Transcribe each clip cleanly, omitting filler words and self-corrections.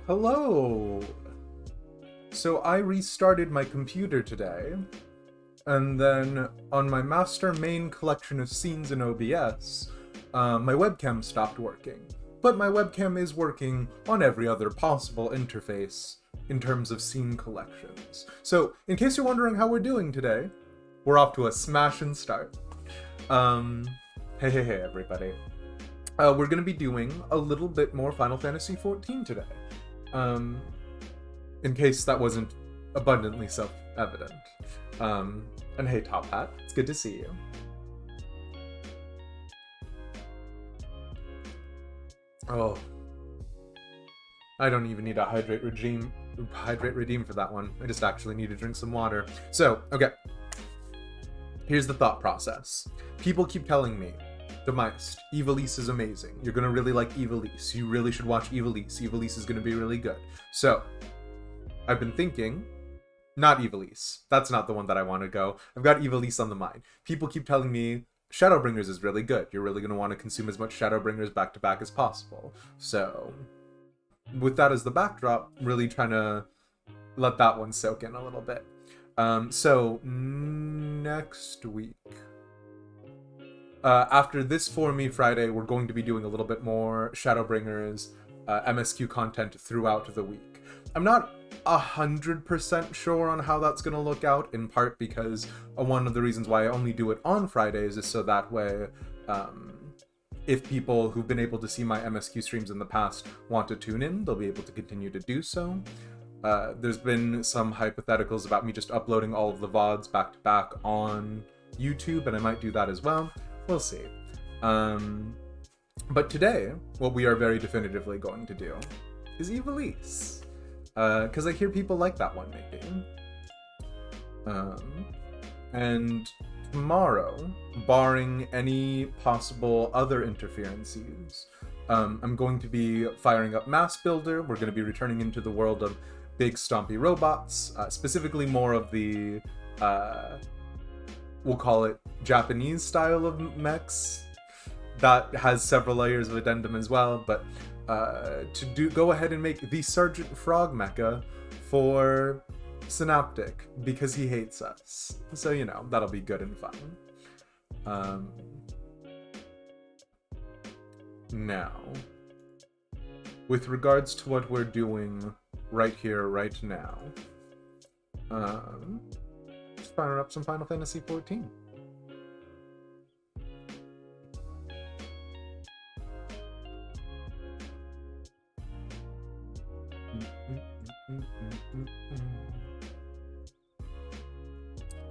Hello! So I restarted my computer today, and then on my master main collection of scenes in OBS, my webcam stopped working. But my webcam is working on every other possible interface in terms of scene collections. So, in case you're wondering how we're doing today, we're off to a smashin' start. Hey everybody. We're gonna be doing a little bit more Final Fantasy XIV today. In case that wasn't abundantly self-evident. And hey Top Hat, it's good to see you. Oh. I don't even need a hydrate redeem for that one. I just actually need to drink some water. So, okay. Here's the thought process. People keep telling me, Demeist, Ivalice is amazing. You're gonna really like Ivalice. You really should watch Ivalice. Ivalice is gonna be really good. So, I've been thinking, not Ivalice. That's not the one that I want to go. I've got Ivalice on the mind. People keep telling me, Shadowbringers is really good. You're really gonna want to consume as much Shadowbringers back to back as possible. So, with that as the backdrop, really trying to let that one soak in a little bit. So, next week, after this For Me Friday, we're going to be doing a little bit more Shadowbringers MSQ content throughout the week. I'm not 100% sure on how that's going to look out, in part because one of the reasons why I only do it on Fridays is so that way, if people who've been able to see my MSQ streams in the past want to tune in, they'll be able to continue to do so. There's been some hypotheticals about me just uploading all of the VODs back to back on YouTube, and I might do that as well. We'll see. But today, what we are very definitively going to do is Ivalice. Because I hear people like that one, maybe. And tomorrow, barring any possible other interferences, I'm going to be firing up Mass Builder. We're going to be returning into the world of big stompy robots, specifically more of the, we'll call it Japanese style of mechs. That has several layers of addendum as well, but go ahead and make the Sergeant Frog mecha for Synaptic, because he hates us. So, you know, that'll be good and fun. Now, with regards to what we're doing right here, right now, just firing up some Final Fantasy XIV.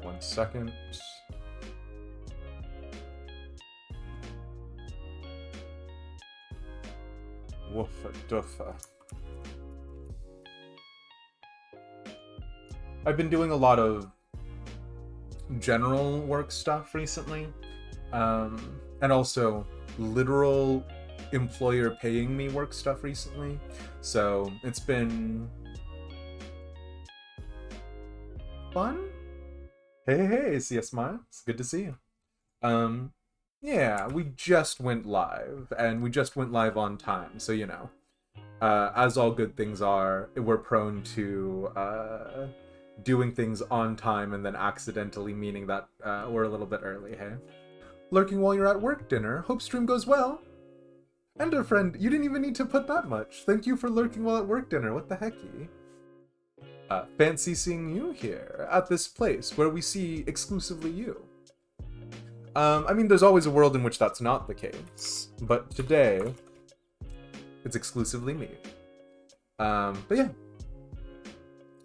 One second. Woofa doofa. I've been doing a lot of general work stuff recently, and also literal employer paying me work stuff recently. So it's been fun. Hey, CS Smile. It's good to see you. Yeah, we just went live, and we just went live on time, so you know. As all good things are, we're prone to doing things on time and then accidentally meaning that we're a little bit early, hey? Lurking while you're at work dinner. Hope stream goes well. Ender friend, you didn't even need to put that much. Thank you for lurking while at work dinner. What the hecky? Fancy seeing you here at this place where we see exclusively you. I mean, there's always a world in which that's not the case, but today it's exclusively me. But yeah.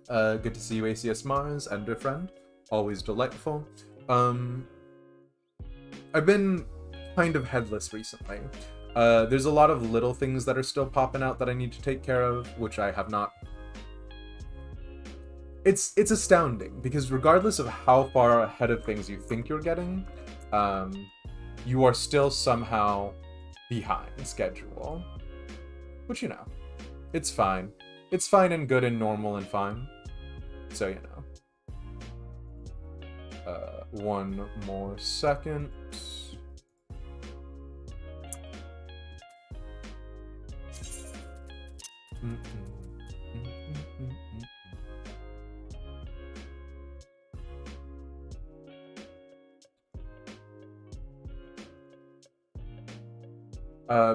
Good to see you, ACS Mars, Ender friend. Always delightful. I've been kind of headless recently. There's a lot of little things that are still popping out that I need to take care of, which I have not. It's astounding, because regardless of how far ahead of things you think you're getting, you are still somehow behind schedule. Which, you know, it's fine. It's fine and good and normal and fine. So, you know. One more second.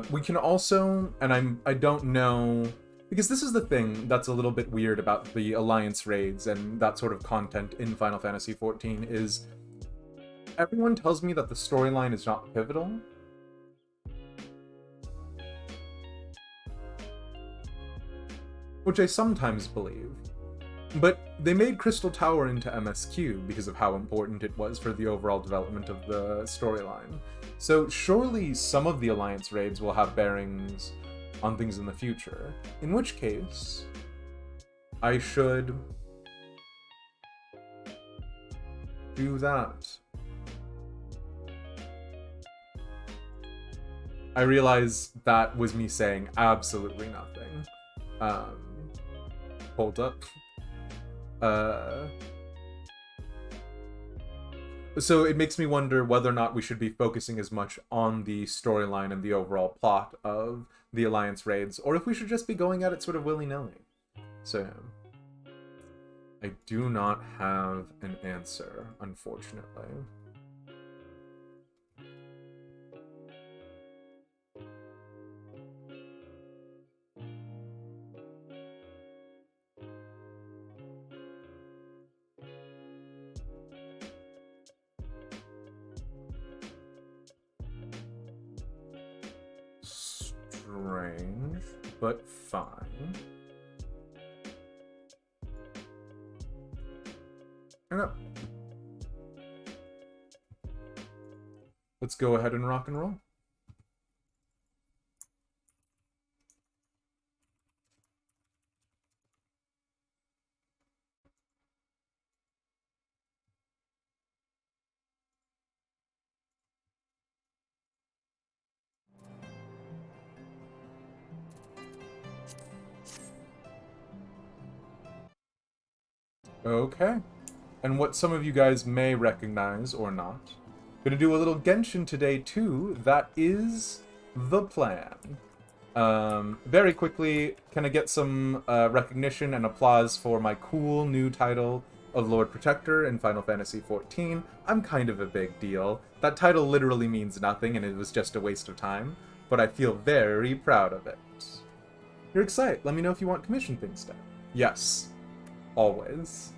We can also, and I don't know, because this is the thing that's a little bit weird about the Alliance raids and that sort of content in Final Fantasy XIV, is everyone tells me that the storyline is not pivotal. Which I sometimes believe. But they made Crystal Tower into MSQ because of how important it was for the overall development of the storyline. So surely some of the Alliance raids will have bearings on things in the future. In which case, I should do that. I realize that was me saying absolutely nothing. Hold up. So it makes me wonder whether or not we should be focusing as much on the storyline and the overall plot of the Alliance raids, or if we should just be going at it sort of willy-nilly. So, I do not have an answer, unfortunately. Strange, but fine. I know. Let's go ahead and rock and roll. Okay. And what some of you guys may recognize or not. Gonna do a little Genshin today too. That is the plan. Very quickly, can I get some recognition and applause for my cool new title of Lord Protector in Final Fantasy XIV. I'm kind of a big deal. That title literally means nothing and it was just a waste of time, but I feel very proud of it. You're excited. Let me know if you want commission things done. Yes. Always.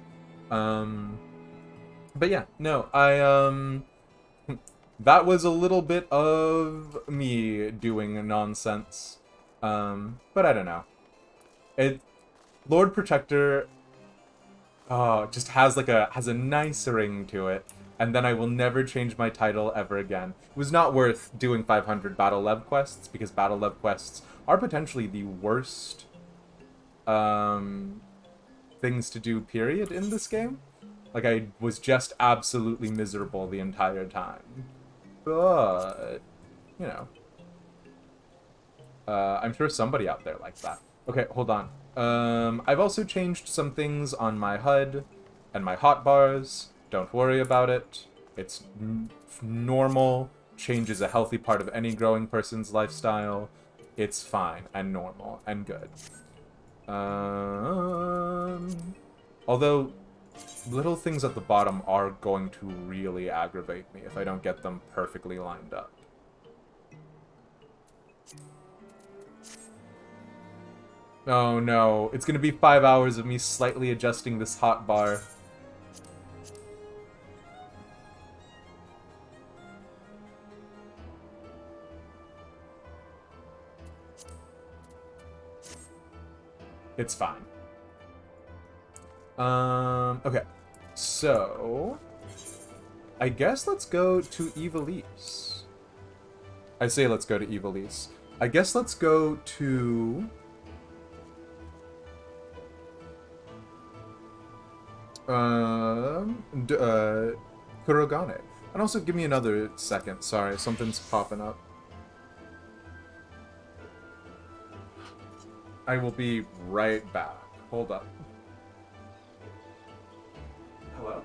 But yeah, no, that was a little bit of me doing nonsense. But I don't know. Lord Protector, just has a nice ring to it, and then I will never change my title ever again. It was not worth doing 500 Battle Lev quests, because Battle Lev quests are potentially the worst, things to do, period, in this game. Like, I was just absolutely miserable the entire time. But, you know. I'm sure somebody out there likes that. Okay, hold on. I've also changed some things on my HUD and my hotbars. Don't worry about it. It's normal. Change is a healthy part of any growing person's lifestyle. It's fine and normal and good. Although, little things at the bottom are going to really aggravate me if I don't get them perfectly lined up. Oh no, it's gonna be 5 hours of me slightly adjusting this hotbar. It's fine. Okay. So, I guess let's go to Ivalice. I say let's go to Ivalice. I guess let's go to... Kurogane. And also, give me another second. Sorry, something's popping up. I will be right back. Hold up. Hello?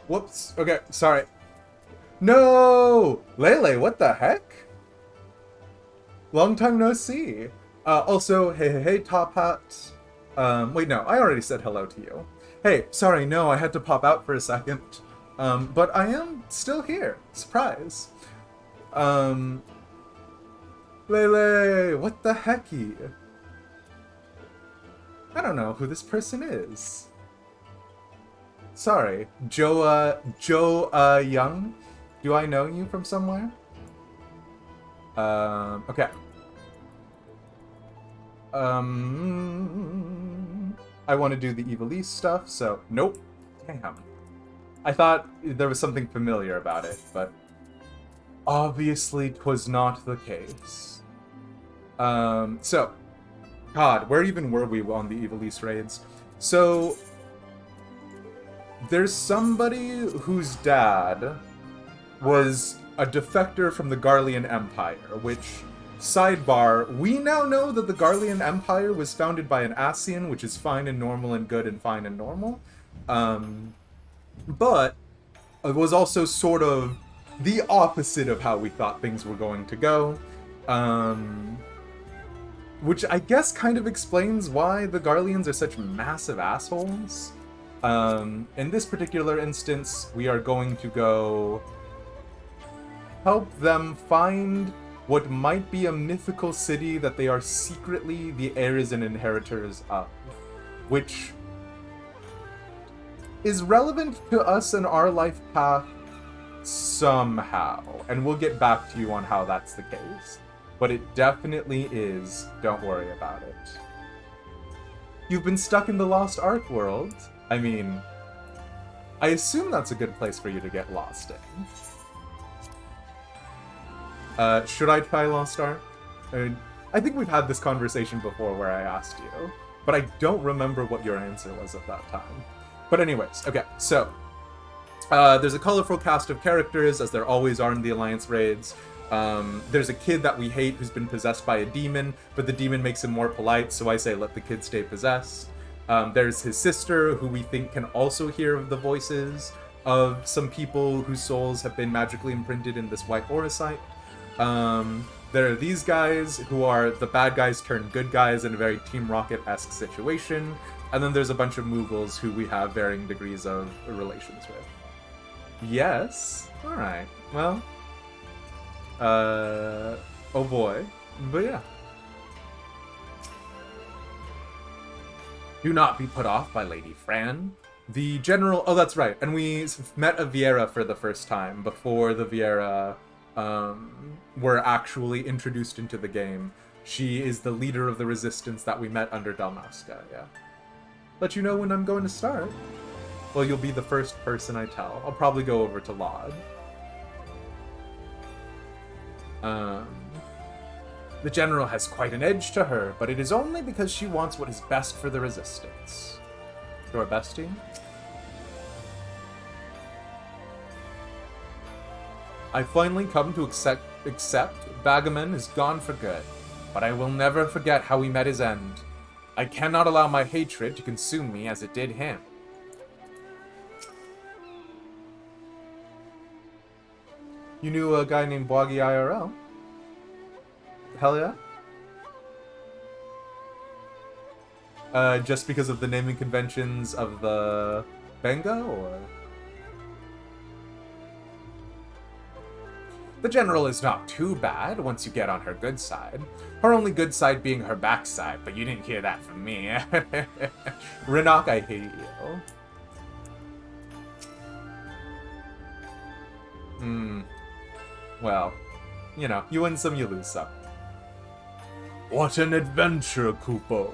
Whoops. Okay, sorry. No! Lele, what the heck? Long time no see. Also, hey, Top Hat. Wait, no, I already said hello to you. Hey, sorry, no, I had to pop out for a second. But I am still here. Surprise. Lele, what the hecky? I don't know who this person is. Sorry, Joe Young? Do I know you from somewhere? Okay. I want to do the Ivalice stuff, so nope. Damn. I thought there was something familiar about it, but obviously 'twas not the case. So, God, where even were we on the Ivalice raids? So, there's somebody whose dad was a defector from the Garlean Empire, which, sidebar, we now know that the Garlean Empire was founded by an Ascian, which is fine and normal and good and fine and normal. But it was also sort of the opposite of how we thought things were going to go. Which I guess kind of explains why the Garleans are such massive assholes. In this particular instance, we are going to go help them find what might be a mythical city that they are secretly the heirs and inheritors of, which is relevant to us in our life path somehow, and we'll get back to you on how that's the case. But it definitely is, don't worry about it. You've been stuck in the Lost Ark world. I mean, I assume that's a good place for you to get lost in. Should I try Lost Ark? I think we've had this conversation before where I asked you, but I don't remember what your answer was at that time. But anyways, okay, so there's a colorful cast of characters, as there always are in the Alliance raids. There's a kid that we hate who's been possessed by a demon, but the demon makes him more polite, so I say let the kid stay possessed. There's his sister, who we think can also hear the voices of some people whose souls have been magically imprinted in this white aura site. There are these guys, who are the bad guys turned good guys in a very Team Rocket-esque situation. And then there's a bunch of Moogles who we have varying degrees of relations with. Yes? Alright. Well. Oh boy. But yeah. Do not be put off by Lady Fran. The general... Oh, that's right. And we met a Viera for the first time before the Viera were actually introduced into the game. She is the leader of the resistance that we met under Dalmasca, yeah. Let you know when I'm going to start. Well, you'll be the first person I tell. I'll probably go over to Laud. The General has quite an edge to her, but it is only because she wants what is best for the Resistance. Your bestie? I finally come to accept Bagaman is gone for good, but I will never forget how we met his end. I cannot allow my hatred to consume me as it did him. You knew a guy named Boggy IRL? Hell yeah? Just because of the naming conventions of the Benga, or...? The General is not too bad once you get on her good side. Her only good side being her backside, but you didn't hear that from me. Renok, I hate you. Well, you know, you win some, you lose some. What an adventure, Kupo.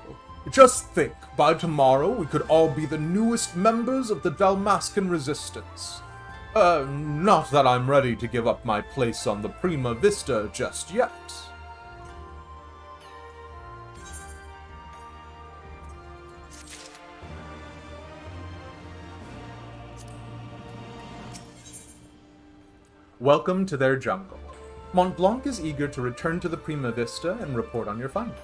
Just think, by tomorrow we could all be the newest members of the Dalmascan Resistance. Not that I'm ready to give up my place on the Prima Vista just yet. Welcome to their jungle. Mont Blanc is eager to return to the Prima Vista and report on your findings.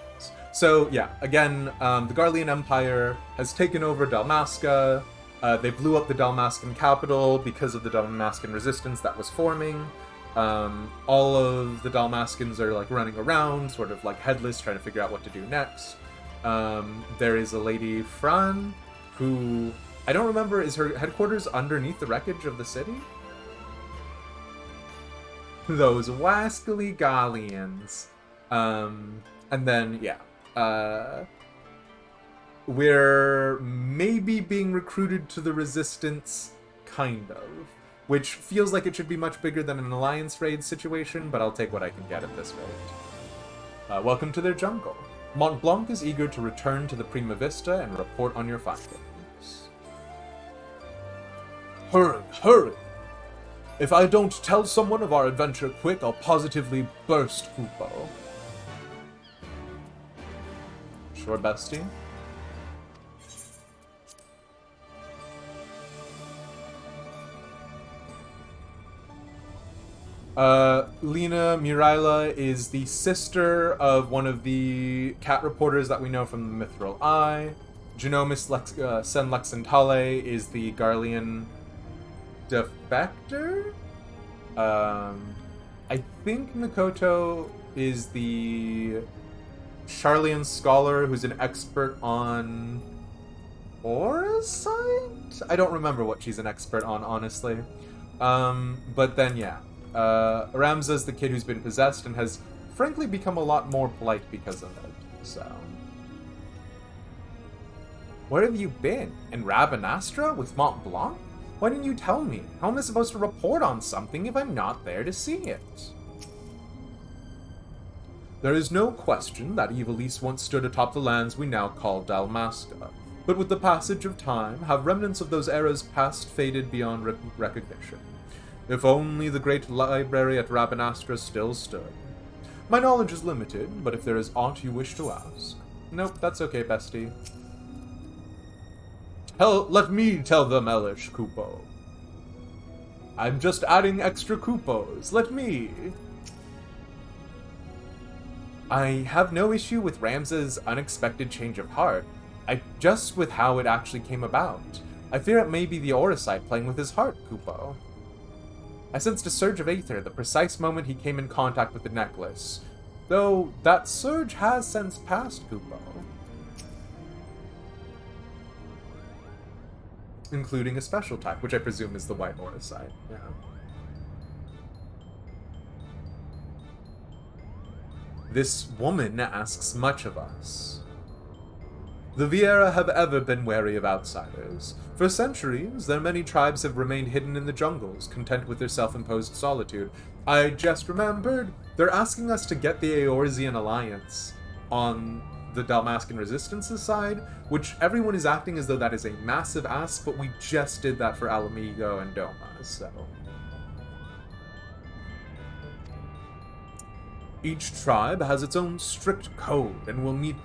So, yeah, again, the Garlean Empire has taken over Dalmasca. They blew up the Dalmascan capital because of the Dalmascan resistance that was forming. All of the Dalmascans are like running around, sort of like headless, trying to figure out what to do next. There is a lady, Fran, who I don't remember, is her headquarters underneath the wreckage of the city? Those wascally Gallians. And then, yeah. We're maybe being recruited to the Resistance, kind of. Which feels like it should be much bigger than an Alliance raid situation, but I'll take what I can get at this rate. Welcome to their jungle. Mont Blanc is eager to return to the Prima Vista and report on your findings. Hurry, hurry! If I don't tell someone of our adventure quick, I'll positively burst Kupo. Sure, bestie? Lena Miraila is the sister of one of the cat reporters that we know from the Mithril Eye. Genomis Sen Lexentale is the Garlean defector? I think Mikoto is the Charlian scholar who's an expert on Oracite? I don't remember what she's an expert on, honestly. But then, yeah. Ramza's the kid who's been possessed and has frankly become a lot more polite because of it, so. Where have you been? In Rabanastra with Mont Blanc? Why didn't you tell me? How am I supposed to report on something if I'm not there to see it? There is no question that Ivalice once stood atop the lands we now call Dalmasca, but with the passage of time, have remnants of those eras past faded beyond recognition. If only the great library at Rabanastra still stood. My knowledge is limited, but if there is aught you wish to ask... Nope, that's okay, bestie. Let me tell them, Elish, Kupo. I'm just adding extra Kupos. Let me. I have no issue with Ramza's unexpected change of heart. Just with how it actually came about. I fear it may be the Oracite playing with his heart, Kupo. I sensed a surge of aether the precise moment he came in contact with the necklace. Though that surge has since passed, Kupo. Including a special type, which I presume is the white Oracite, yeah. This woman asks much of us. The Viera have ever been wary of outsiders. For centuries, their many tribes have remained hidden in the jungles, content with their self-imposed solitude. I just remembered, they're asking us to get the Eorzean alliance on the Dalmascan Resistance's side, which everyone is acting as though that is a massive ask, but we just did that for Alamigo and Doma, so... Each tribe has its own strict code and will meet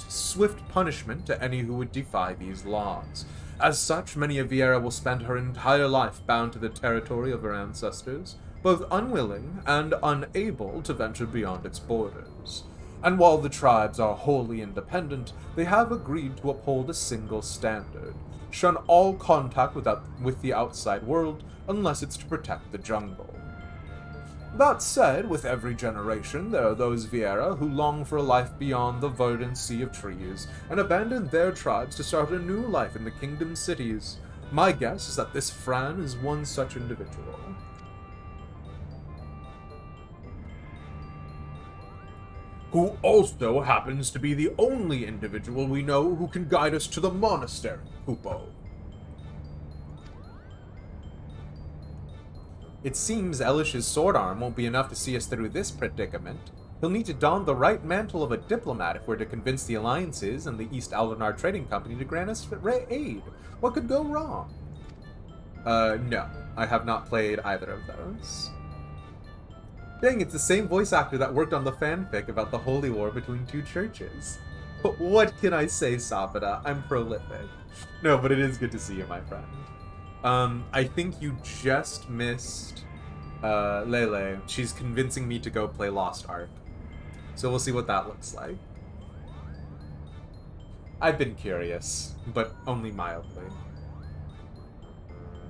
swift punishment to any who would defy these laws. As such, many a Viera will spend her entire life bound to the territory of her ancestors, both unwilling and unable to venture beyond its borders. And while the tribes are wholly independent, they have agreed to uphold a single standard: shun all contact with the outside world unless it's to protect the jungle. That said, with every generation, there are those Viera who long for a life beyond the verdant sea of trees, and abandon their tribes to start a new life in the kingdom's cities. My guess is that this Fran is one such individual. Who also happens to be the only individual we know who can guide us to the monastery, Kupo. It seems Elish's sword arm won't be enough to see us through this predicament. He'll need to don the right mantle of a diplomat if we're to convince the Alliances and the East Aldenar Trading Company to grant us aid. What could go wrong? No. I have not played either of those. Dang, it's the same voice actor that worked on the fanfic about the holy war between two churches. But what can I say, Sapida? I'm prolific. No, but it is good to see you, my friend. I think you just missed Lele. She's convincing me to go play Lost Ark. So we'll see what that looks like. I've been curious, but only mildly.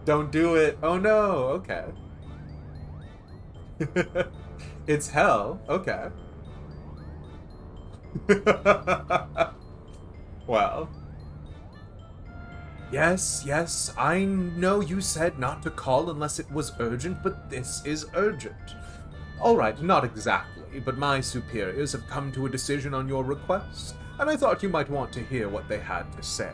Don't do it. Oh no. Okay. It's hell. Okay. Well. Yes, yes, I know you said not to call unless it was urgent, but this is urgent. Alright, not exactly, but my superiors have come to a decision on your request, and I thought you might want to hear what they had to say.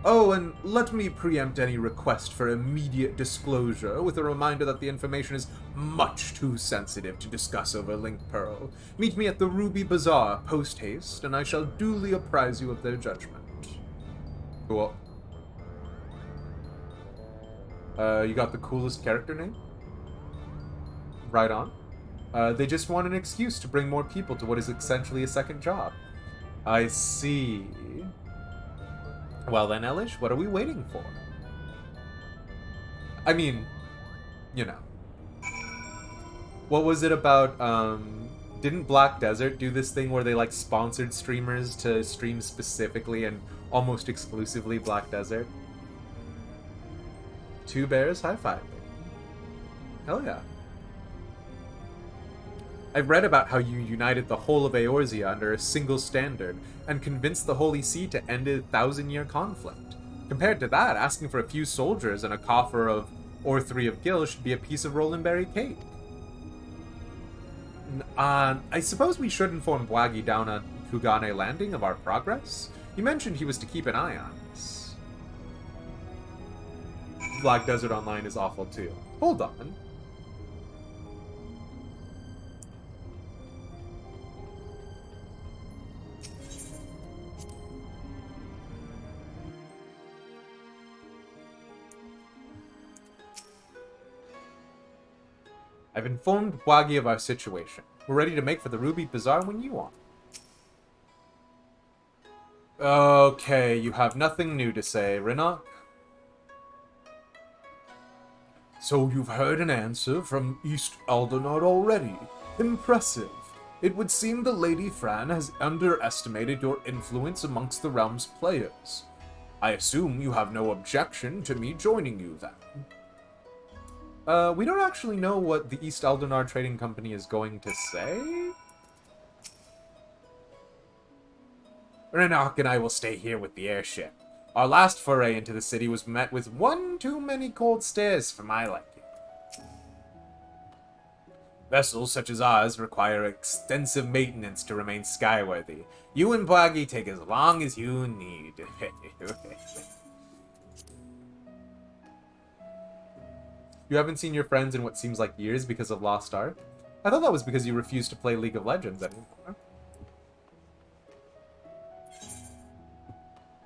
Oh, and let me preempt any request for immediate disclosure with a reminder that the information is much too sensitive to discuss over Link Pearl. Meet me at the Ruby Bazaar post-haste, and I shall duly apprise you of their judgment. Cool. You got the coolest character name? Right on. They just want an excuse to bring more people to what is essentially a second job. I see. Well then, Elish, what are we waiting for? I mean, you know. What was it about, didn't Black Desert do this thing where they, like, sponsored streamers to stream specifically and almost exclusively Black Desert? Two bears high-fiving. Hell yeah. I've read about how you united the whole of Eorzea under a single standard and convinced the Holy See to end a 1,000-year conflict. Compared to that, asking for a few soldiers and a coffer of or 3 of gil should be a piece of Rolandberry cake. I suppose we should inform Bwagi down at Kugane Landing of our progress? You mentioned he was to keep an eye on us. Black Desert Online is awful too. Hold on. I've informed Bwagi of our situation. We're ready to make for the Ruby Bazaar when you are. Okay, you have nothing new to say, Rinnock. So you've heard an answer from East Aldernard already. Impressive. It would seem the Lady Fran has underestimated your influence amongst the realm's players. I assume you have no objection to me joining you then. We don't actually know what the East Aldernard Trading Company is going to say. Rinnock and I will stay here with the airship. Our last foray into the city was met with one too many cold stares for my liking. Vessels such as ours require extensive maintenance to remain skyworthy. You and Bwagi take as long as you need. You haven't seen your friends in what seems like years because of Lost Ark? I thought that was because you refused to play League of Legends anymore.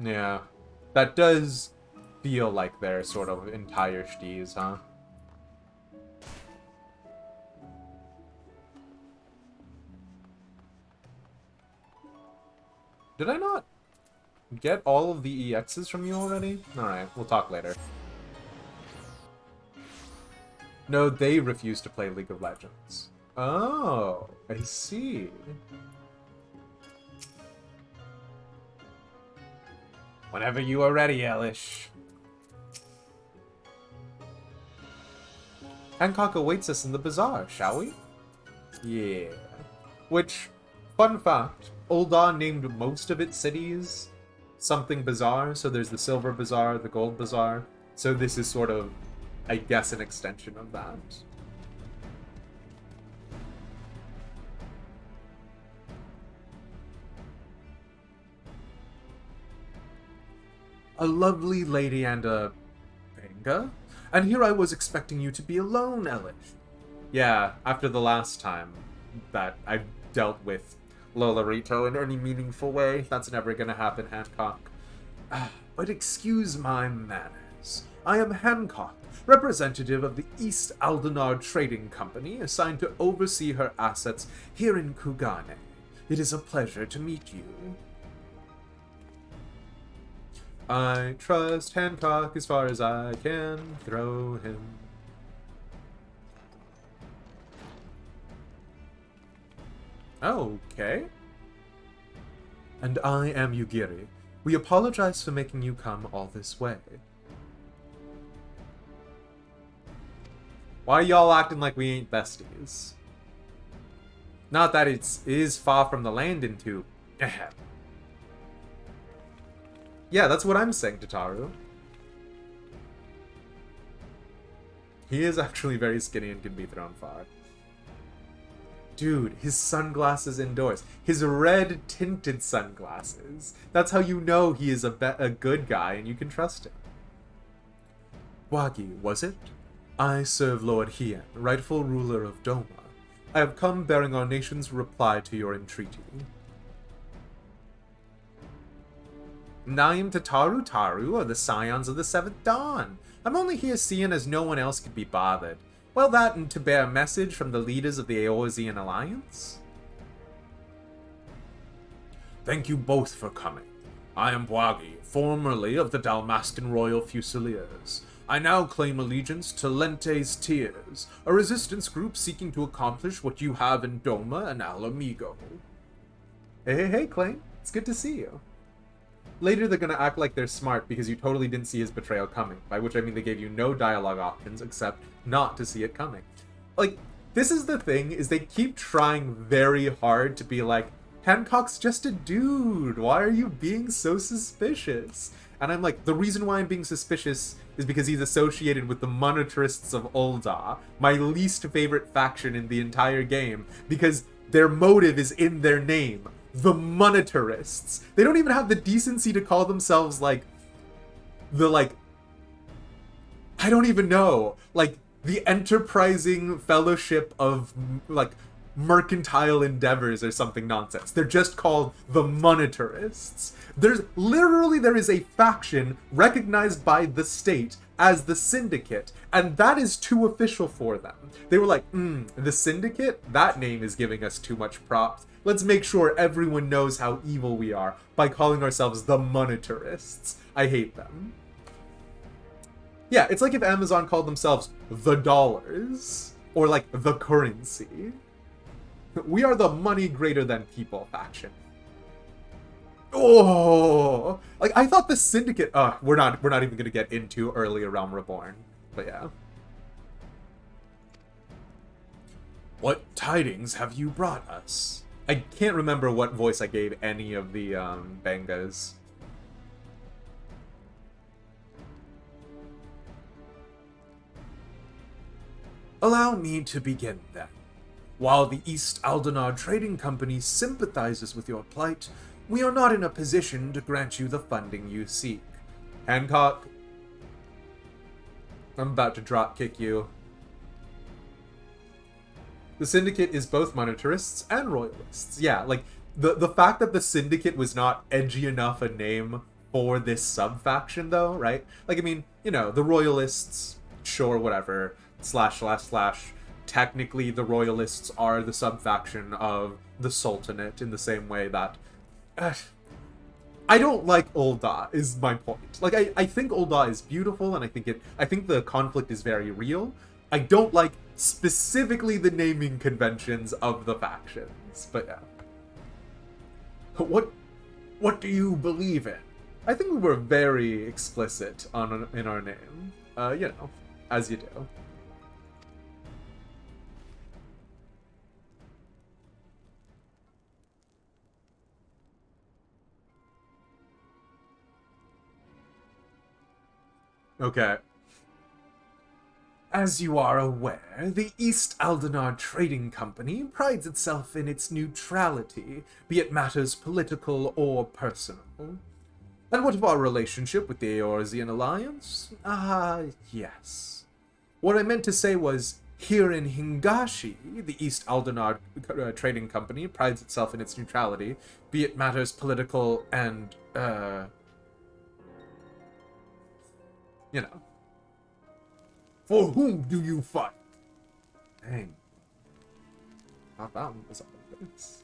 Yeah. That does feel like their sort of entire shtiz, huh? Did I not get all of the EXs from you already? Alright, we'll talk later. No, they refuse to play League of Legends. Oh, I see. Whenever you are ready, Elish. Hancock awaits us in the bazaar, shall we? Yeah. Which, fun fact, Ul'dah named most of its cities something bazaar, so there's the Silver Bazaar, the Gold Bazaar, so this is sort of, I guess, an extension of that. A lovely lady and a Benga? And here I was expecting you to be alone, Elish. Yeah, after the last time that I dealt with Lolorito in any meaningful way, that's never gonna happen, Hancock. But excuse my manners. I am Hancock, representative of the East Aldernard Trading Company, assigned to oversee her assets here in Kugane. It is a pleasure to meet you. I trust Hancock as far as I can throw him. Okay. And I am Yugiri. We apologize for making you come all this way. Why are y'all acting like we ain't besties? Not that it is far from the land into... Yeah, that's what I'm saying, Tataru. He is actually very skinny and can be thrown far. Dude, his sunglasses indoors. His red tinted sunglasses. That's how you know he is a good guy and you can trust him. Wagi, was it? I serve Lord Hien, rightful ruler of Doma. I have come bearing our nation's reply to your entreaty. Naim Tataru Taru are the scions of the Seventh Dawn. I'm only here seeing as no one else could be bothered. Well, that and to bear a message from the leaders of the Eorzean Alliance. Thank you both for coming. I am Bwagi, formerly of the Dalmascan Royal Fusiliers. I now claim allegiance to Lente's Tears, a resistance group seeking to accomplish what you have in Doma and Alamigo. Hey, Clay. It's good to see you. Later they're gonna act like they're smart because you totally didn't see his betrayal coming, by which I mean they gave you no dialogue options except not to see it coming. Like, this is the thing, is they keep trying very hard to be like, Hancock's just a dude, why are you being so suspicious? And I'm like, the reason why I'm being suspicious is because he's associated with the Monetarists of Ul'dah, my least favorite faction in the entire game, because their motive is in their name. The Monetarists. They don't even have the decency to call themselves, like, the, like, I don't even know, like, the Enterprising Fellowship of, like, Mercantile Endeavors or something nonsense. They're just called the Monetarists. There is a faction recognized by the state as the Syndicate, and that is too official for them. They were like, the Syndicate? That name is giving us too much props. Let's make sure everyone knows how evil we are by calling ourselves the Monetarists. I hate them. Yeah, it's like if Amazon called themselves the Dollars, or like the Currency. We are the money greater than people faction. Oh, like I thought the Syndicate. We're not even gonna get into earlier Realm Reborn, but yeah. What tidings have you brought us? I can't remember what voice I gave any of the Bangas. Allow me to begin then. While the East Aldenar Trading Company sympathizes with your plight, we are not in a position to grant you the funding you seek. Hancock, I'm about to drop kick you. The Syndicate is both Monetarists and Royalists. Yeah, like, the fact that the Syndicate was not edgy enough a name for this sub-faction, though, right? Like, I mean, you know, the Royalists, sure, whatever, /// technically the Royalists are the sub-faction of the Sultanate in the same way that... I don't like Ul'dah, is my point. Like, I think Ul'dah is beautiful, and I think the conflict is very real. I don't like specifically the naming conventions of the factions, but yeah. What do you believe in? I think we were very explicit in our name. You know, as you do. Okay. As you are aware, the East Aldenar Trading Company prides itself in its neutrality, be it matters political or personal. And what of our relationship with the Eorzean Alliance? Yes. What I meant to say was, here in Hingashi, the East Aldenar Trading Company prides itself in its neutrality, be it matters political and, you know. For whom do you fight? Dang. Thought that one was obvious.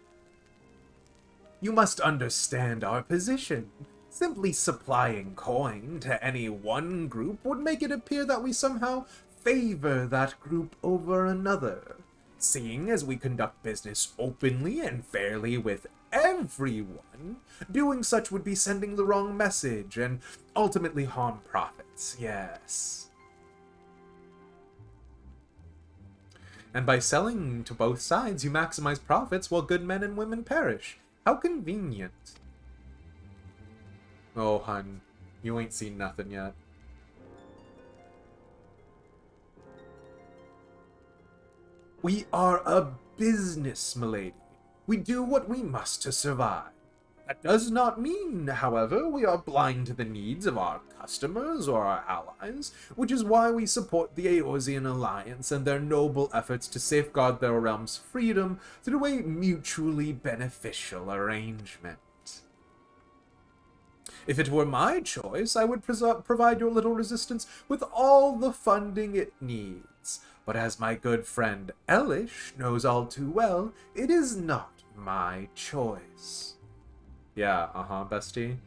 You must understand our position. Simply supplying coin to any one group would make it appear that we somehow favor that group over another. Seeing as we conduct business openly and fairly with everyone. Doing such would be sending the wrong message and ultimately harm profits. Yes. And by selling to both sides, you maximize profits while good men and women perish. How convenient. Oh, hun. You ain't seen nothing yet. We are a business, milady. We do what we must to survive. That does not mean, however, we are blind to the needs of our customers or our allies, which is why we support the Eorzean Alliance and their noble efforts to safeguard their realm's freedom through a mutually beneficial arrangement. If it were my choice, I would provide your little resistance with all the funding it needs. But as my good friend Elish knows all too well, it is not my choice. Yeah, bestie.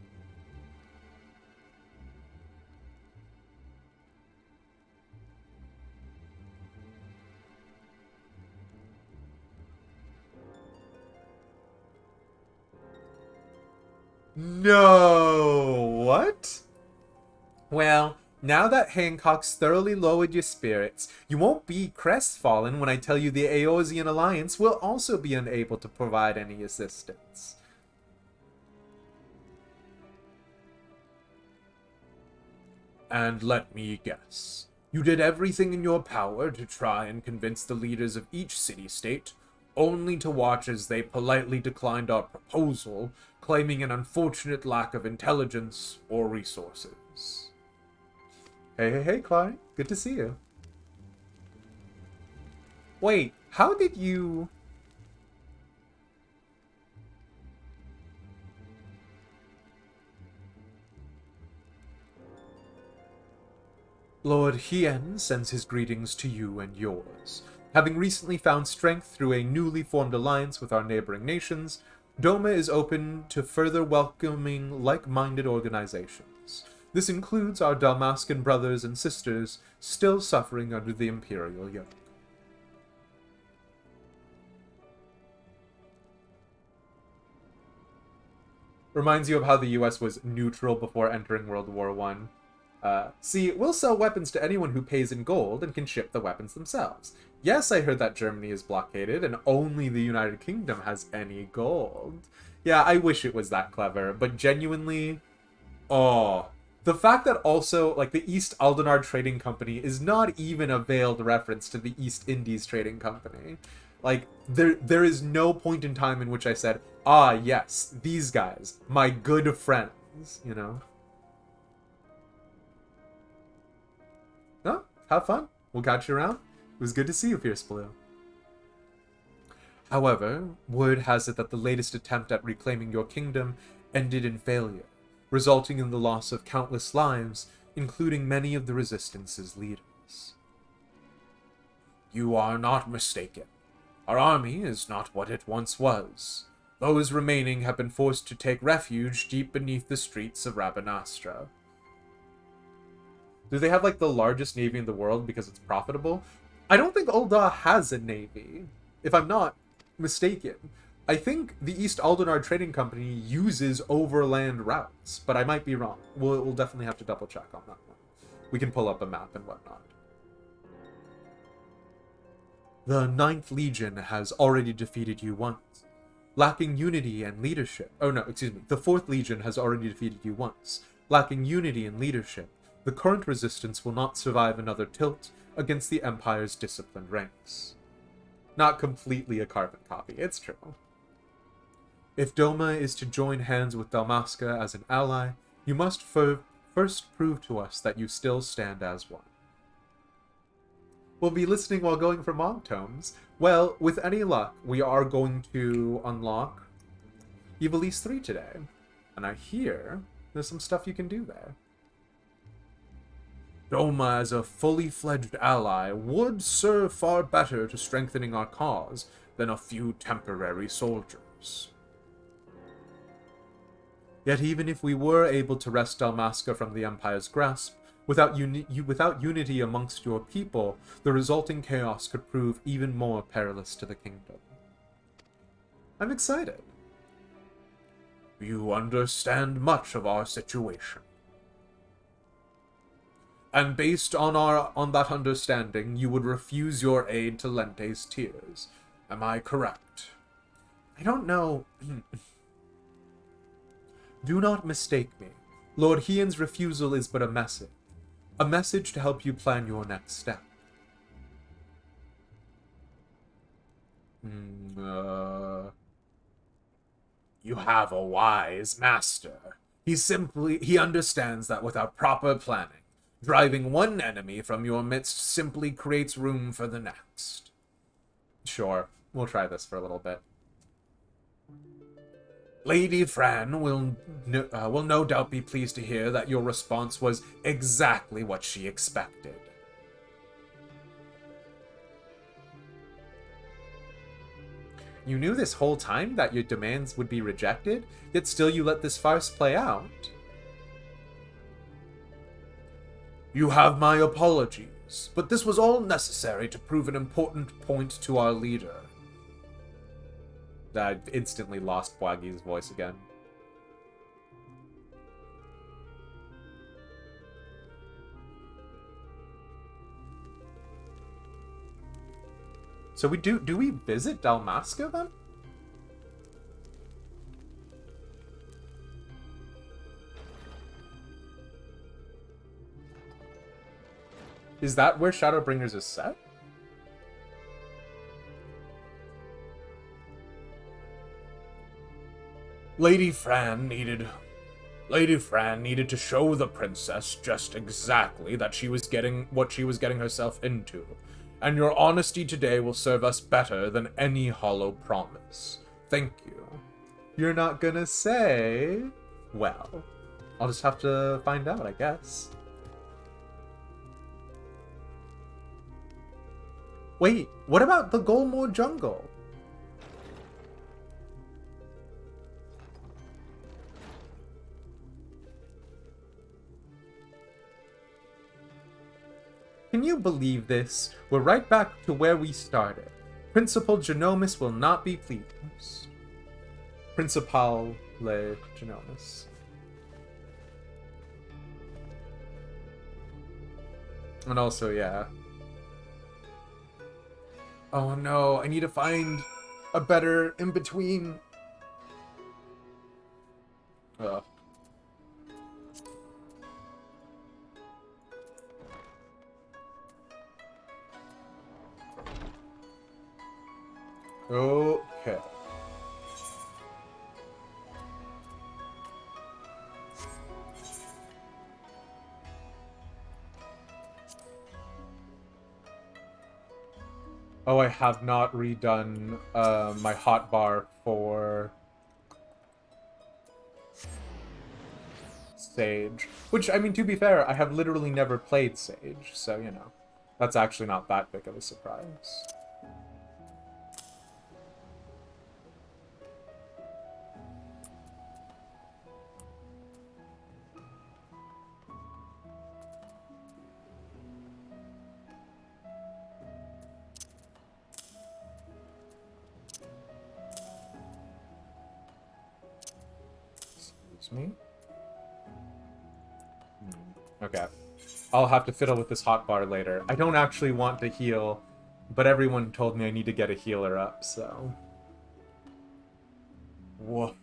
No! What? Well, now that Hancock's thoroughly lowered your spirits, you won't be crestfallen when I tell you the Eorzean Alliance will also be unable to provide any assistance. And let me guess. You did everything in your power to try and convince the leaders of each city-state, only to watch as they politely declined our proposal, claiming an unfortunate lack of intelligence or resources. Hey, Clyde. Good to see you. Wait, how did you... Lord Hien sends his greetings to you and yours. Having recently found strength through a newly formed alliance with our neighboring nations, Doma is open to further welcoming like-minded organizations. This includes our Dalmascan brothers and sisters still suffering under the Imperial yoke. Reminds you of how the US was neutral before entering World War I. See, we'll sell weapons to anyone who pays in gold and can ship the weapons themselves. Yes, I heard that Germany is blockaded and only the United Kingdom has any gold. Yeah, I wish it was that clever, but genuinely... Oh, the fact that also, like, the East Aldenar Trading Company is not even a veiled reference to the East Indies Trading Company. Like, there is no point in time in which I said, ah, yes, these guys, my good friends, you know? No, have fun. We'll catch you around. It was good to see you, Fierce Blue. However, word has it that the latest attempt at reclaiming your kingdom ended in failure, resulting in the loss of countless lives, including many of the Resistance's leaders. You are not mistaken. Our army is not what it once was. Those remaining have been forced to take refuge deep beneath the streets of Rabanastra. Do they have, like, the largest navy in the world because it's profitable? I don't think Ul'dah has a navy, if I'm not mistaken. I think the East Aldenar Trading Company uses overland routes, but I might be wrong. We'll definitely have to double check on that one. We can pull up a map and whatnot. The 9th Legion has already defeated you once. Lacking unity and leadership... Oh no, excuse me. The 4th Legion has already defeated you once. Lacking unity and leadership, the current resistance will not survive another tilt against the Empire's disciplined ranks. Not completely a carbon copy, it's true. If Doma is to join hands with Dalmasca as an ally, you must first prove to us that you still stand as one. We'll be listening while going for Mog Tomes. Well, with any luck, we are going to unlock Ivalice 3 today. And I hear there's some stuff you can do there. Doma, as a fully fledged ally, would serve far better to strengthening our cause than a few temporary soldiers. Yet even if we were able to wrest Dalmasca from the Empire's grasp, without unity amongst your people, the resulting chaos could prove even more perilous to the kingdom. I'm excited. You understand much of our situation. And based on that understanding, you would refuse your aid to Lente's tears. Am I correct? I don't know. Do not mistake me. Lord Hien's refusal is but a message. A message to help you plan your next step. You have a wise master. He understands that without proper planning, driving one enemy from your midst simply creates room for the next. Sure, we'll try this for a little bit. Lady Fran will no doubt be pleased to hear that your response was exactly what she expected. You knew this whole time that your demands would be rejected, yet still you let this farce play out. You have my apologies, but this was all necessary to prove an important point to our leader. I instantly lost Bwagi's voice again. So do we visit Dalmasca then? Is that where Shadowbringers is set? Lady Fran needed to show the princess just exactly that she was getting what she was getting herself into. And your honesty today will serve us better than any hollow promise. Thank you. You're not gonna say? Well, I'll just have to find out, I guess. Wait, what about the Golmore jungle? Can you believe this? We're right back to where we started. Principal Genomus will not be pleased. Principal Le Genomus. And also, yeah. Oh no, I need to find a better in-between. Ugh. Okay. Oh, I have not redone my hotbar for Sage. Which, I mean, to be fair, I have literally never played Sage, so, you know. That's actually not that big of a surprise. Me? Okay. I'll have to fiddle with this hotbar later. I don't actually want to heal, but everyone told me I need to get a healer up, so... Whoa.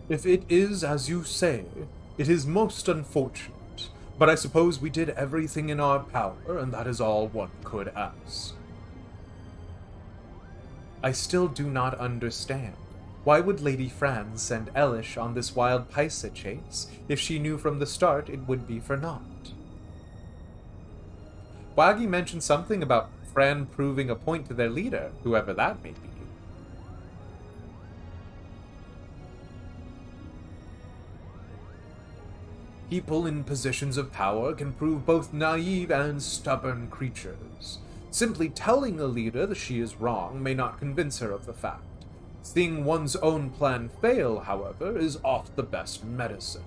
If it is as you say, it is most unfortunate, but I suppose we did everything in our power, and that is all one could ask. I still do not understand. Why would Lady Fran send Elish on this wild Paisa chase, if she knew from the start it would be for naught? Bwagi mentioned something about Fran proving a point to their leader, whoever that may be. People in positions of power can prove both naive and stubborn creatures. Simply telling a leader that she is wrong may not convince her of the fact. Seeing one's own plan fail, however, is oft the best medicine.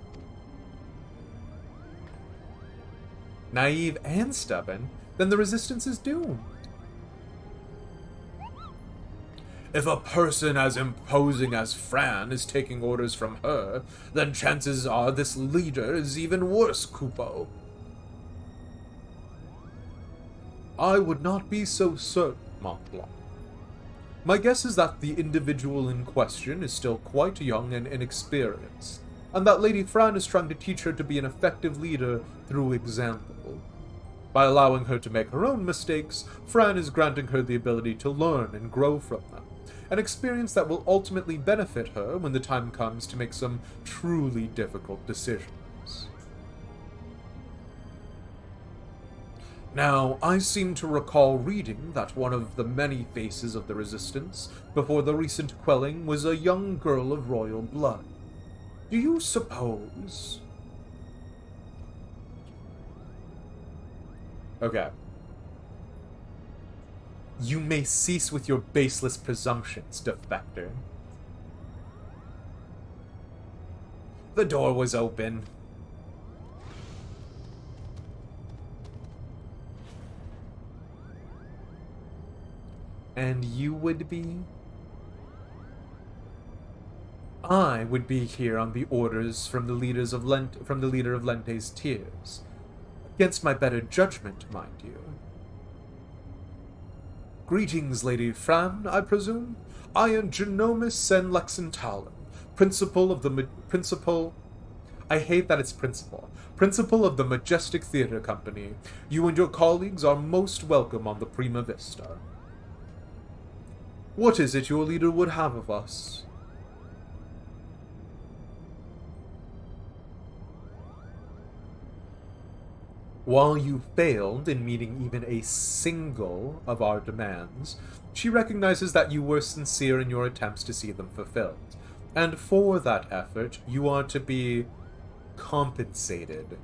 Naive and stubborn, then the resistance is doomed. If a person as imposing as Fran is taking orders from her, then chances are this leader is even worse, Kupo. I would not be so certain, Montblanc. My guess is that the individual in question is still quite young and inexperienced, and that Lady Fran is trying to teach her to be an effective leader through example. By allowing her to make her own mistakes, Fran is granting her the ability to learn and grow from them, an experience that will ultimately benefit her when the time comes to make some truly difficult decisions. Now, I seem to recall reading that one of the many faces of the Resistance before the recent quelling was a young girl of royal blood. Do you suppose... Okay. You may cease with your baseless presumptions, defector. The door was open. And you would be? I would be here on the orders from the leader of Lente's Tears. Against my better judgment, mind you. Greetings, Lady Fran, I presume? I am Genomus Sen Lexentalan, principal of the I hate that it's principal of the Majestic Theater Company. You and your colleagues are most welcome on the Prima Vista. What is it your leader would have of us? While you failed in meeting even a single of our demands, she recognizes that you were sincere in your attempts to see them fulfilled, and for that effort, you are to be compensated.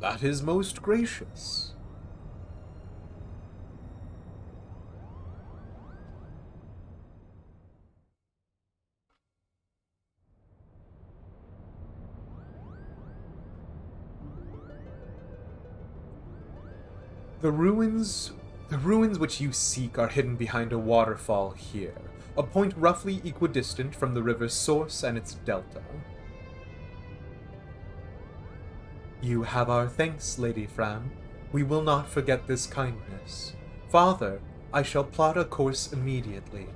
That is most gracious. The ruins which you seek are hidden behind a waterfall here, a point roughly equidistant from the river's source and its delta. You have our thanks, Lady Fran. We will not forget this kindness. Father, I shall plot a course immediately.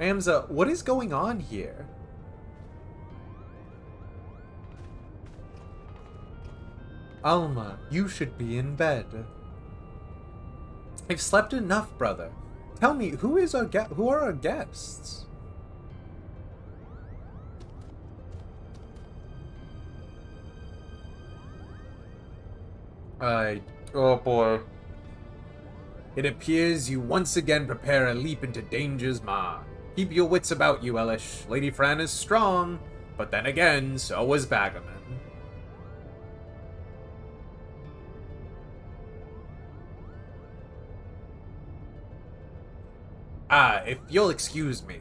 Amza, what is going on here? Alma, you should be in bed. I've slept enough, brother. Tell me, who are our guests? Oh boy. It appears you once again prepare a leap into dangers, Ma. Keep your wits about you, Elish. Lady Fran is strong, but then again, so was Bagaman. If you'll excuse me.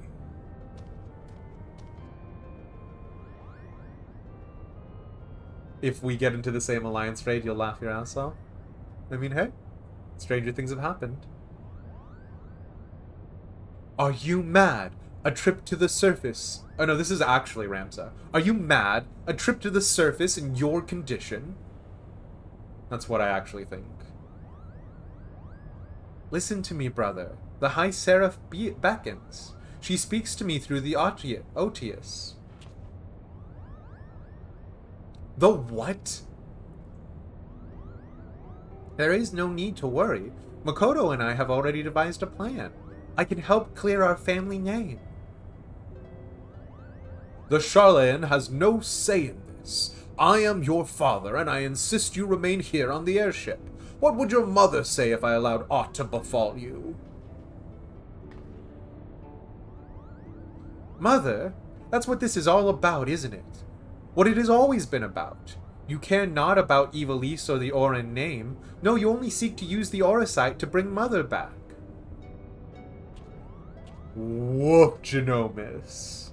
If we get into the same alliance raid, you'll laugh your ass off? I mean, hey, stranger things have happened. Are you mad? A trip to the surface. Oh no, this is actually Ramsa. Are you mad? A trip to the surface in your condition? That's what I actually think. Listen to me, brother. The High Seraph beckons. She speaks to me through the Otius. The what? There is no need to worry. Makoto and I have already devised a plan. I can help clear our family name. The Charlatan has no say in this. I am your father, and I insist you remain here on the airship. What would your mother say if I allowed aught to befall you? Mother, that's what this is all about, isn't it? What it has always been about. You care not about Ivalice or the Orin name. No, you only seek to use the Auracite to bring Mother back. Whoop, Genomus.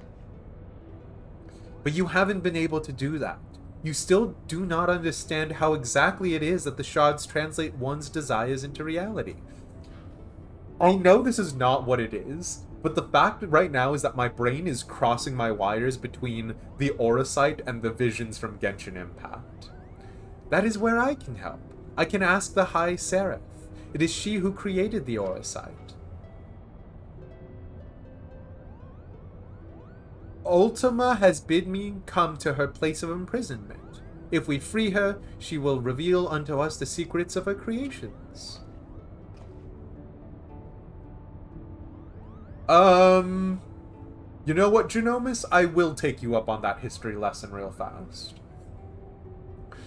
But you haven't been able to do that. You still do not understand how exactly it is that the shards translate one's desires into reality. I know this is not what it is, but the fact right now is that my brain is crossing my wires between the Auracite and the visions from Genshin Impact. That is where I can help. I can ask the High Seraph. It is she who created the Auracite. Ultima has bid me come to her place of imprisonment. If we free her, she will reveal unto us the secrets of her creations. You know what, Genomus? I will take you up on that history lesson real fast.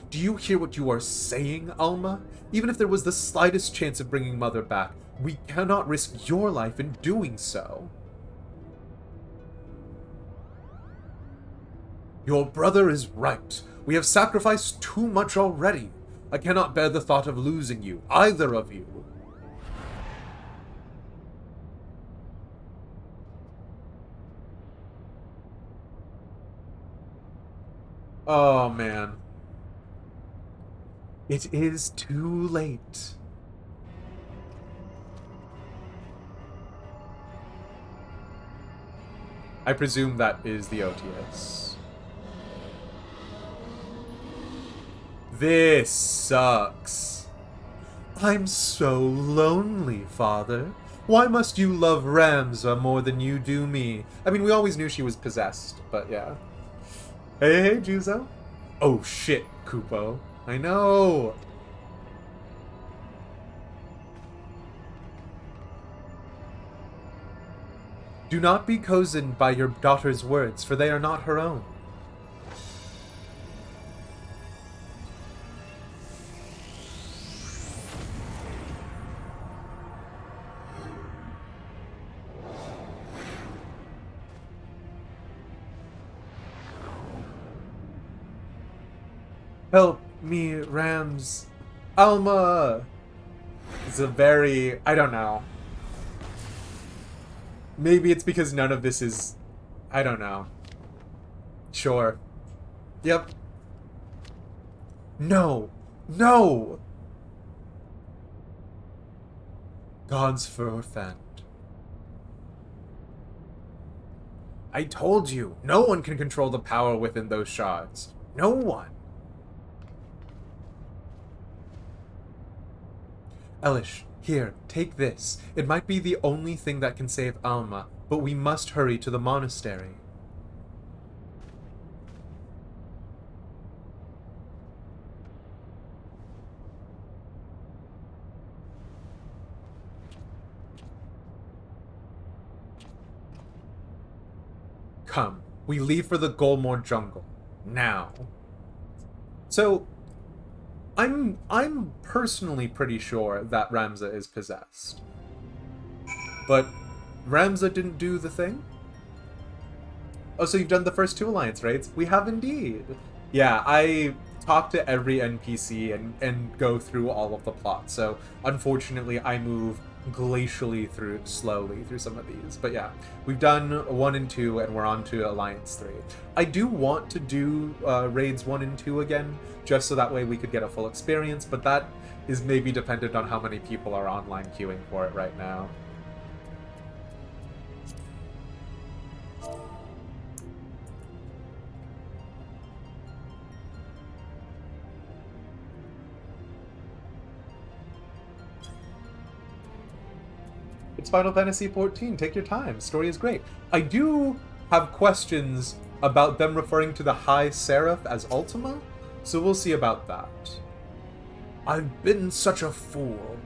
Do you hear what you are saying, Alma? Even if there was the slightest chance of bringing Mother back, we cannot risk your life in doing so. Your brother is right. We have sacrificed too much already. I cannot bear the thought of losing you, either of you. Oh, man. It is too late. I presume that is the OTS. This sucks. I'm so lonely, Father. Why must you love Ramza more than you do me? I mean, we always knew she was possessed, but yeah. Hey, Juzo. Oh shit, Kupo. I know. Do not be cozened by your daughter's words, for they are not her own. Help me, Rams. Alma! It's a very... I don't know. Maybe it's because none of this is... I don't know. Sure. Yep. No! No! God's forfend. I told you, no one can control the power within those shards. No one. Elish, here, take this. It might be the only thing that can save Alma, but we must hurry to the monastery. Come, we leave for the Golmore jungle. Now. So, I'm personally pretty sure that Ramza is possessed. But Ramza didn't do the thing? Oh, so you've done the first 2 alliance raids? We have indeed. Yeah, I talk to every NPC and go through all of the plots. So unfortunately, I move glacially slowly through some of these. But yeah, we've done 1 and 2, and we're on to Alliance 3. I do want to do raids 1 and 2 again, just so that way we could get a full experience, but that is maybe dependent on how many people are online queuing for it right now. It's Final Fantasy XIV. Take your time. Story is great. I do have questions about them referring to the High Seraph as Ultima, so we'll see about that. I've been such a fool,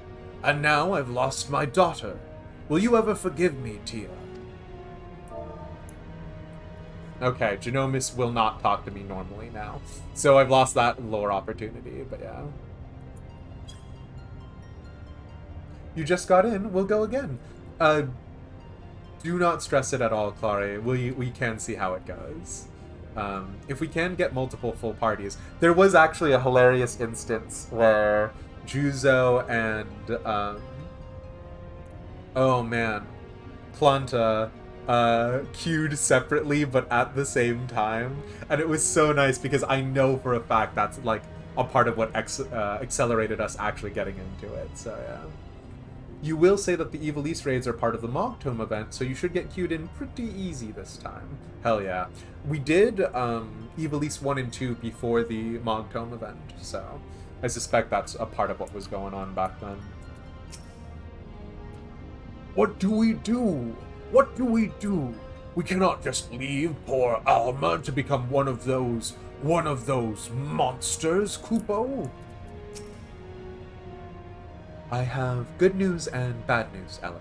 and now I've lost my daughter. Will you ever forgive me, Tia? Okay, Genomus will not talk to me normally now, so I've lost that lore opportunity, but yeah. You just got in, we'll go again. Do not stress it at all, Clary. We can see how it goes. If we can get multiple full parties. There was actually a hilarious instance where Juzo and, oh man, Klanta queued separately but at the same time, and it was so nice because I know for a fact that's like a part of what accelerated us actually getting into it. So yeah, you will say that the Ivalice raids are part of the Mog Tome event, so you should get queued in pretty easy this time. Hell yeah, we did Ivalice 1 and 2 before the Mog Tome event, so I suspect that's a part of what was going on back then. What do we do? What do we do? We cannot just leave poor Alma to become one of those monsters, Kupo. I have good news and bad news, Ellen.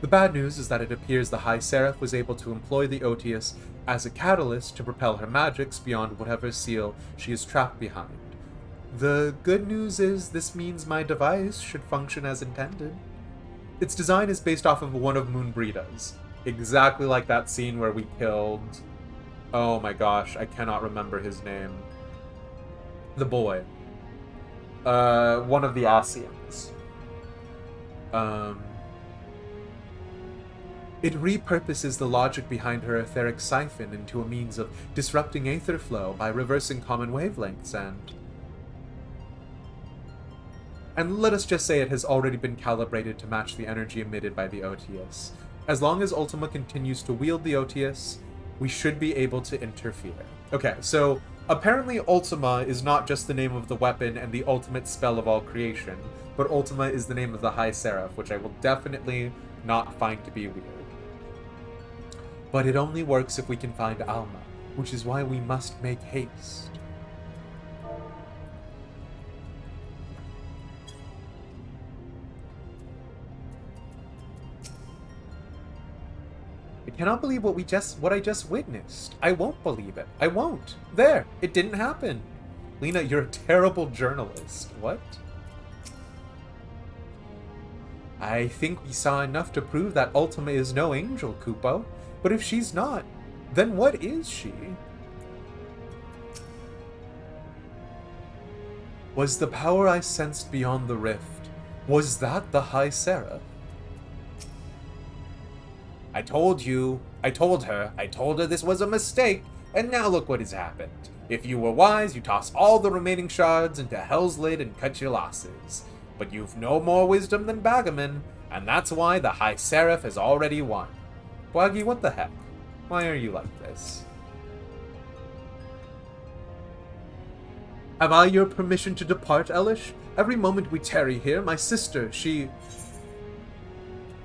The bad news is that it appears the High Seraph was able to employ the Otius as a catalyst to propel her magics beyond whatever seal she is trapped behind. The good news is this means my device should function as intended. Its design is based off of one of Moonbreeda's. Exactly like that scene where we killed... Oh my gosh, I cannot remember his name. The boy. One of the Asians. It repurposes the logic behind her etheric siphon into a means of disrupting aether flow by reversing common wavelengths and let us just say it has already been calibrated to match the energy emitted by the Otius. As long as Ultima continues to wield the Otius, we should be able to interfere. Okay, so apparently Ultima is not just the name of the weapon and the ultimate spell of all creation, but Ultima is the name of the High Seraph, which I will definitely not find to be weird. But it only works if we can find Alma, which is why we must make haste. I cannot believe what I just witnessed. I won't believe it. I won't. There, it didn't happen. Lena, you're a terrible journalist. What? I think we saw enough to prove that Ultima is no angel, Kupo. But if she's not, then what is she? Was the power I sensed beyond the rift, was that the High Seraph? I told her this was a mistake, and now look what has happened. If you were wise, you toss all the remaining shards into Hell's Lid and cut your losses. But you've no more wisdom than Bagaman, and that's why the High Seraph has already won. Bwagi, what the heck? Why are you like this? Have I your permission to depart, Elish? Every moment we tarry here, my sister, she...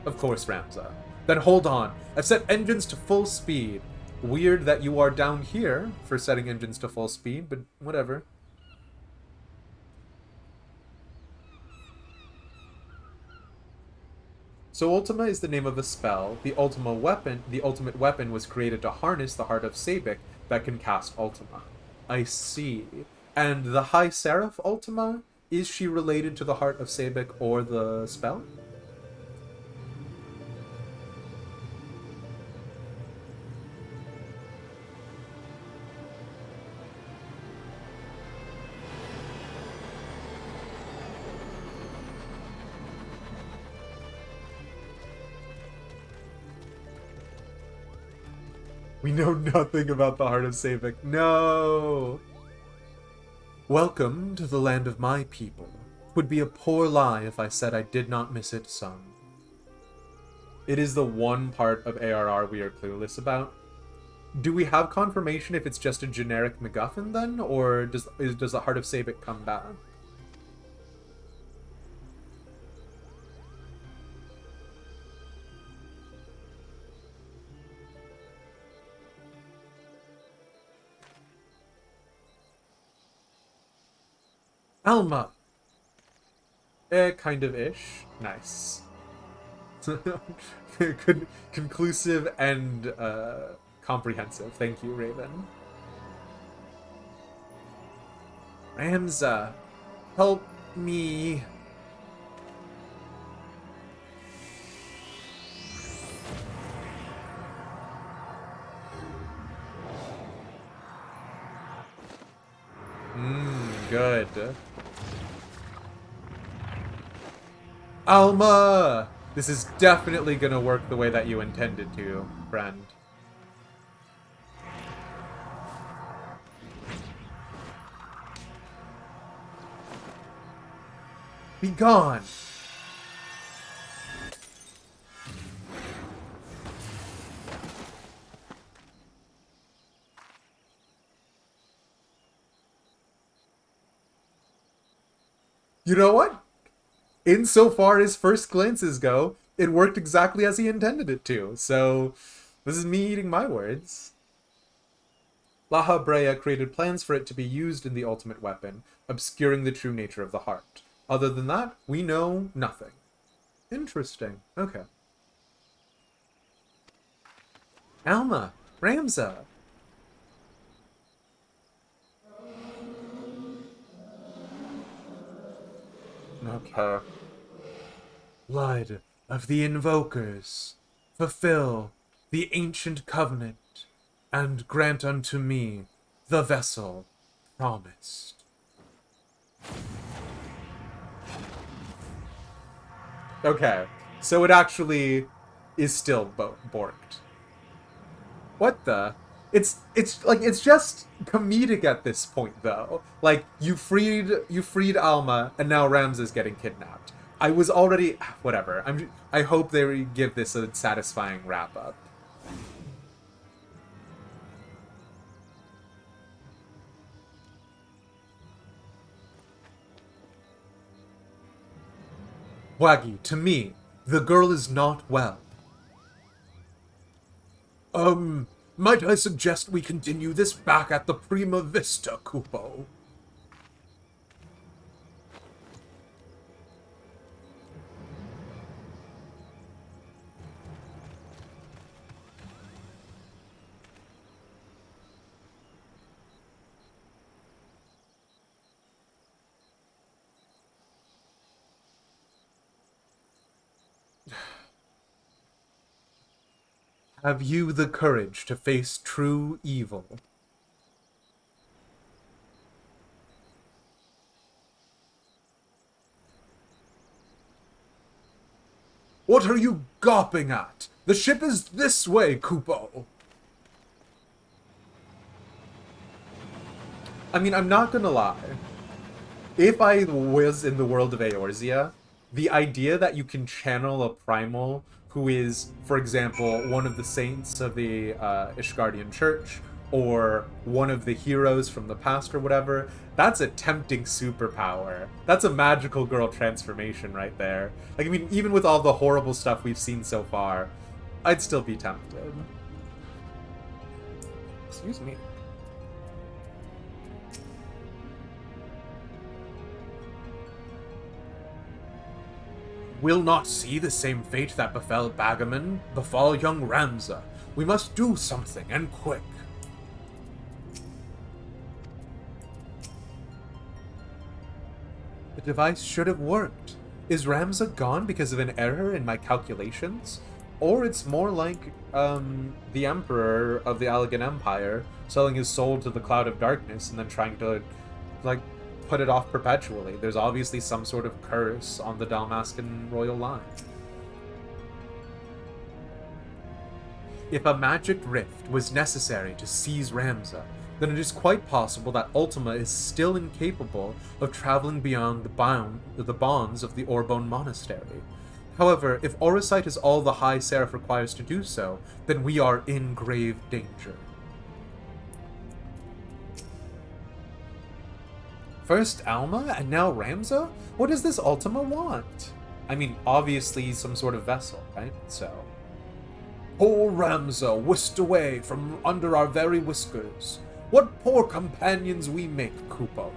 Of course, Ramza. Then hold on. I've set engines to full speed. Weird that you are down here for setting engines to full speed, but whatever. So Ultima is the name of a spell. The ultimate weapon was created to harness the heart of Sabik that can cast Ultima. I see. And the High Seraph Ultima, is she related to the heart of Sabik or the spell? We know nothing about the heart of Sabik. No! Welcome to the land of my people. Would be a poor lie if I said I did not miss it some. It is the one part of ARR we are clueless about. Do we have confirmation if it's just a generic MacGuffin then, or does the heart of Sabik come back? Alma! Kind of ish. Nice. Conclusive and comprehensive. Thank you, Raven. Ramza, help me. good. Alma! This is definitely gonna work the way that you intended to, friend. Be gone! You know what? Insofar as first glances go, it worked exactly as he intended it to. So, this is me eating my words. La Habrea created plans for it to be used in the ultimate weapon, obscuring the true nature of the heart. Other than that, we know nothing. Interesting. Okay. Alma! Ramza! Okay. Blood of the Invokers, fulfill the ancient covenant, and grant unto me the vessel promised. Okay, so it actually is still borked. What the? It's just comedic at this point though. Like you freed Alma and now Ramza's getting kidnapped. I was already whatever. I hope they give this a satisfying wrap up. Waggy, to me, the girl is not well. Might I suggest we continue this back at the Prima Vista, Kupo? Have you the courage to face true evil? What are you gawping at? The ship is this way, Kupo! I mean, I'm not gonna lie. If I was in the world of Eorzea, the idea that you can channel a primal who is, for example, one of the saints of the Ishgardian Church, or one of the heroes from the past or whatever, that's a tempting superpower. That's a magical girl transformation right there. Like, I mean, even with all the horrible stuff we've seen so far, I'd still be tempted. Excuse me. Will not see the same fate that befell Bagaman befall young Ramza. We must do something, and quick. The device should have worked. Is Ramza gone because of an error in my calculations? Or it's more like, the Emperor of the Allegan Empire selling his soul to the Cloud of Darkness and then trying to, like, put it off perpetually. There's obviously some sort of curse on the Dalmascan royal line. If a magic rift was necessary to seize Ramza, then it is quite possible that Ultima is still incapable of traveling beyond the bonds of the Orbone Monastery. However, if Orosite is all the High Seraph requires to do so, then we are in grave danger. First Alma, and now Ramza? What does this Ultima want? I mean, obviously some sort of vessel, right? So... Poor Ramza, whisked away from under our very whiskers. What poor companions we make, Kupo.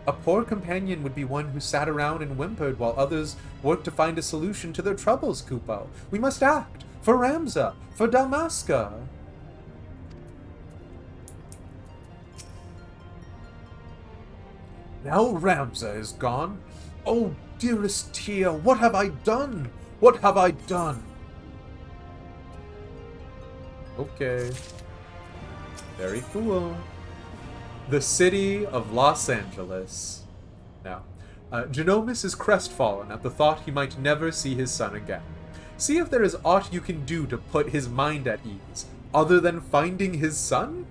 A poor companion would be one who sat around and whimpered while others worked to find a solution to their troubles, Kupo. We must act. For Ramza. For Dalmasca. Now Ramza is gone. Oh, dearest Tia, what have I done? What have I done? Okay. Very cool. The city of Los Angeles. No. Genomus is crestfallen at the thought he might never see his son again. See if there is aught you can do to put his mind at ease, other than finding his son?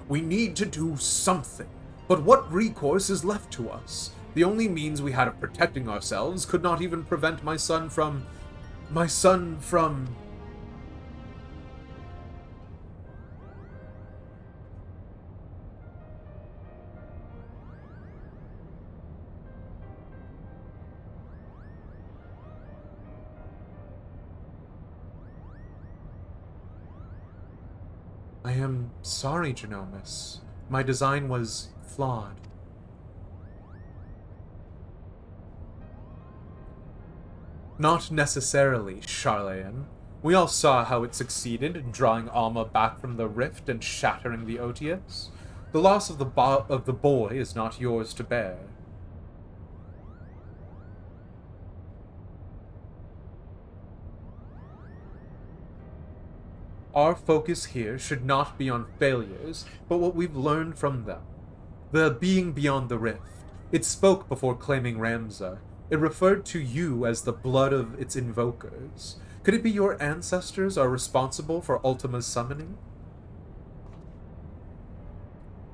We need to do something, but what recourse is left to us? The only means we had of protecting ourselves could not even prevent my son from... I am sorry, Genomus. My design was flawed. Not necessarily, Charlayan. We all saw how it succeeded in drawing Alma back from the rift and shattering the Otius. The loss of the boy is not yours to bear. Our focus here should not be on failures, but what we've learned from them. The being beyond the rift. It spoke before claiming Ramza. It referred to you as the blood of its invokers. Could it be your ancestors are responsible for Ultima's summoning?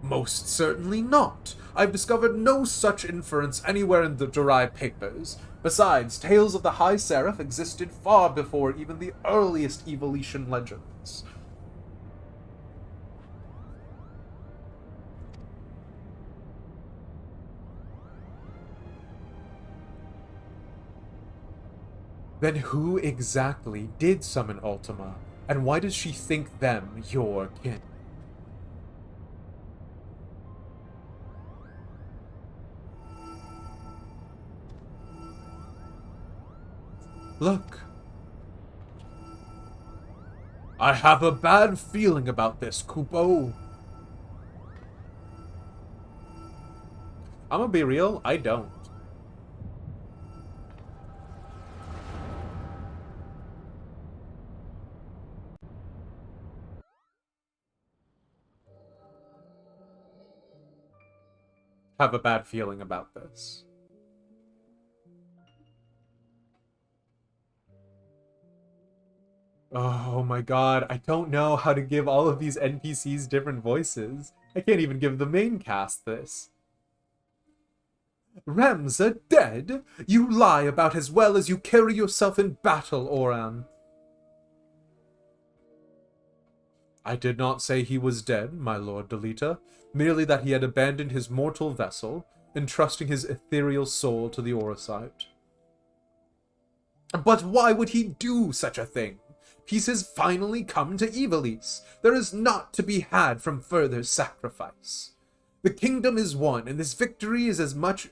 Most certainly not. I've discovered no such inference anywhere in the Durai papers. Besides, tales of the High Seraph existed far before even the earliest Evolution legends. Then who exactly did summon Ultima, and why does she think them your kin? Look. I have a bad feeling about this, Kupo. I'm gonna be real, I don't. Have a bad feeling about this. Oh my god, I don't know how to give all of these NPCs different voices. I can't even give the main cast this. Ramza dead? You lie about as well as you carry yourself in battle, Oran. I did not say he was dead, my lord Delita, merely that he had abandoned his mortal vessel, entrusting his ethereal soul to the Orosite. But why would he do such a thing? Peace has finally come to Ivalice. There is naught to be had from further sacrifice. The kingdom is won, and this victory is as much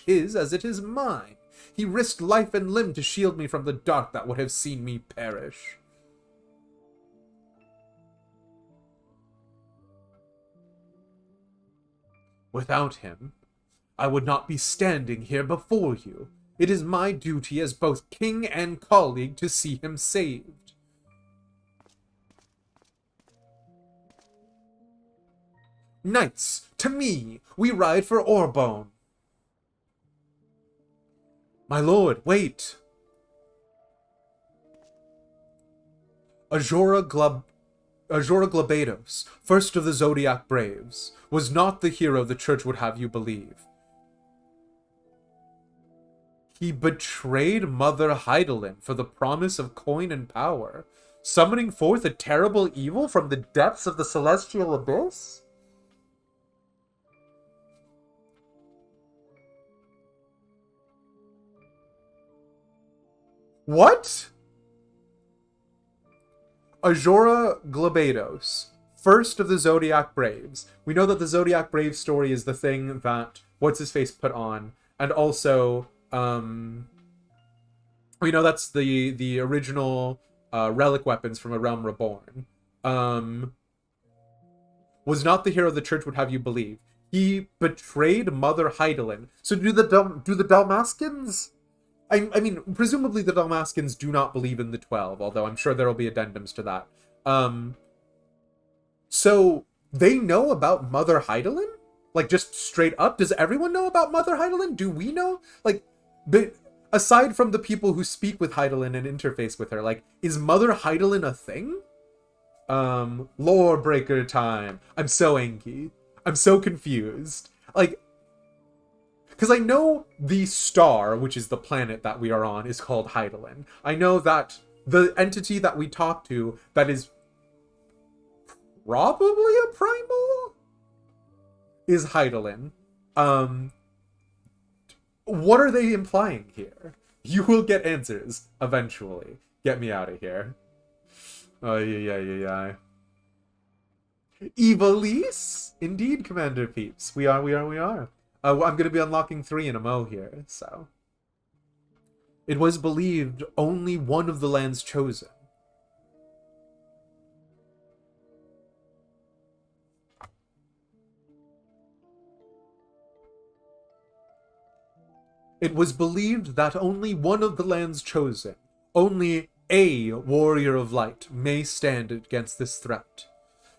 his as it is mine. He risked life and limb to shield me from the dark that would have seen me perish. Without him, I would not be standing here before you. It is my duty as both king and colleague to see him saved. Knights, to me! We ride for Orbone. My lord, wait! Ajora Glabados, first of the Zodiac Braves, was not the hero the church would have you believe. He betrayed Mother Heidelin for the promise of coin and power, summoning forth a terrible evil from the depths of the celestial abyss? What? Ajora Glabados, first of the Zodiac Braves. We know that the Zodiac Braves story is the thing that What's-His-Face put on, and also... we know that's the original relic weapons from A Realm Reborn. Was not the hero the church would have you believe. He betrayed Mother Heidelin. So do the Dalmaskins? I mean, presumably the Dalmaskins do not believe in the 12, although I'm sure there will be addendums to that. So they know about Mother Heidelin? Like, just straight up? Does everyone know about Mother Heidelin? Do we know? Like, but aside from the people who speak with Heidelin and interface with her, like, is Mother Heidelin a thing? Lore breaker time. I'm so angry. I'm so confused. Like, because I know the star, which is the planet that we are on, is called Heidelin. I know that the entity that we talk to that is probably a primal is Heidelin. What are they implying here? You will get answers eventually. Get me out of here. Oh, yeah. Ivalice? Indeed, Commander Peeps. We are. I'm going to be unlocking 3 in a mo here, so. It was believed only one of the lands chosen. It was believed that only one of the lands chosen, only a warrior of light, may stand against this threat.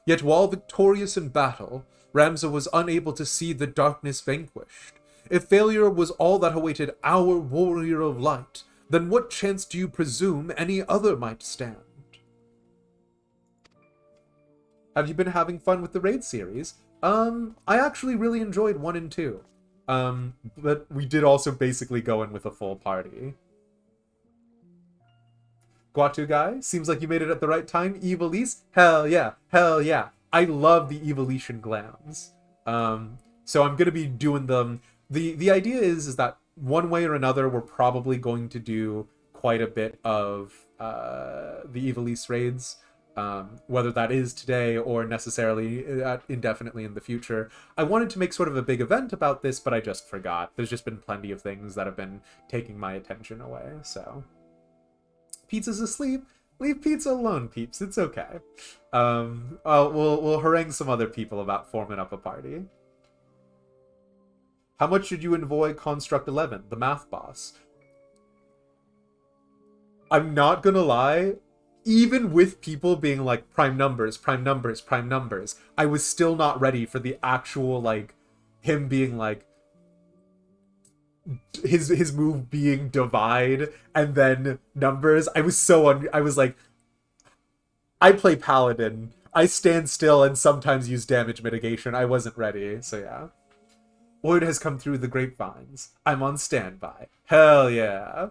Yet while victorious in battle, Ramza was unable to see the darkness vanquished. If failure was all that awaited our warrior of light, then what chance do you presume any other might stand? Have you been having fun with the raid series? I actually really enjoyed 1 and 2. But we did also basically go in with a full party. Guatu guy, seems like you made it at the right time. Ivalice, hell yeah. I love the Evolution glands. So I'm gonna be doing them. The idea is that one way or another, we're probably going to do quite a bit of the Ivalice raids. Whether that is today or necessarily indefinitely in the future. I wanted to make sort of a big event about this, but I just forgot. There's just been plenty of things that have been taking my attention away, so. Pizza's asleep. Leave Pizza alone, peeps. It's okay. We'll harangue some other people about forming up a party. How much should you envoy Construct 11, the math boss? I'm not gonna lie, even with people being like prime numbers, I was still not ready for the actual, like, him being like, his move being divide and then numbers. I was like, I play paladin. I stand still and sometimes use damage mitigation. I wasn't ready, so yeah. Word has come through the grapevines. I'm on standby. Hell yeah.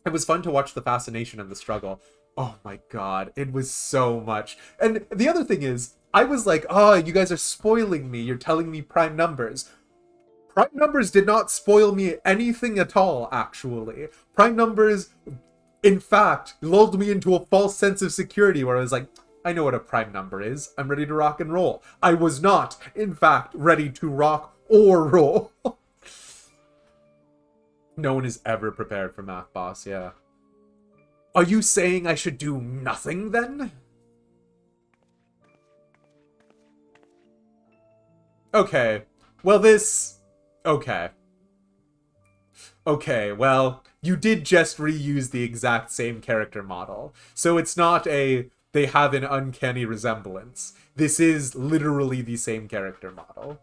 It was fun to watch the fascination and the struggle. Oh my god, it was so much. And the other thing is, I was like, oh, you guys are spoiling me. You're telling me prime numbers. Prime numbers did not spoil me anything at all, actually. Prime numbers, in fact, lulled me into a false sense of security where I was like, I know what a prime number is. I'm ready to rock and roll. I was not, in fact, ready to rock or roll. No one is ever prepared for Math Boss, yeah. Are you saying I should do nothing, then? Okay. Well, okay. Okay, well, you did just reuse the exact same character model. So it's not they have an uncanny resemblance. This is literally the same character model.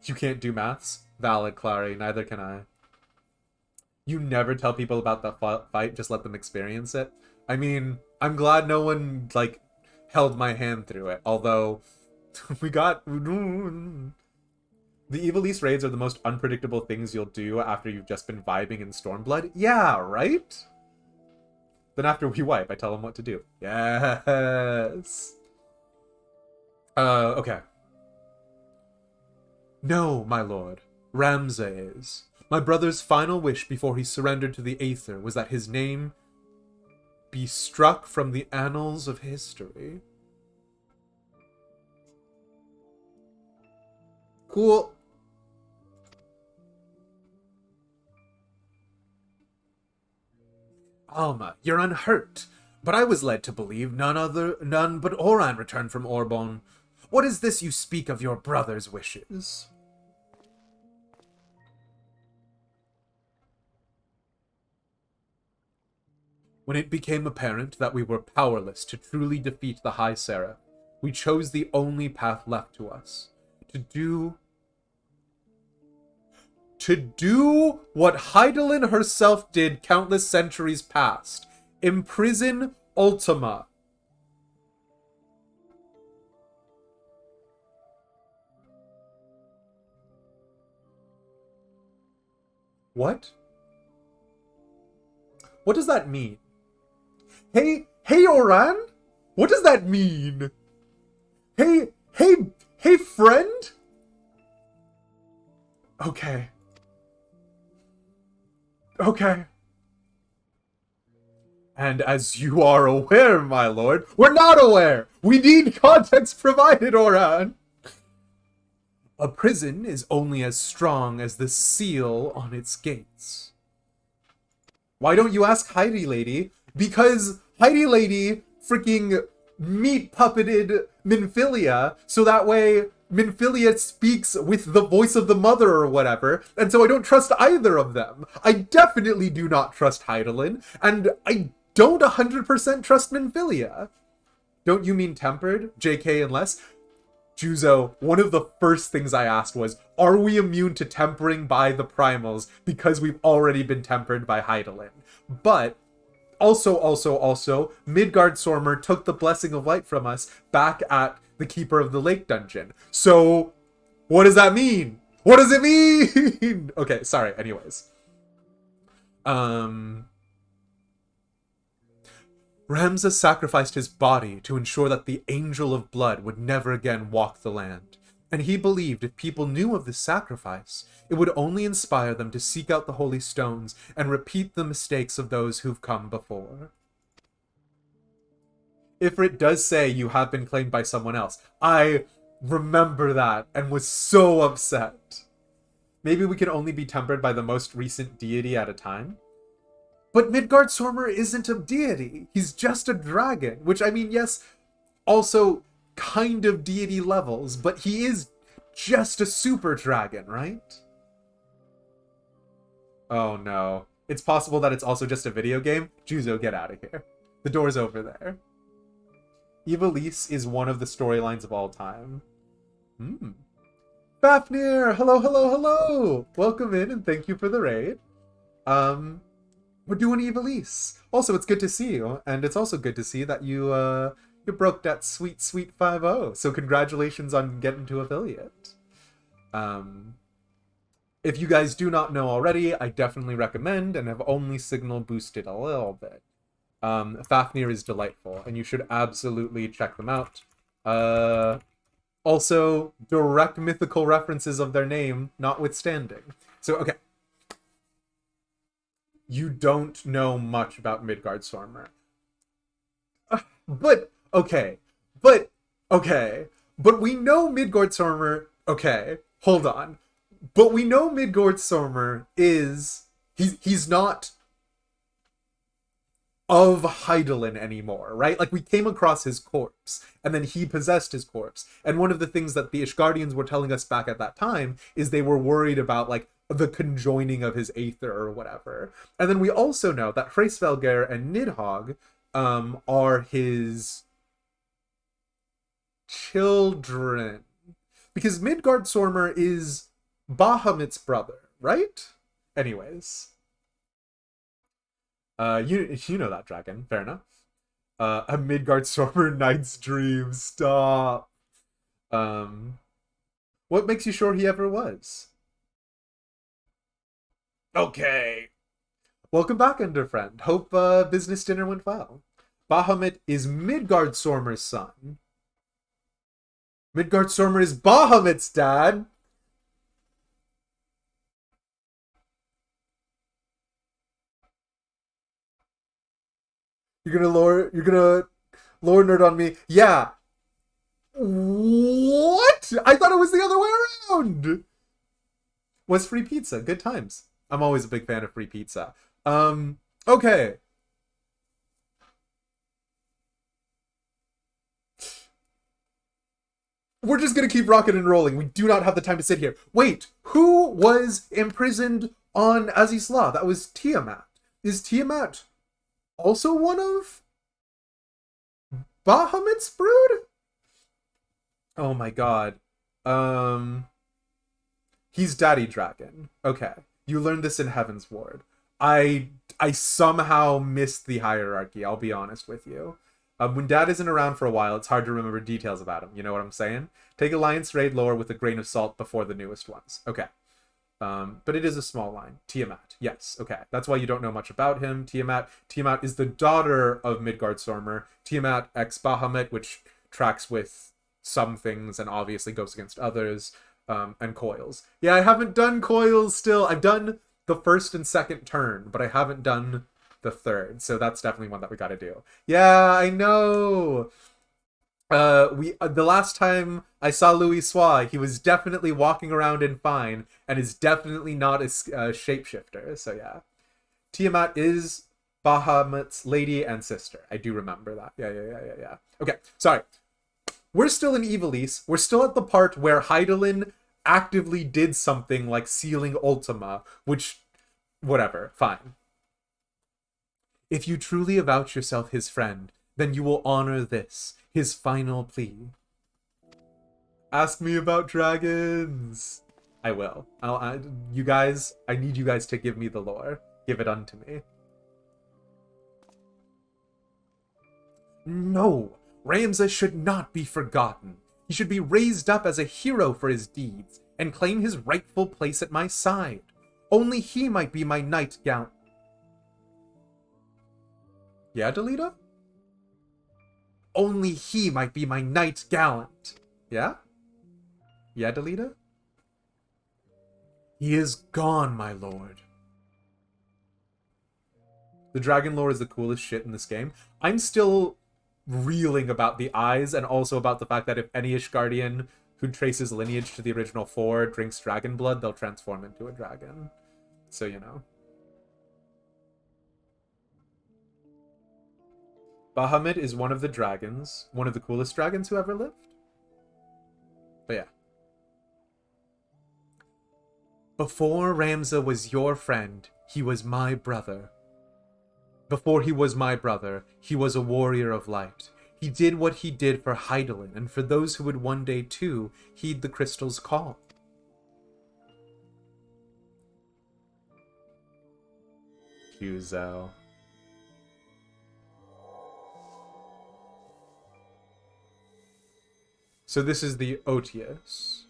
You can't do maths? Valid, Clary, neither can I. You never tell people about the fight, just let them experience it. I mean, I'm glad no one, like, held my hand through it. Although, we got... The Ivalice raids are the most unpredictable things you'll do after you've just been vibing in Stormblood. Yeah, right? Then after we wipe, I tell them what to do. Yes! Okay. No, my lord. Ramza is. My brother's final wish before he surrendered to the Aether was that his name be struck from the annals of history. Cool. Alma, you're unhurt, but I was led to believe none but Oran returned from Orbon. What is this you speak of your brother's wishes? When it became apparent that we were powerless to truly defeat the High Seraph, we chose the only path left to us. To do what Hydaelyn herself did countless centuries past. Imprison Ultima. What? What does that mean? Hey, Oran? What does that mean? Hey, friend? Okay. And as you are aware, my lord, we're not aware! We need context provided, Oran! A prison is only as strong as the seal on its gates. Why don't you ask Heidi Lady? Because Heidi Lady freaking meat puppeted Minfilia, so that way Minfilia speaks with the voice of the mother or whatever, and so I don't trust either of them. I definitely do not trust Hydaelyn, and I don't 100% trust Minfilia. Don't you mean tempered? JK and less? Juzo, one of the first things I asked was, are we immune to tempering by the primals because we've already been tempered by Hydaelyn? But also, Midgard-Sormer took the Blessing of Light from us back at the Keeper of the Lake dungeon. So, what does that mean? What does it mean? Okay, sorry, anyways. Ramza sacrificed his body to ensure that the Angel of Blood would never again walk the land. And he believed if people knew of this sacrifice, it would only inspire them to seek out the Holy Stones and repeat the mistakes of those who've come before. Ifrit does say you have been claimed by someone else. I remember that and was so upset. Maybe we can only be tempered by the most recent deity at a time? But Midgard-Sormer isn't a deity. He's just a dragon. Which, I mean, yes, also kind of deity levels, but he is just a super dragon, right? Oh no. It's possible that it's also just a video game? Juzo, get out of here. The door's over there. Ivalice is one of the storylines of all time. Fafnir! Hello! Welcome in and thank you for the raid. We're doing Ivalice. Also, it's good to see you, and it's also good to see that you broke that sweet 5-0. So congratulations on getting to affiliate. If you guys do not know already, I definitely recommend and have only signal boosted a little bit. Fafnir is delightful, and you should absolutely check them out. Also, direct mythical references of their name notwithstanding. So, okay. You don't know much about Midgard-Sormer. But we know Midgard-Sormer, okay, hold on. But we know Midgard-Sormer is, he's not of Hydaelyn anymore, right? Like, we came across his corpse, and then he possessed his corpse. And one of the things that the Ishgardians were telling us back at that time is they were worried about, like, the conjoining of his aether or whatever. And then we also know that Hraesvelgr and Nidhogg are his children. Because Midgard-Sormer is Bahamut's brother, right? Anyways. You know that dragon, fair enough. A Midgard-Sormer Knight's Dream, stop. What makes you sure he ever was? Okay. Welcome back, Underfriend. Hope business dinner went well. Bahamut is Midgard-Sormer's son. Midgard-Sormer is Bahamut's dad. You're gonna lore nerd on me. Yeah. What? I thought it was the other way around. Was free pizza. Good times. I'm always a big fan of free pizza. Okay. We're just gonna keep rocking and rolling. We do not have the time to sit here. Wait, who was imprisoned on Azizla? That was Tiamat. Is Tiamat Also one of Bahamut's brood? Oh my god. Um, he's Daddy Dragon. Okay. You learned this in Heaven's Ward. I I somehow missed the hierarchy, I'll be honest with you. When Dad isn't around for a while, it's hard to remember details about him. You know what I'm saying? Take Alliance Raid lore with a grain of salt before the newest ones. Okay. But it is a small line. Tiamat. Yes, okay. That's why you don't know much about him. Tiamat is the daughter of Midgardsormr. Tiamat ex Bahamut, which tracks with some things and obviously goes against others. And Coils. Yeah, I haven't done Coils still. I've done the first and second turn, but I haven't done the third. So that's definitely one that we gotta do. Yeah, I know. We the last time I saw Louis Sois, he was definitely walking around in fine and is definitely not a shapeshifter. So yeah, Tiamat is Bahamut's lady and sister. I do remember that. Yeah. Okay, sorry. We're still in Ivalice. We're still at the part where Hydaelyn actively did something like sealing Ultima, which, whatever, fine. If you truly avouch yourself his friend, then you will honor this, his final plea. Ask me about dragons. I will. You guys, I need you guys to give me the lore. Give it unto me. No, Ramza should not be forgotten. He should be raised up as a hero for his deeds and claim his rightful place at my side. Only he might be my knight gallant. Yeah, Delita? Only he might be my knight gallant. Yeah? Yeah, Delita? He is gone, my lord. The dragon lore is the coolest shit in this game. I'm still reeling about the eyes and also about the fact that if any Ishgardian who traces lineage to the original four drinks dragon blood, they'll transform into a dragon. So, you know. Bahamut is one of the dragons, one of the coolest dragons who ever lived. But yeah. Before Ramza was your friend, he was my brother. Before he was my brother, he was a warrior of light. He did what he did for Hydaelyn, and for those who would one day, too, heed the crystal's call. Huzel. So this is the Otius.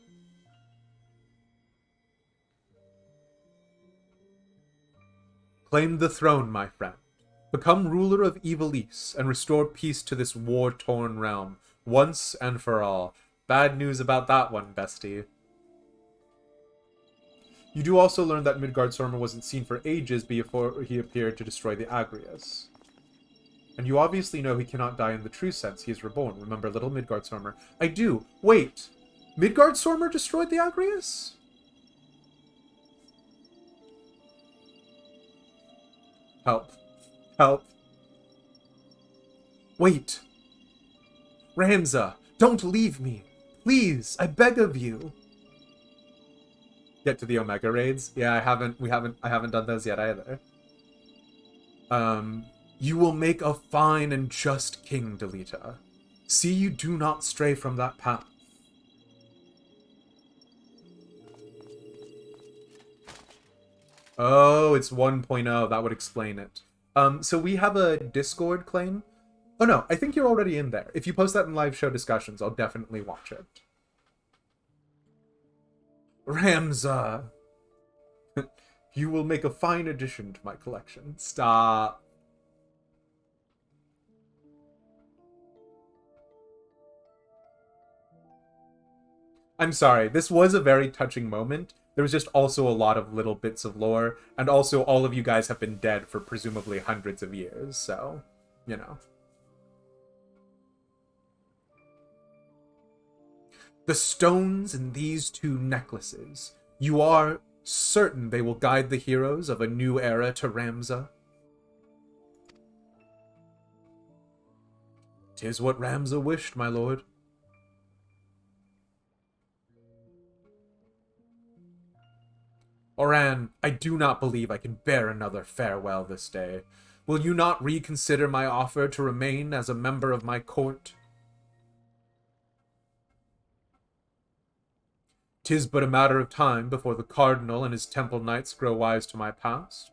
Claim the throne, my friend. Become ruler of Ivalice and restore peace to this war-torn realm, once and for all. Bad news about that one, bestie. You do also learn that Midgardsormr wasn't seen for ages before he appeared to destroy the Agrias. And you obviously know he cannot die in the true sense. He is reborn. Remember little Midgardsormr. I do. Wait. Midgardsormr destroyed the Agrias? Help. Help. Wait. Ramza, don't leave me. Please, I beg of you. Get to the Omega raids? Yeah, I haven't done those yet either. You will make a fine and just king, Delita. See you do not stray from that path. Oh, it's 1.0. That would explain it. So we have a Discord claim. Oh no, I think you're already in there. If you post that in live show discussions, I'll definitely watch it. Ramza! You will make a fine addition to my collection. Stop. I'm sorry, this was a very touching moment. There was just also a lot of little bits of lore, and also all of you guys have been dead for presumably hundreds of years, so, you know. The stones in these two necklaces, you are certain they will guide the heroes of a new era to Ramza? 'Tis what Ramza wished, my lord. Oran, I do not believe I can bear another farewell this day. Will you not reconsider my offer to remain as a member of my court? 'Tis but a matter of time before the Cardinal and his temple knights grow wise to my past.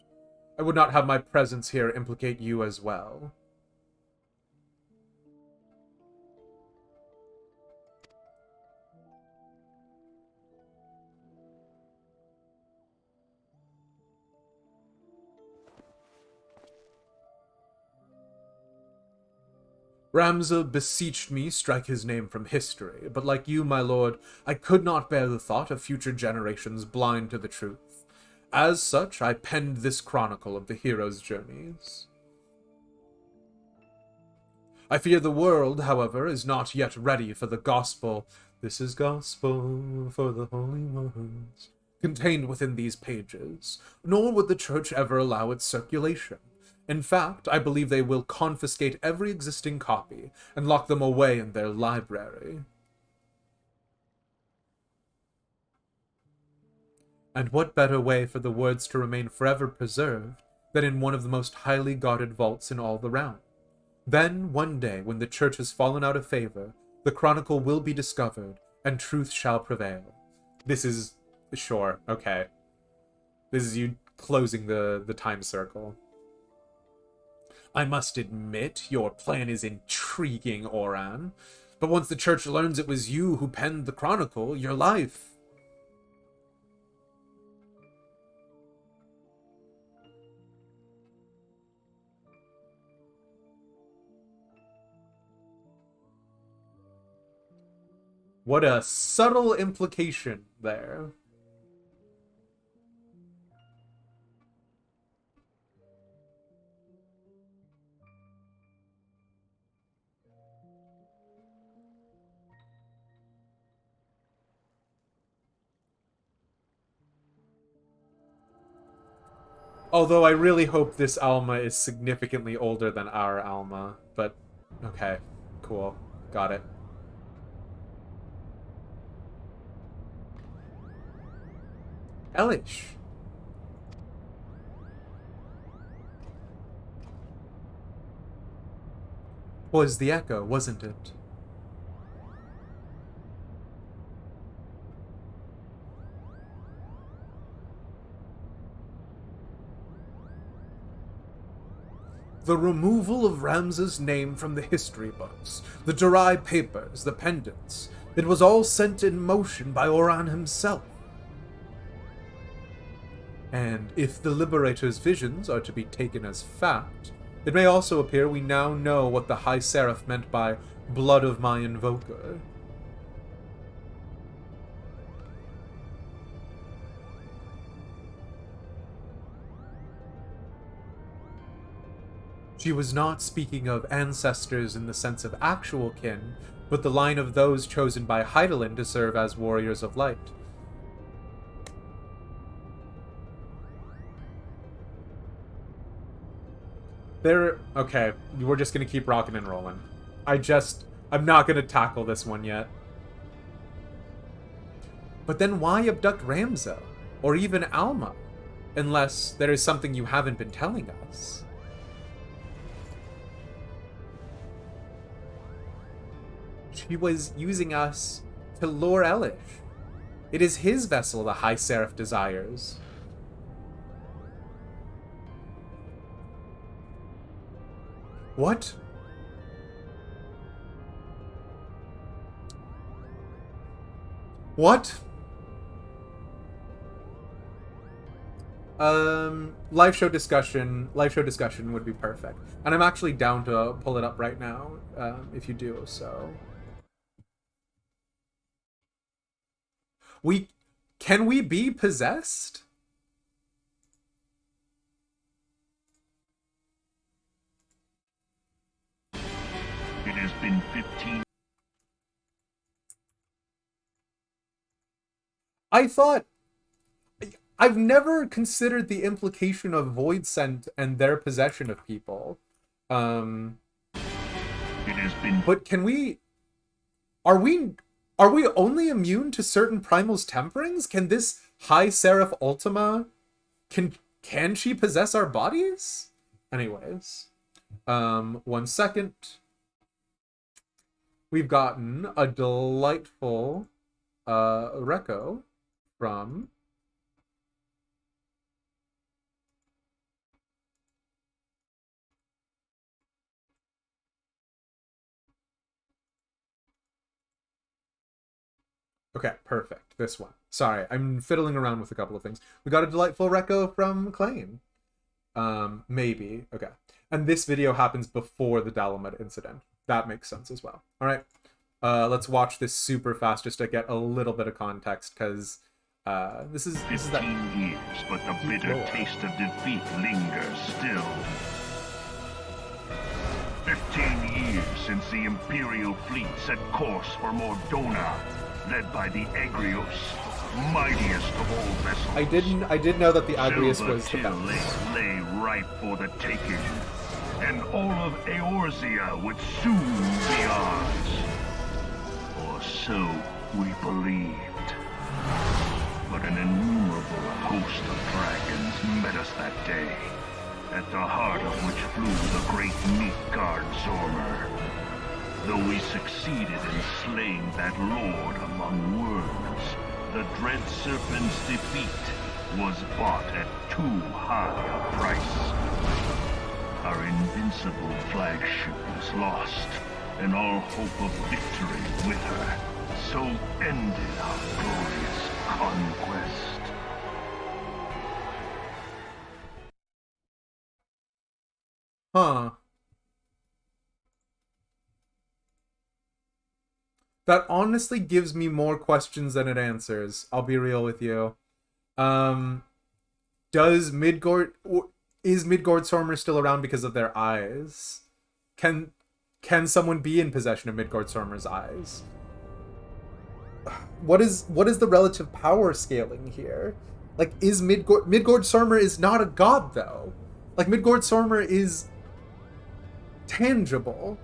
I would not have my presence here implicate you as well. Ramza beseeched me strike his name from history, but like you, my lord, I could not bear the thought of future generations blind to the truth. As such, I penned this chronicle of the hero's journeys. I fear the world, however, is not yet ready for the gospel. This is gospel for the holy ones, contained within these pages, nor would the church ever allow its circulation. In fact, I believe they will confiscate every existing copy and lock them away in their library. And what better way for the words to remain forever preserved than in one of the most highly guarded vaults in all the realm? Then, one day, when the church has fallen out of favor, the chronicle will be discovered, and truth shall prevail. This is... sure, okay. This is you closing the time circle. I must admit, your plan is intriguing, Oran. But once the church learns it was you who penned the chronicle, your life... What a subtle implication there. Although I really hope this Alma is significantly older than our Alma, but okay, cool, got it. Elish. Was the echo, wasn't it? The removal of Ramza's name from the history books, the Durai papers, the pendants, it was all sent in motion by Oran himself. And if the Liberator's visions are to be taken as fact, it may also appear we now know what the High Seraph meant by blood of my invoker. She was not speaking of ancestors in the sense of actual kin, but the line of those chosen by Hydaelyn to serve as warriors of light. Okay, we're just gonna keep rocking and rolling. I'm not gonna tackle this one yet. But then why abduct Ramza? Or even Alma? Unless there is something you haven't been telling us. She was using us to lure Elish. It is his vessel the High Seraph desires. What? What? Live show discussion would be perfect. And I'm actually down to pull it up right now, if you do so. Can we be possessed? It has been 15. I've never considered the implication of Void Scent and their possession of people. It has been. But can we? Are we only immune to certain Primal's temperings? Can this High Seraph Ultima, can she possess our bodies? Anyways, 1 second. We've gotten a delightful reco from okay, perfect. This one. Sorry, I'm fiddling around with a couple of things. We got a delightful reco from Claim. Maybe. Okay. And this video happens before the Dalamed incident. That makes sense as well. All right. Let's watch this super fast just to get a little bit of context, because this is 15 years, but the bitter taste of defeat lingers still. 15 years since the Imperial fleet set course for Mordona, led by the Agrios, mightiest of all vessels. I did know that the Agrios was the Silver best. lay ripe for the taking, and all of Eorzea would soon be ours. Or so we believed. But an innumerable host of dragons met us that day, at the heart of which flew the great Midgard Zormer. Though we succeeded in slaying that lord among worms, the dread serpent's defeat was bought at too high a price. Our invincible flagship was lost, and all hope of victory with her. So ended our glorious conquest. Huh. That honestly gives me more questions than it answers. I'll be real with you. Is Midgard Sormer still around because of their eyes? Can someone be in possession of Midgard Sormer's eyes? What is the relative power scaling here? Like, is Midgard Sormer is not a god though. Like, Midgard Sormer is tangible,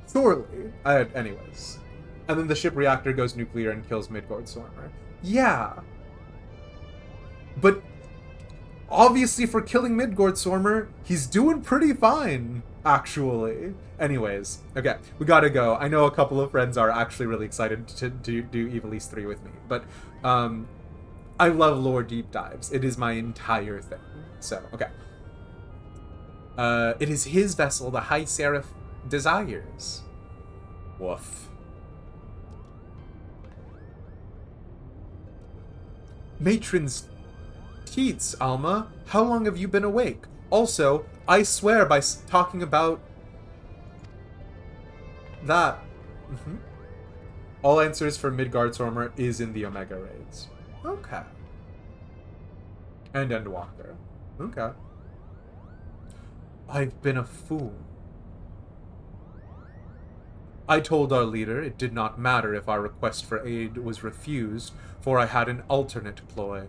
surely. Anyways. And then the ship reactor goes nuclear and kills Midgard Sormer. Yeah. But obviously for killing Midgard Sormer, he's doing pretty fine, actually. Anyways, okay, we gotta go. I know a couple of friends are actually really excited to do Ivalice 3 with me, but I love lore deep dives. It is my entire thing. So, okay. It is his vessel the High Seraph desires. Woof. Matron's teats, Alma. How long have you been awake? Also, I swear by talking about that. All answers for Midgard Sormer is in the Omega raids. Okay. And Endwalker. Okay. I've been a fool. I told our leader it did not matter if our request for aid was refused, for I had an alternate ploy.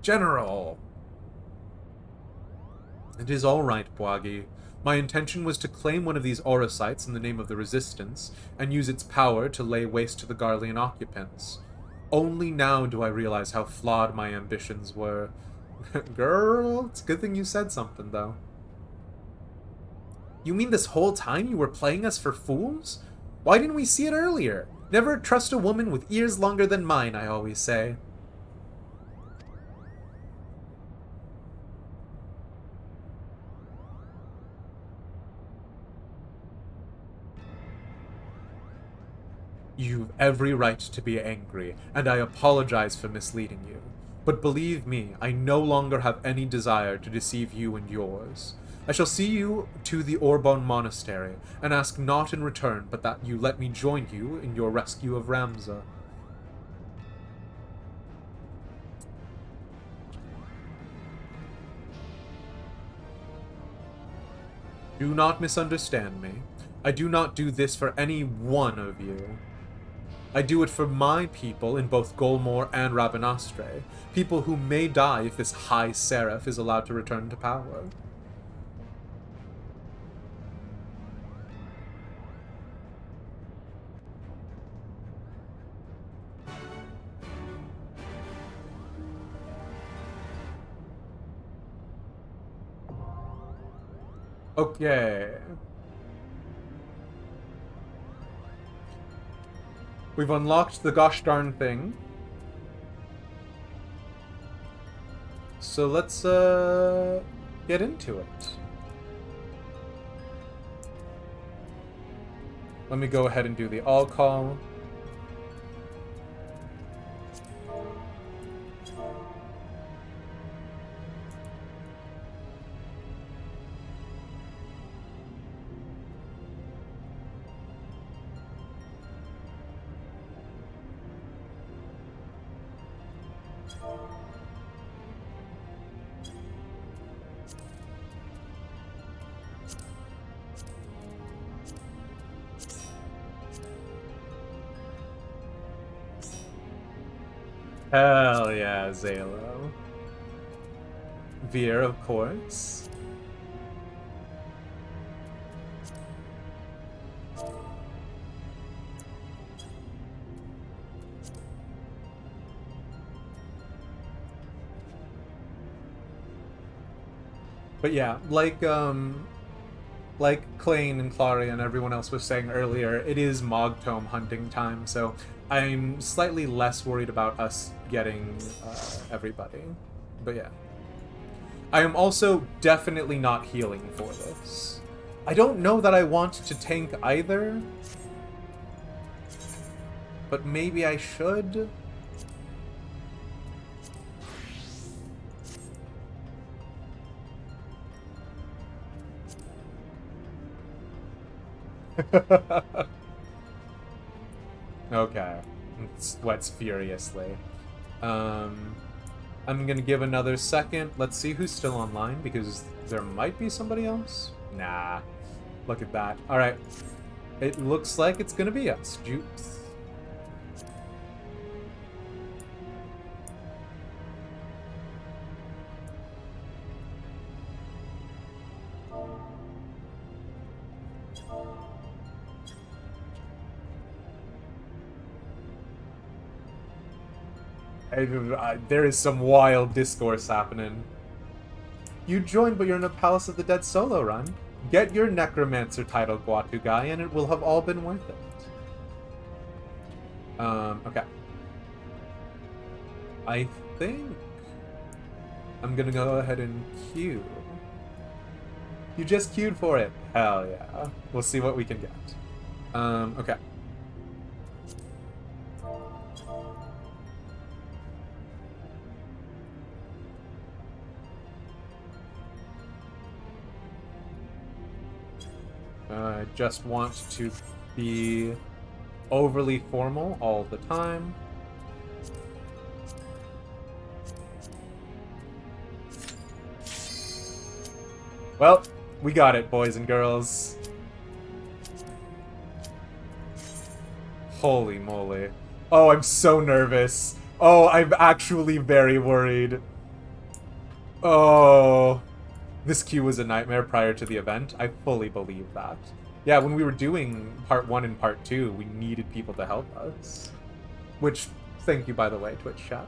General! It is all right, Bwagi. My intention was to claim one of these aura sites in the name of the Resistance, and use its power to lay waste to the Garlean occupants. Only now do I realize how flawed my ambitions were. Girl, it's a good thing you said something, though. You mean this whole time you were playing us for fools? Why didn't we see it earlier? Never trust a woman with ears longer than mine, I always say. You've every right to be angry, and I apologize for misleading you. But believe me, I no longer have any desire to deceive you and yours. I shall see you to the Orbon Monastery, and ask not in return but that you let me join you in your rescue of Ramza. Do not misunderstand me. I do not do this for any one of you. I do it for my people in both Golmore and Rabanastre, people who may die if this High Seraph is allowed to return to power. Okay. We've unlocked the gosh darn thing. So let's get into it. Let me go ahead and do the all call. Hell yeah, Zalo. Veer, of course. But yeah, like Klain and Claria and everyone else was saying earlier, it is Mogtome hunting time, so I'm slightly less worried about us getting everybody. But yeah. I am also definitely not healing for this. I don't know that I want to tank either, but maybe I should. Okay. Sweats furiously. I'm gonna give another second. Let's see who's still online, because there might be somebody else. Nah. Look at that. Alright. It looks like it's gonna be us. Jukes. There is some wild discourse happening. You joined, but you're in a Palace of the Dead solo run. Get your Necromancer title, Guatu guy, and it will have all been worth it. Okay. I think I'm gonna go ahead and queue. You just queued for it. Hell yeah. We'll see what we can get. Okay. I just want to be overly formal all the time. Well, we got it, boys and girls. Holy moly. Oh, I'm so nervous. Oh, I'm actually very worried. Oh. This queue was a nightmare prior to the event. I fully believe that. Yeah, when we were doing part 1 and part 2, we needed people to help us. Which, thank you, by the way, Twitch chat.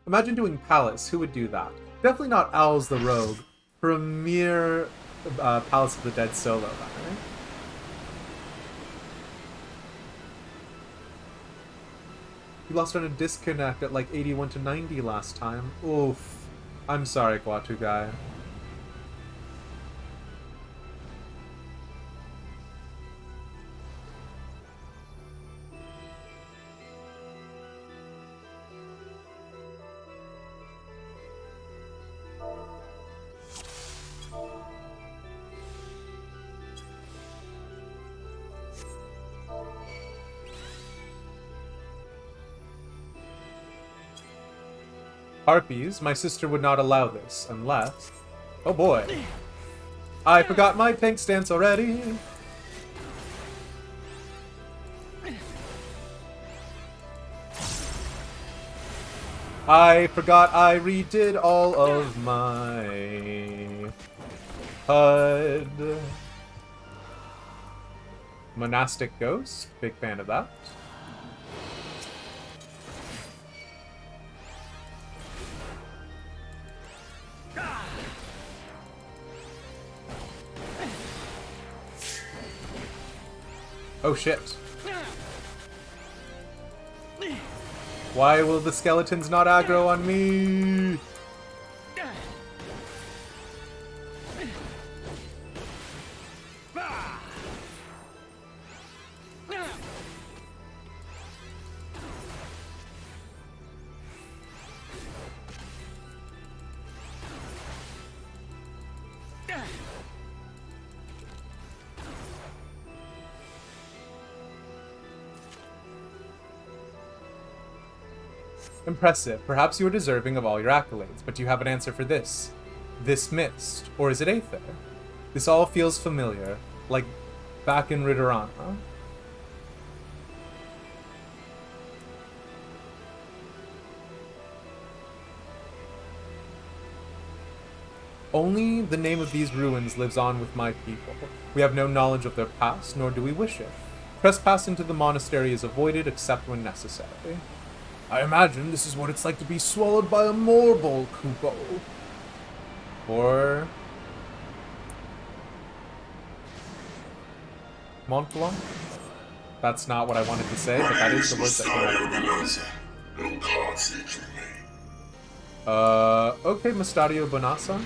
Imagine doing Palace. Who would do that? Definitely not Owls the Rogue. Premier Palace of the Dead solo runner. You lost on a disconnect at like 81 to 90 last time. Oof. I'm sorry, Guatu guy. Harpies, my sister would not allow this, unless... Oh boy. I forgot my tank stance already. I forgot I redid all of my... HUD. Monastic Ghost, big fan of that. Oh shit. Why will the skeletons not aggro on me? Impressive. Perhaps you are deserving of all your accolades, but do you have an answer for this? This mist? Or is it Aether? This all feels familiar, like back in Ridorana. Only the name of these ruins lives on with my people. We have no knowledge of their past, nor do we wish it. Trespass into the monastery is avoided except when necessary. I imagine this is what it's like to be swallowed by a morbol, Kupo. Or... Montblanc? That's not what I wanted to say, but that is the word that came out. Okay, Mustadio Bonassa.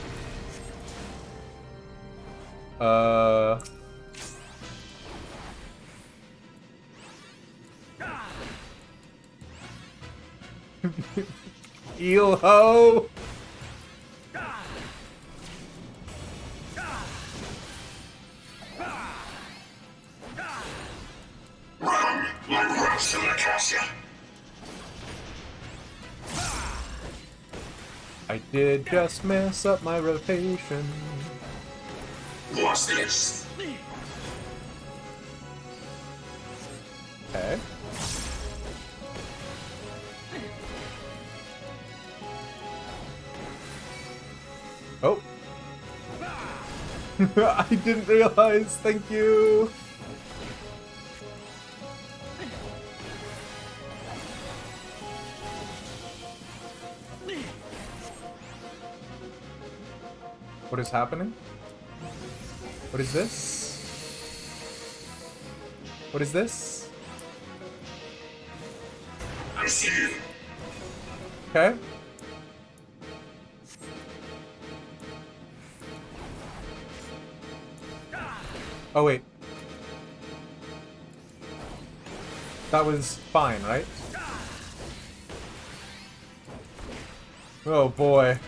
Eel ho! Run like rats in Acacia. I did just mess up my rotation. What's this? Okay. Oh. I didn't realize. Thank you. What is happening? What is this? What is this? I see you. Okay. Oh, wait. That was fine, right? Oh, boy.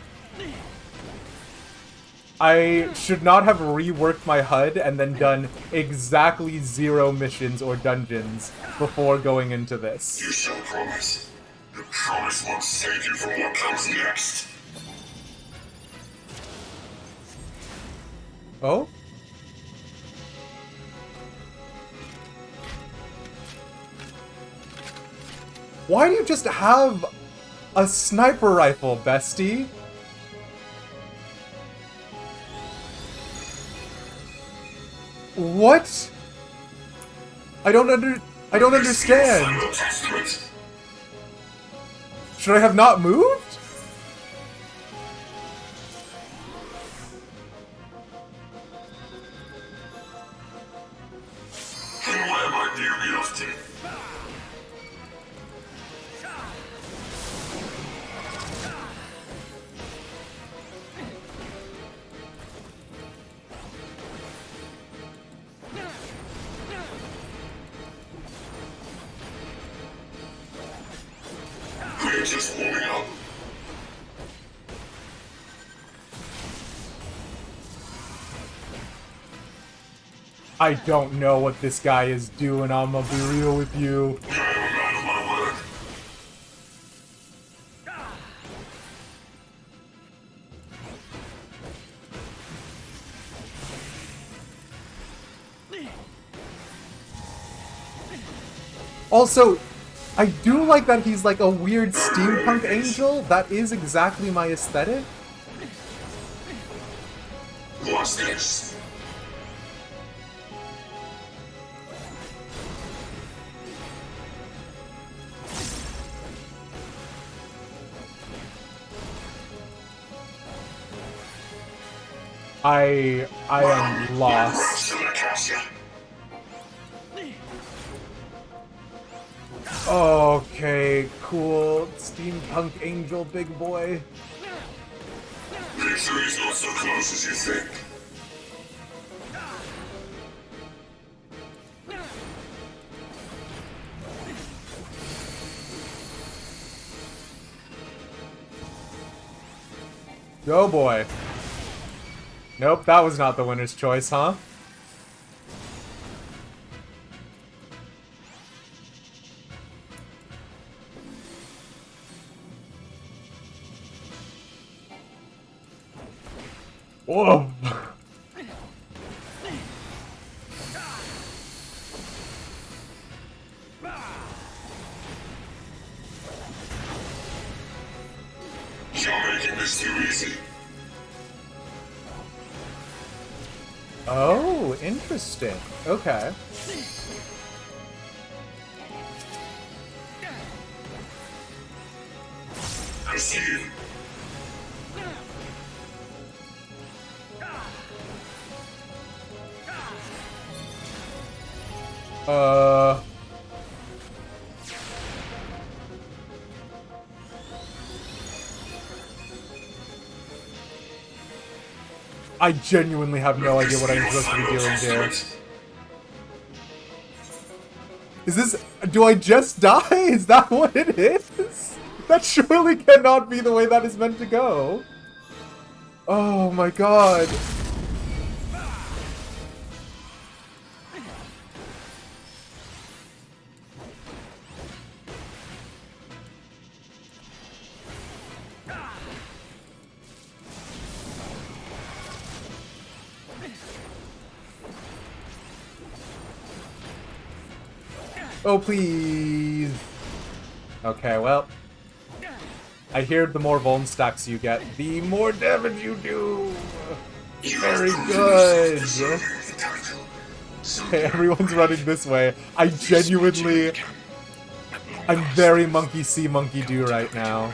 I should not have reworked my HUD and then done exactly 0 missions or dungeons before going into this. You shall promise. The promise won't save you from what comes next. Oh? Why do you just have a sniper rifle, bestie? What? I don't understand. Should I have not moved? And where might you be off to? We're just warming up. I don't know what this guy is doing, I'm gonna be real with you. I am a man of my word. Also, I do like that he's like a weird steampunk angel. That is exactly my aesthetic. What's this? I am lost. Okay, cool. Steampunk angel, big boy. Victory's not so close as you think. Go, boy. Nope, that was not the winner's choice, huh? Whoa! You're making this too easy. Oh, interesting. Okay. I see you. I genuinely have no idea what I'm supposed to be doing here. Is this... Do I just die? Is that what it is? That surely cannot be the way that is meant to go. Oh my god. Oh, please. Okay, well. I hear the more vuln stacks you get, the more damage you do. Very good. Okay, everyone's running this way. I genuinely... I'm very monkey see, monkey do right now.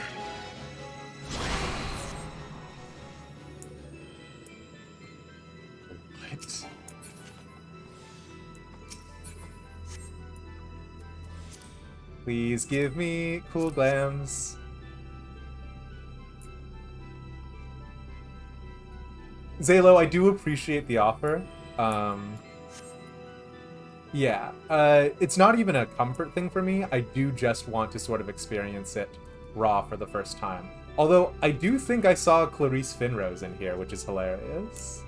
What? Please give me cool glams. Zalo, I do appreciate the offer. Yeah, it's not even a comfort thing for me. I do just want to sort of experience it raw for the first time. Although, I do think I saw Clarice Finrose in here, which is hilarious.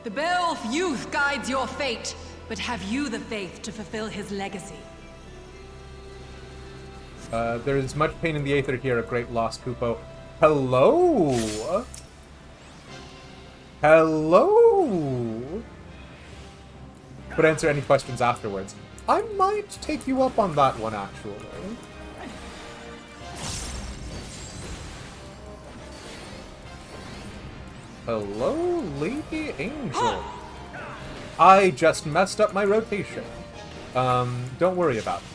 The Beowulf youth guides your fate, but have you the faith to fulfill his legacy? There is much pain in the aether here, a great loss, Kupo. Hello? Hello? But answer any questions afterwards. I might take you up on that one, actually. Hello, Lady Angel. I just messed up my rotation. Don't worry about it.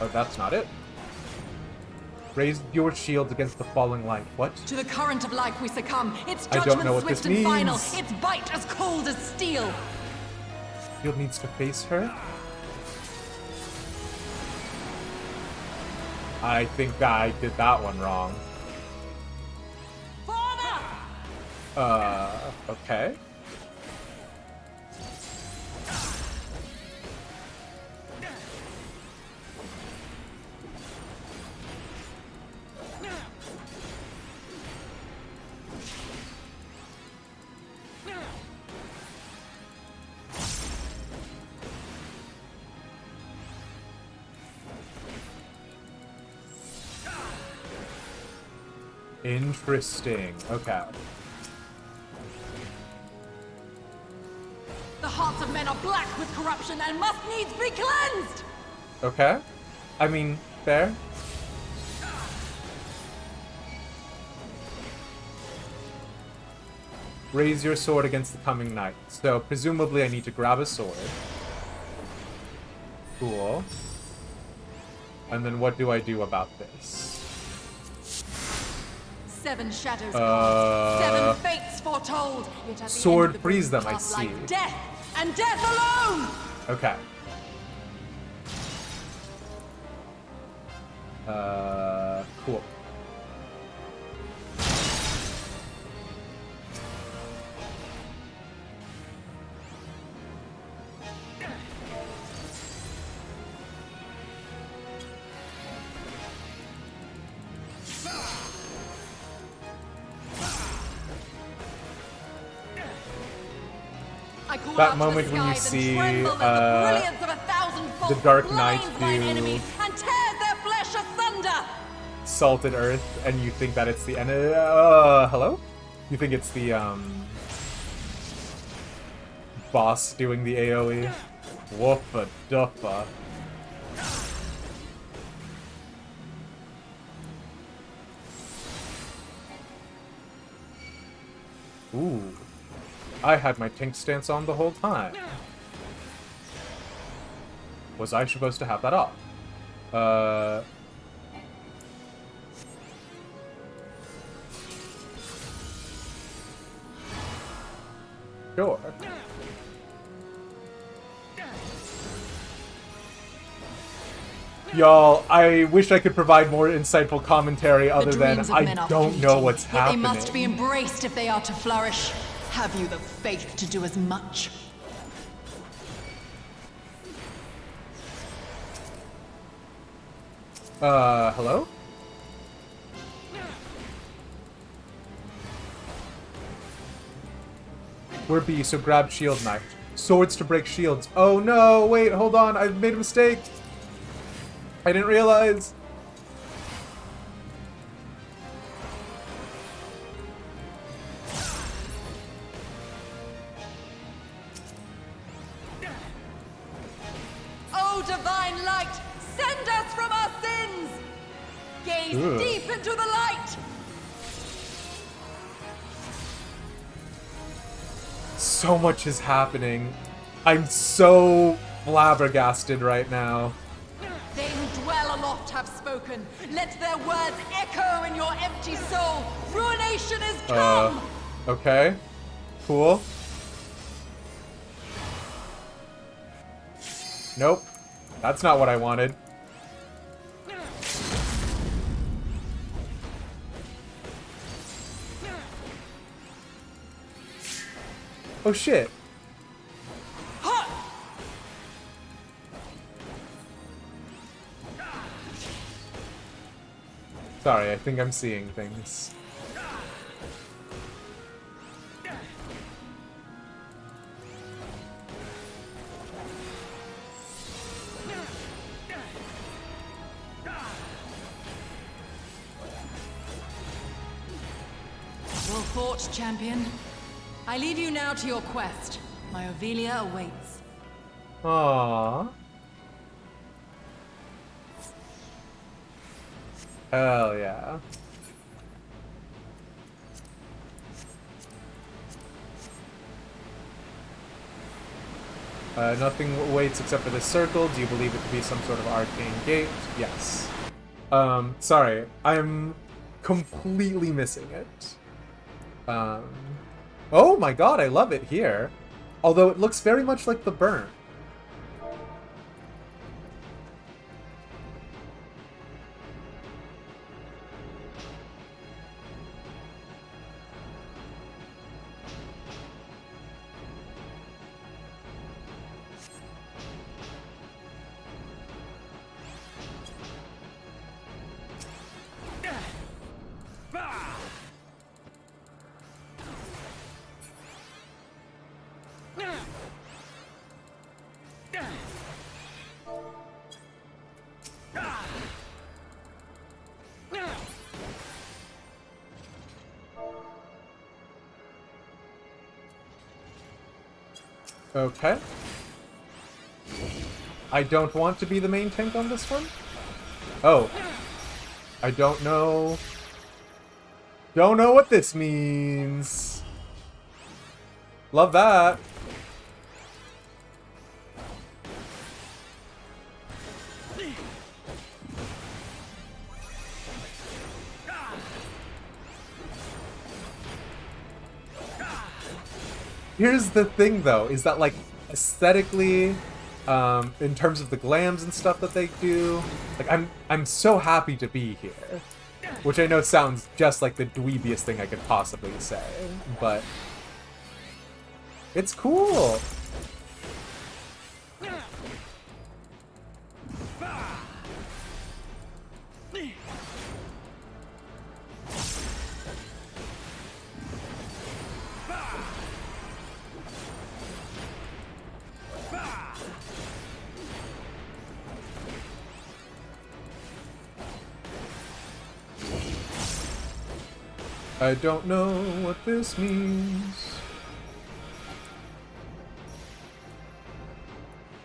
Oh, that's not it. Raise your shields against the falling light. What? To the current of life we succumb. Its I don't judgment know what swift this and final. means. Its bite as cold as steel. Shield needs to face her? I think I did that one wrong. Father! Okay. Interesting. Okay. The hearts of men are black with corruption and must needs be cleansed! Okay. I mean, fair. Raise your sword against the coming night. So, presumably I need to grab a sword. Cool. And then what do I do about this? 7 shadows cast, 7 fates foretold. Yet at the Sword end of the freeze them, I path lies see. death, and death alone! Okay. Cool. I call That out moment to the when you skies see, and tremble as the brilliance of 1,000 the Dark Knight blinds mine do- enemy and tears their flesh asunder. Salted Earth, and you think that it's the end. Hello? You think it's the boss doing the AOE? Woofa duffa. Ooh. I had my tank stance on the whole time. Was I supposed to have that off? Sure. Y'all, I wish I could provide more insightful commentary other than dreams of I men are don't know fleeting, what's yet happening. They must be embraced if they are to flourish. Have you the faith to do as much? Hello? We're B, so grab shield knight. Swords to break shields. Oh no, wait, hold on, I've made a mistake. I didn't realize. Oh, divine light, send us from our sins! Gaze deep into the light! So much is happening. I'm so flabbergasted right now. They who dwell aloft have spoken. Let their words echo in your empty soul. Ruination is come! Okay. Cool. Nope. That's not what I wanted. Oh shit. Sorry, I think I'm seeing things. Well fought, champion. I leave you now to your quest. My Ovelia awaits. Aww. Hell yeah. Nothing awaits except for this circle. Do you believe it to be some sort of arcane gate? Yes. Sorry. I'm completely missing it. Oh my god, I love it here. Although it looks very much like the burn. Okay. I don't want to be the main tank on this one. Oh. I don't know. Don't know what this means. Love that. here's the thing though, is that like aesthetically, in terms of the glams and stuff that they do, like I'm so happy to be here. Which I know sounds just like the dweebiest thing I could possibly say, but it's cool. I don't know what this means.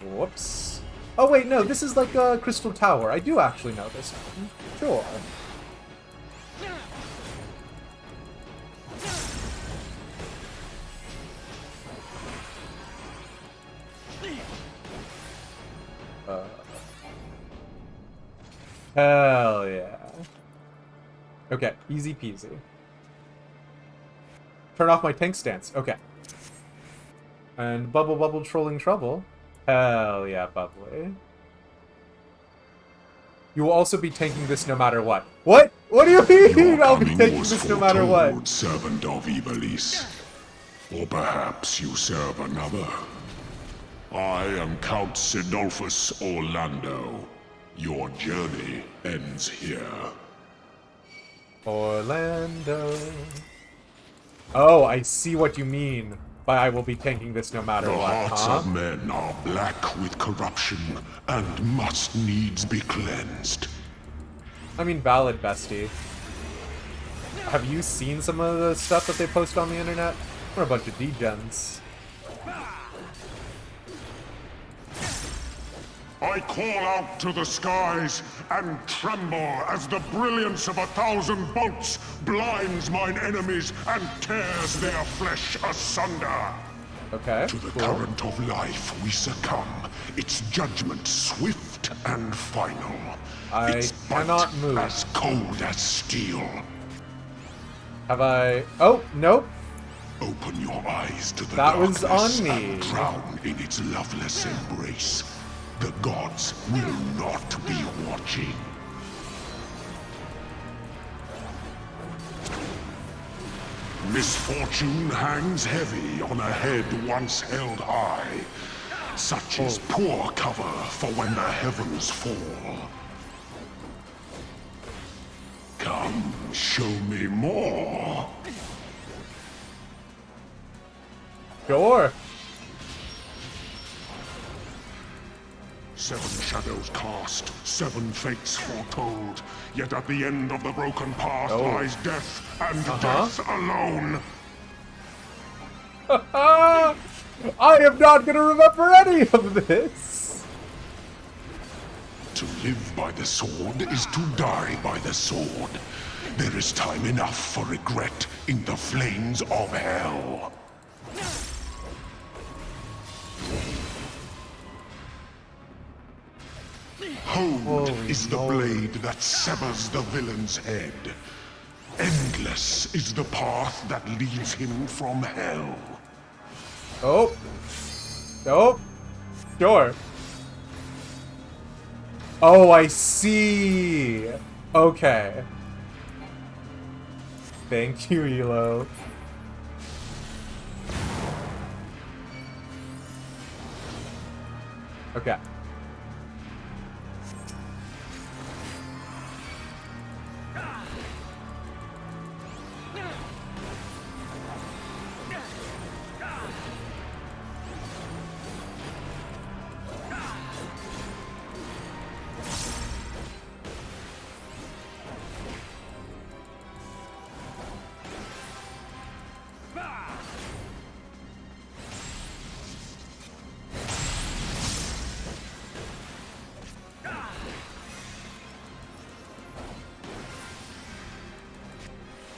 Whoops. Oh wait, no, this is like a Crystal Tower. I do actually know this one. Sure. Hell yeah. Okay, easy peasy. Turn off my tank stance. Okay. And bubble bubble trolling trouble. Hell yeah, bubbly. You will also be tanking this no matter what. What? What do you mean? I'll be taking this no matter what. Servant of Ivalice. Or perhaps you serve another. I am Count Sidolphus Orlando. Your journey ends here. Orlando. Oh, I see what you mean. But I will be tanking this no matter The what, hearts huh? of men are black with corruption and must needs be cleansed. I mean, valid, bestie. Have you seen some of the stuff that they post on the internet? We're a bunch of degens. I call out to the skies and tremble as the brilliance of 1,000 bolts blinds mine enemies and tears their flesh asunder. Okay, To the cool. current of life we succumb, its judgment swift and final. I its cannot bite move. as cold as steel. Have I... Oh, nope. Open your eyes to the That was darkness on me. and drown in its loveless embrace. The gods will not be watching. Misfortune hangs heavy on a head once held high. Such is poor cover for when the heavens fall. Come, show me more. Sure. 7 shadows cast, 7 fates foretold. Yet at the end of the broken path lies death, and death alone. I am not gonna remember any of this. To live by the sword is to die by the sword. There is time enough for regret in the flames of hell. Honed is the blade that severs the villain's head. Endless is the path that leads him from hell. Oh. Nope. Sure. Oh, I see. Okay. Thank you, Elo. Okay.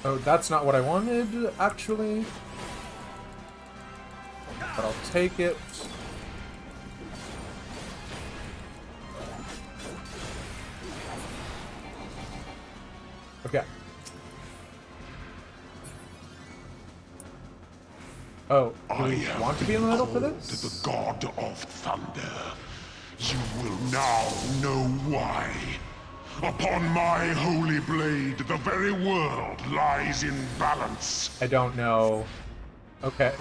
Oh, that's not what I wanted, actually. But I'll take it. Okay. Oh, do I we have want to be in the middle for called this? the god of thunder. You will now know why. Upon my holy blade, the very world lies in balance. I don't know. Okay.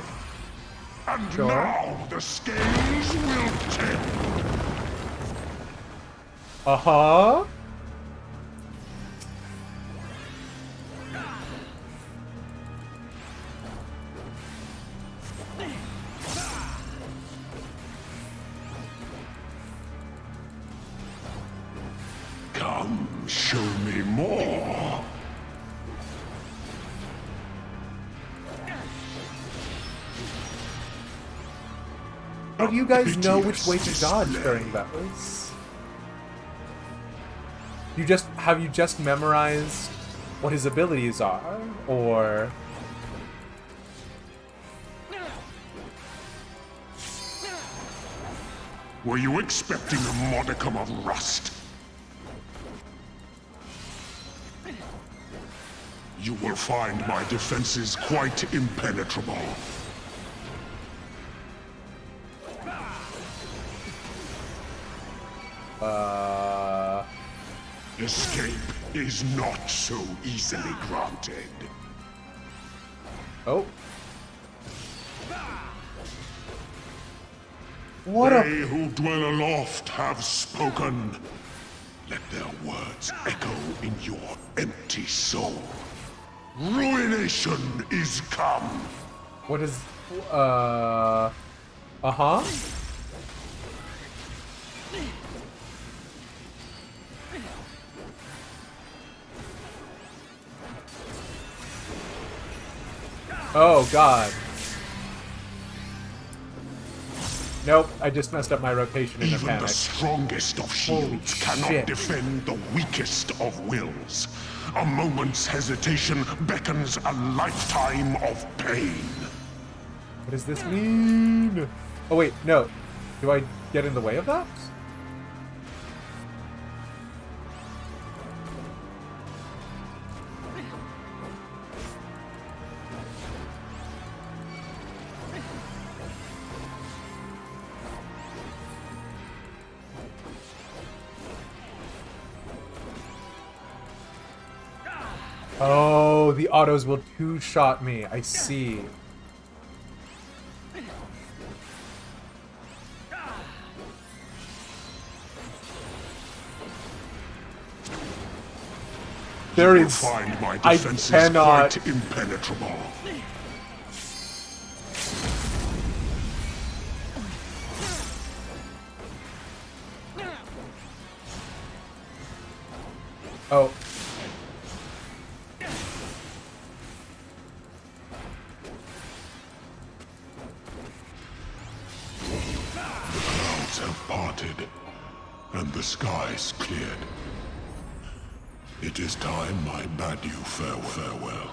And Sure. now the scales will tip. Uh-huh. Come, show me more. How do you guys know which way to Pitiless dodge display. during those? Have you just memorized what his abilities are? Or... Were you expecting a modicum of rust? You will find my defenses quite impenetrable. Escape is not so easily granted. Oh. What They a... who dwell aloft have spoken. Let their words echo in your empty soul. Ruination is come. What is... Uh-huh. Oh, God. Nope, I just messed up my rotation in a Even the panic. strongest of shields cannot shit. defend the weakest of wills. A moment's hesitation beckons a lifetime of pain. What does this mean? Oh, wait, no. Do I get in the way of that? Oh, the autos will two-shot me. I see. There You will is... find my I defenses cannot... quite impenetrable. Oh. Clouds have parted, and the skies cleared. It is time I bade you farewell.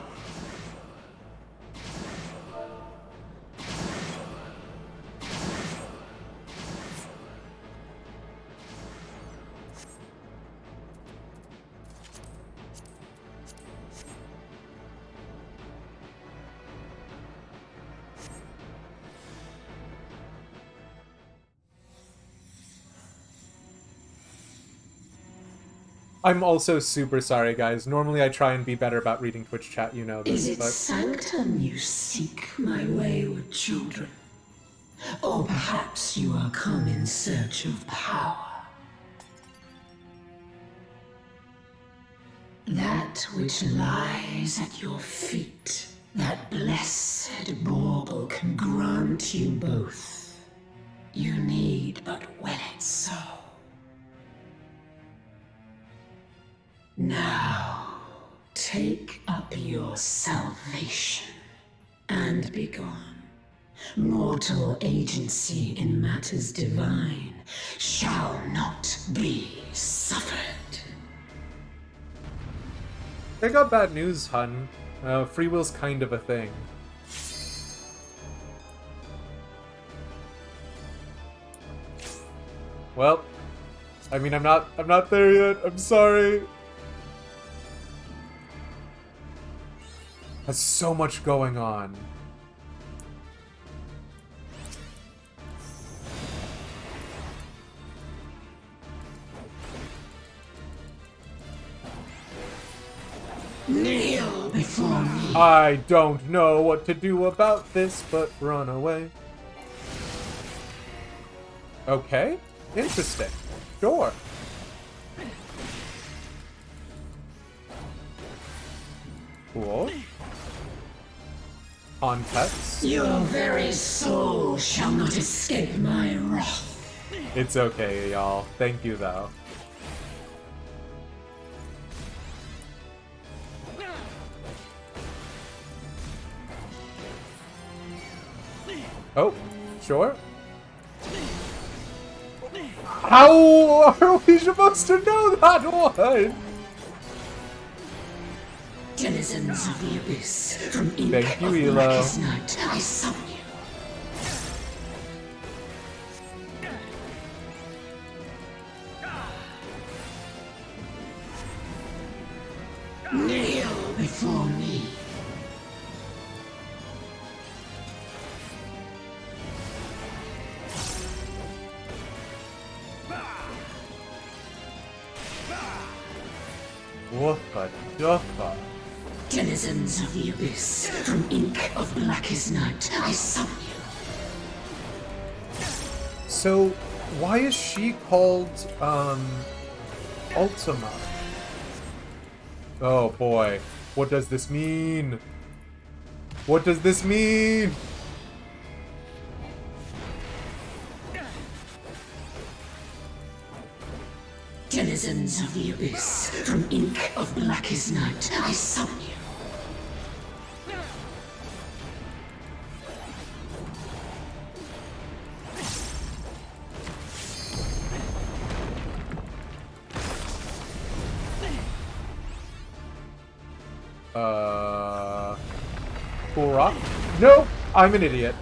I'm also super sorry, guys. Normally I try and be better about reading Twitch chat, you know this, Is it but... sanctum you seek, my wayward children? Or perhaps you are come in search of power? That which lies at your feet, that blessed bauble can grant you both. You need but will it so. Now, take up your salvation and be gone. Mortal agency in matters divine shall not be suffered. I got bad news, hun. Free will's kind of a thing. Well, I mean, I'm not there yet. I'm sorry. Has so much going on. Kneel before me. I don't know what to do about this, but run away. Okay, interesting. Sure. Cool. On pets. Your very soul shall not escape my wrath. It's okay, y'all. Thank you, though. Oh, sure. How are we supposed to know that one? Denizens of the abyss, from ink Thank you, of Elo. blackest night, I summon you. Kneel before me. Woofa duffa. Denizens of the abyss, from ink of blackest night, I summon you. So, why is she called, Ultima? Oh boy. What does this mean? What does this mean? Denizens of the abyss, from ink of blackest night, I summon you. Cool rock? Nope! I'm an idiot.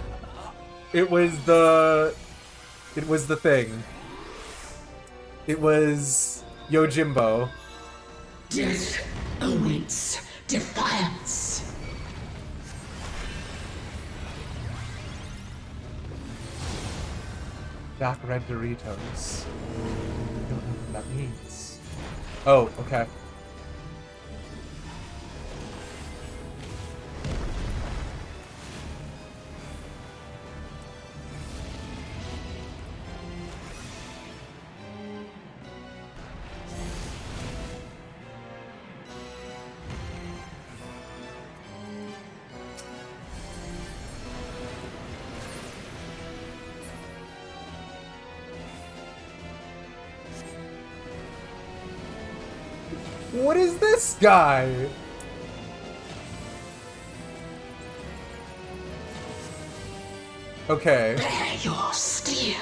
It was the thing. It was Yojimbo. Death awaits defiance. Dark red Doritos. I don't know what that means. Oh, okay. What is this guy? Okay. Bear your steel.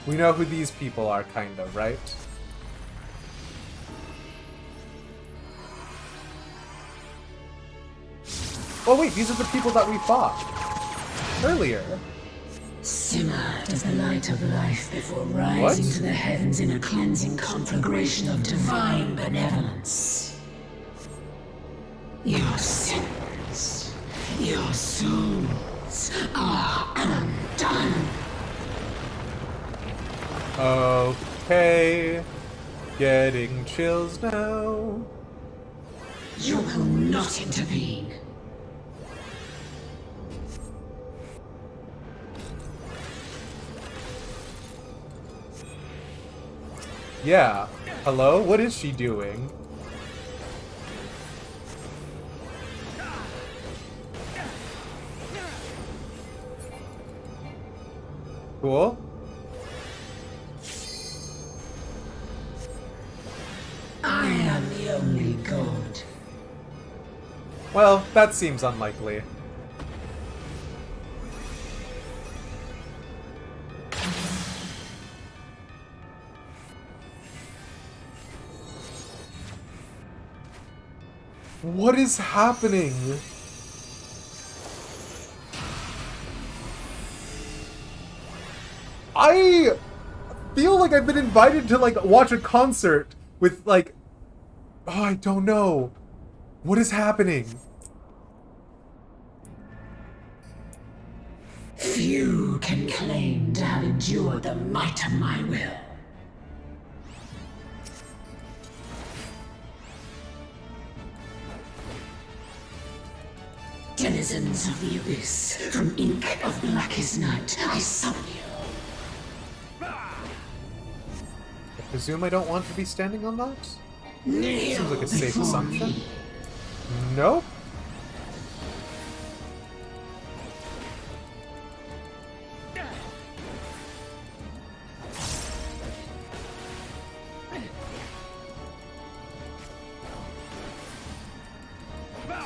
We know who these people are, kind of, right? Oh wait, these are the people that we fought earlier. Simmer as the light of life before rising What? to the heavens in a cleansing conflagration of divine benevolence. Your sins, your souls are undone. Okay. Getting chills now. You will not intervene. Yeah. Hello? What is she doing? Cool. I am the only god. Well, that seems unlikely. What is happening? I feel like I've been invited to, like, watch a concert with, like... Oh, I don't know. What is happening? Few can claim to have endured the might of my will. Denizens of the Abyss, from ink of blackest night, I summon you. I presume I don't want to be standing on that? Kneel Seems like a safe before assumption. me. Nope.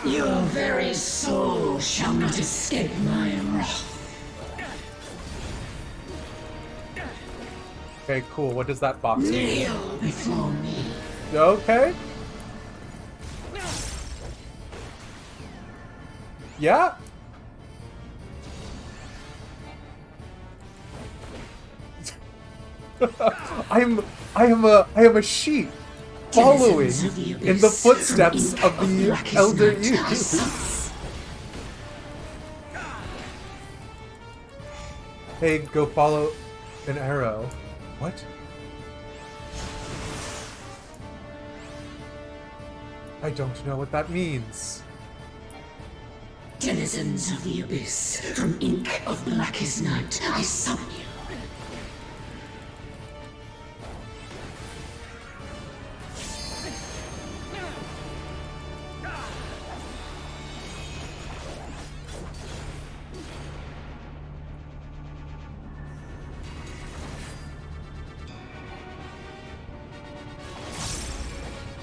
Your very soul shall not escape my wrath. Okay, cool. What does that box mean? Kneel before me. Okay. Yeah. I am a sheep following in the footsteps of the elder youth. Hey, go follow an arrow. What? I don't know what that means. Denizens of the Abyss, from ink of blackest night, I summon you.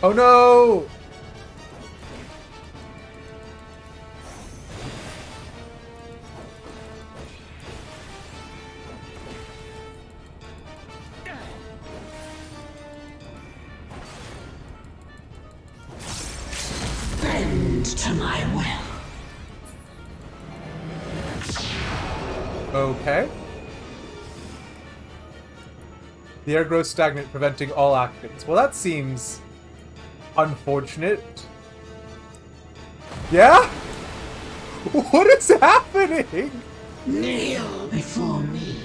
Oh no! Bend to my will. Okay. The air grows stagnant, preventing all actions. Well, that seems unfortunate. Yeah? What is happening? Kneel before me.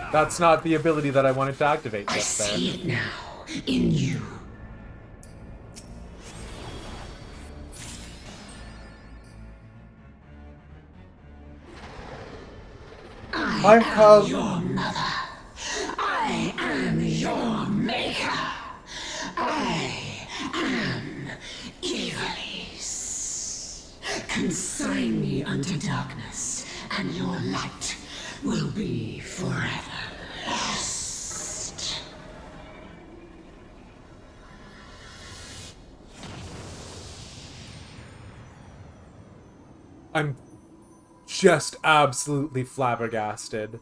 That's not the ability that I wanted to activate I just there. see it now, in you. I have... Your mother. I am your maker. I am Ivalice. Consign me unto darkness, and your light will be forever lost. I'm just absolutely flabbergasted.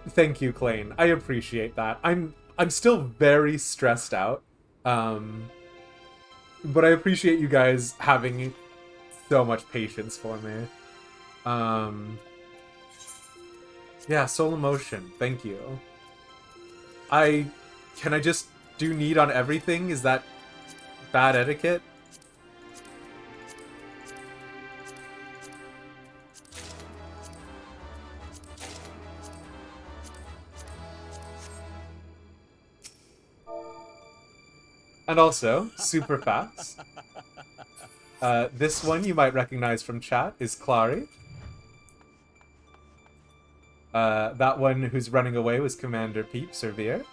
Thank you, Klain. I appreciate that. I'm still very stressed out. But I appreciate you guys having so much patience for me. Yeah, soul emotion. Thank you. Can I just do need on everything? Is that bad etiquette? And also, super fast. This one you might recognize from chat is Clary. That one who's running away was Commander Peeps or Veer.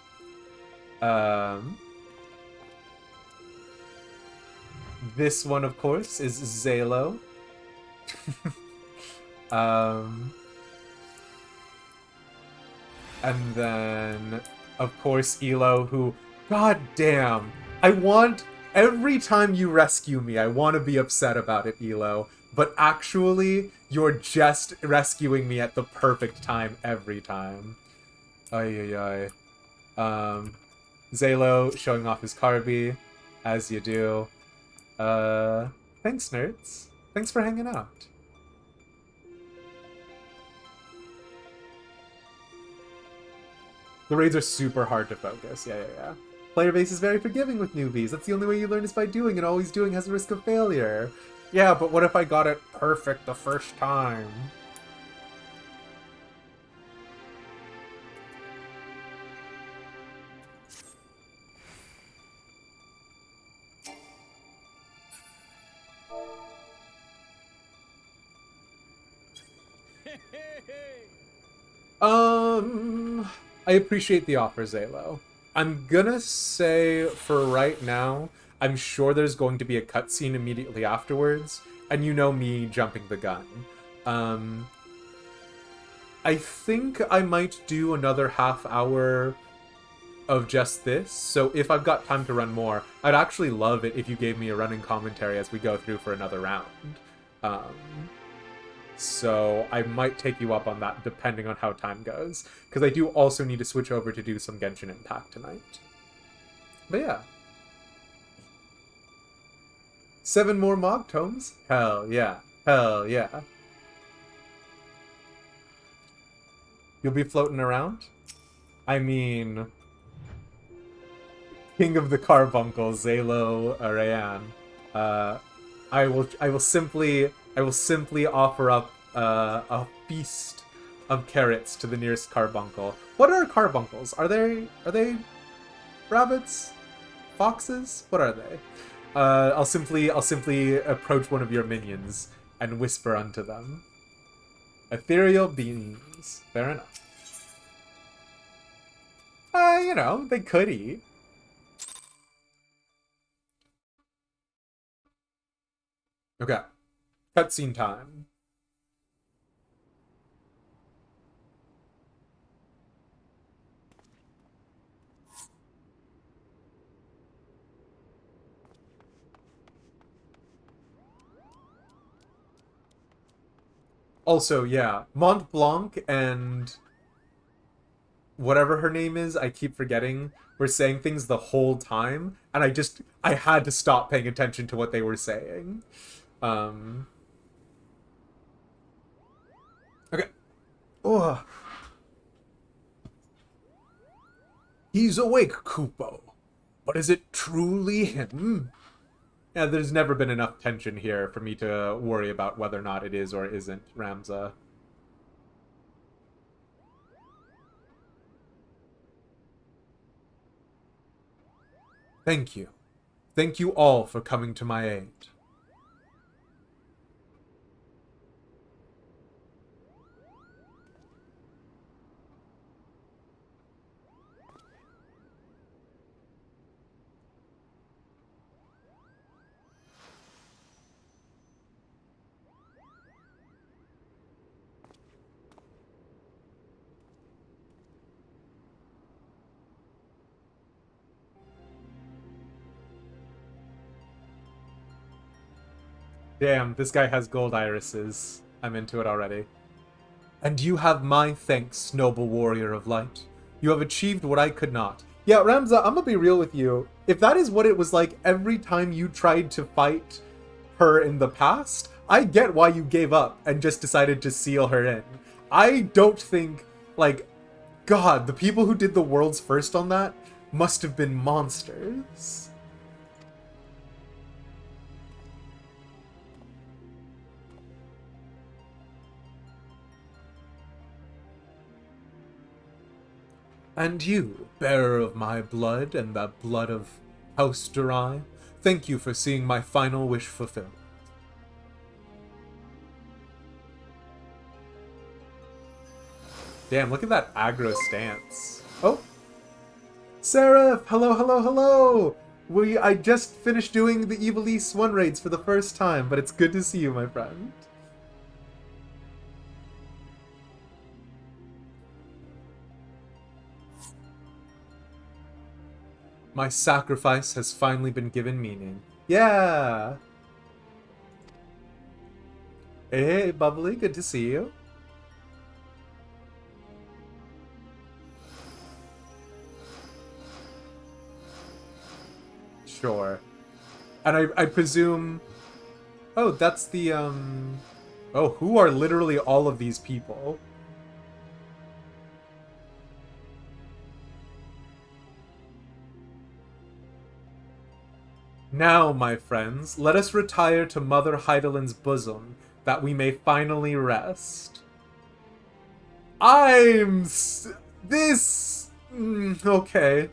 This one, of course, is Zalo. And then, of course, Elo, who... God damn! Every time you rescue me, I want to be upset about it, Elo. but actually, you're just rescuing me at the perfect time every time. Ay, ay, ay. Zalo showing off his Carby, as you do. Thanks, nerds. Thanks for hanging out. The raids are super hard to focus. Yeah. Player base is very forgiving with newbies. That's the only way you learn is by doing, and always doing has a risk of failure. Yeah, but what if I got it perfect the first time? I appreciate the offer, Zalo. I'm gonna say, for right now, I'm sure there's going to be a cutscene immediately afterwards, and you know me jumping the gun. I think I might do another half hour of just this, so if I've got time to run more, I'd actually love it if you gave me a running commentary as we go through for another round. So I might take you up on that depending on how time goes, because I do also need to switch over to do some Genshin Impact tonight. But yeah. 7 more Mog Tomes? Hell yeah. Hell yeah. You'll be floating around? I mean, King of the Carbuncles, Zalo Arayan. I will simply offer up a feast of carrots to the nearest carbuncle. What are carbuncles? Are they rabbits? Foxes? What are they? I'll simply approach one of your minions and whisper unto them. Ethereal beings. Fair enough. You know, they could eat. Okay. Cutscene time. Also, yeah, Mont Blanc and whatever her name is, I keep forgetting, were saying things the whole time, and I had to stop paying attention to what they were saying. Okay. Oh. He's awake, Kupo. But is it truly him? Yeah, there's never been enough tension here for me to worry about whether or not it is or isn't Ramza. Thank you. Thank you all for coming to my aid. Damn, this guy has gold irises. I'm into it already. And you have my thanks, noble warrior of light. You have achieved what I could not. Yeah, Ramza, I'm gonna be real with you. If that is what it was like every time you tried to fight her in the past, I get why you gave up and just decided to seal her in. I don't think, like, God, the people who did the world's first on that must have been monsters. And you, bearer of my blood and the blood of House Durai, thank you for seeing my final wish fulfilled. Damn, look at that aggro stance. Oh! Seraph! Hello, hello, hello! I just finished doing the Ivalice 1 raids for the first time, but it's good to see you, my friend. My sacrifice has finally been given meaning. Yeah! Hey, Bubbly, good to see you. Sure. And I presume... Oh, that's the, Oh, who are literally all of these people? Now, my friends, let us retire to Mother Heidelin's bosom, that we may finally rest. Okay.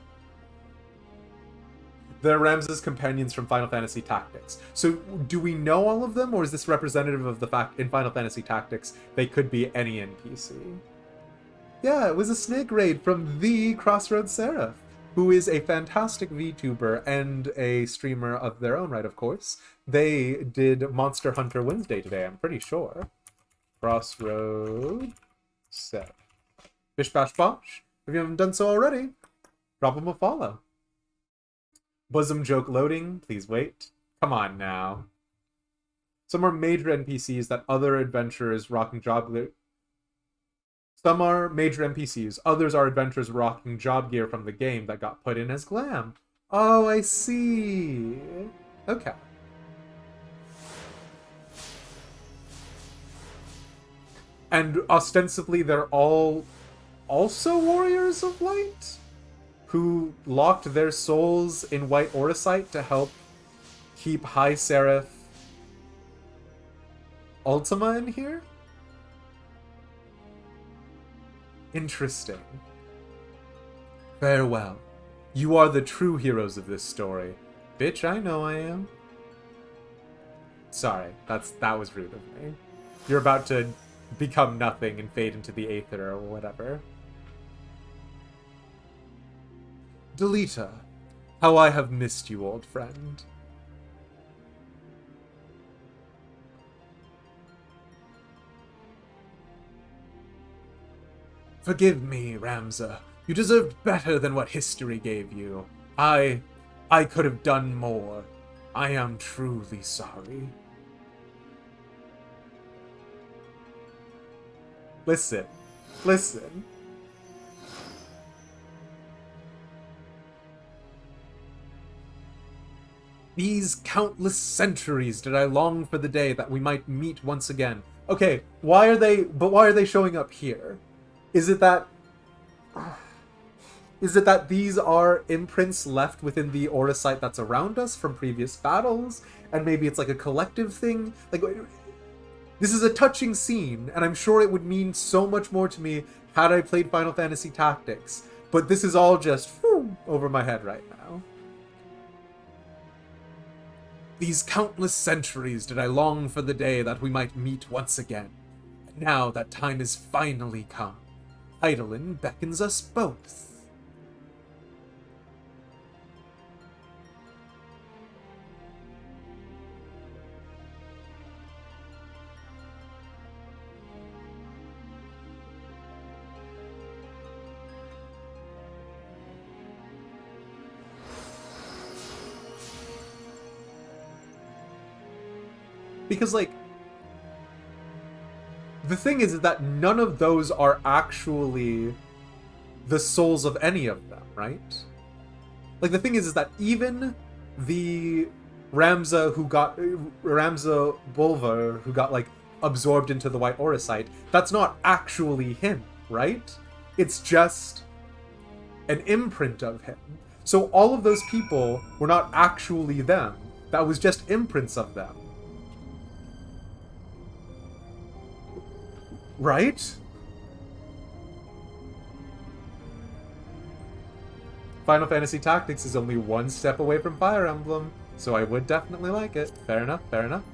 They're Ramses' companions from Final Fantasy Tactics. So, do we know all of them, or is this representative of the fact in Final Fantasy Tactics they could be any NPC? Yeah, it was a snake raid from the Crossroads Seraph, who is a fantastic VTuber and a streamer of their own right, of course. They did Monster Hunter Wednesday today, I'm pretty sure. Crossroads Seraph. Bish bash bosh. If you haven't done so already, drop them a follow. Bosom joke loading, please wait. Come on now. Some are major NPCs that other adventurers rocking job gear. Some are major NPCs, others are adventurers rocking job gear from the game that got put in as glam. Oh, I see. Okay. And ostensibly they're all also warriors of light? Who locked their souls in white Oricite to help keep High Seraph Ultima in here? Interesting. Farewell. You are the true heroes of this story. Bitch, I know I am. Sorry, that was rude of me. You're about to become nothing and fade into the aether or whatever. Delita, how I have missed you, old friend. Forgive me, Ramza. You deserved better than what history gave you. I could have done more. I am truly sorry. Listen. These countless centuries did I long for the day that we might meet once again. Okay, why are they showing up here? Is it that these are imprints left within the Oricite that's around us from previous battles? And maybe it's like a collective thing? Like, this is a touching scene, and I'm sure it would mean so much more to me had I played Final Fantasy Tactics. But this is all just over my head right now. These countless centuries did I long for the day that we might meet once again. And now that time is finally come, Eidolon beckons us both. Because, like, the thing is that none of those are actually the souls of any of them, right? Like, the thing is that even the Ramza Bulvar, who got, like, absorbed into the White Oricite, that's not actually him, right? It's just an imprint of him. So all of those people were not actually them. That was just imprints of them. Right? Final Fantasy Tactics is only one step away from Fire Emblem, so I would definitely like it. Fair enough, fair enough.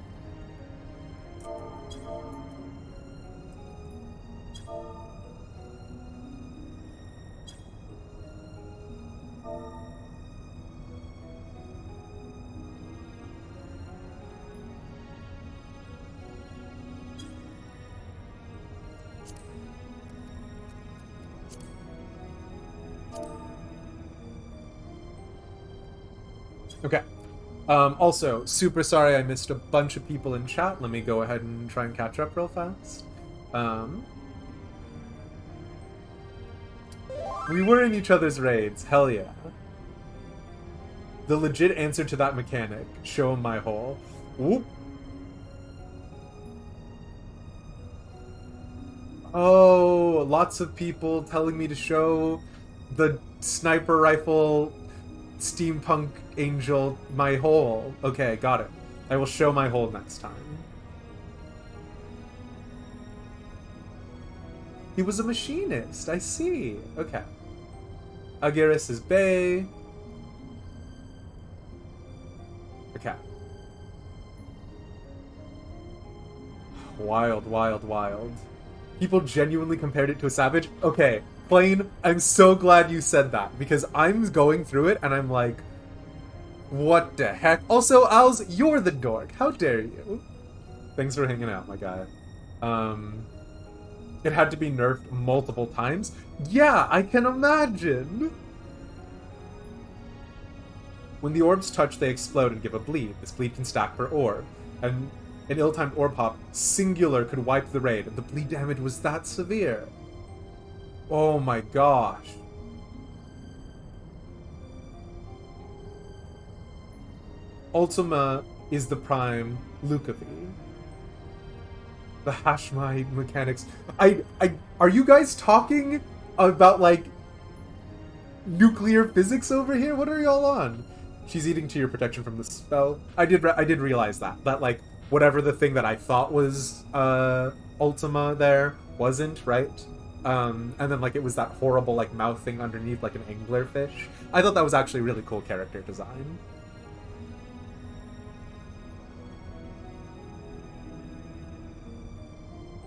Okay. Also, super sorry I missed a bunch of people in chat. Let me go ahead and try and catch up real fast. We were in each other's raids. Hell yeah. The legit answer to that mechanic. Show him my hole. Whoop. Oh, lots of people telling me to show the sniper rifle steampunk angel my hole. Okay, got it. I will show my hole next time. He was a machinist, I see. Okay. Agiris is Bay. Okay. Wild, wild, wild. People genuinely compared it to a savage? Okay, Plain, I'm so glad you said that, because I'm going through it and I'm like, what the heck? Also, Owls, you're the dork. How dare you? Thanks for hanging out, my guy. It had to be nerfed multiple times? Yeah, I can imagine! When the orbs touch, they explode and give a bleed. This bleed can stack per orb. And an ill-timed orb pop, singular, could wipe the raid, and the bleed damage was that severe. Oh my gosh. Ultima is the prime Lucavi. The Hashmide mechanics. Are you guys talking about, like, nuclear physics over here? What are y'all on? She's eating to your protection from the spell. I did realize that. That, like, whatever the thing that I thought was, Ultima there wasn't, right? And then, like, it was that horrible, like, mouth thing underneath, like an anglerfish. I thought that was actually really cool character design.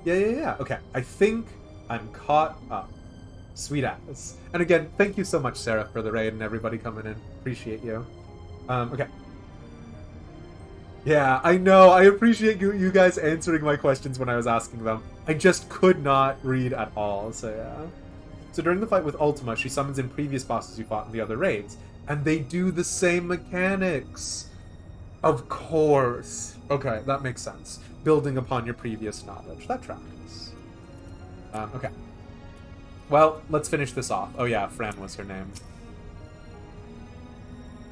Yeah. Okay, I think I'm caught up. Sweet ass. And again, thank you so much, Sarah, for the raid and everybody coming in. Appreciate you. Okay. Yeah, I know. I appreciate you guys answering my questions when I was asking them. I just could not read at all, so yeah. So during the fight with Ultima, she summons in previous bosses you fought in the other raids, and they do the same mechanics. Of course. Okay, that makes sense. Building upon your previous knowledge. That tracks. Okay. Well, let's finish this off. Oh yeah, Fran was her name.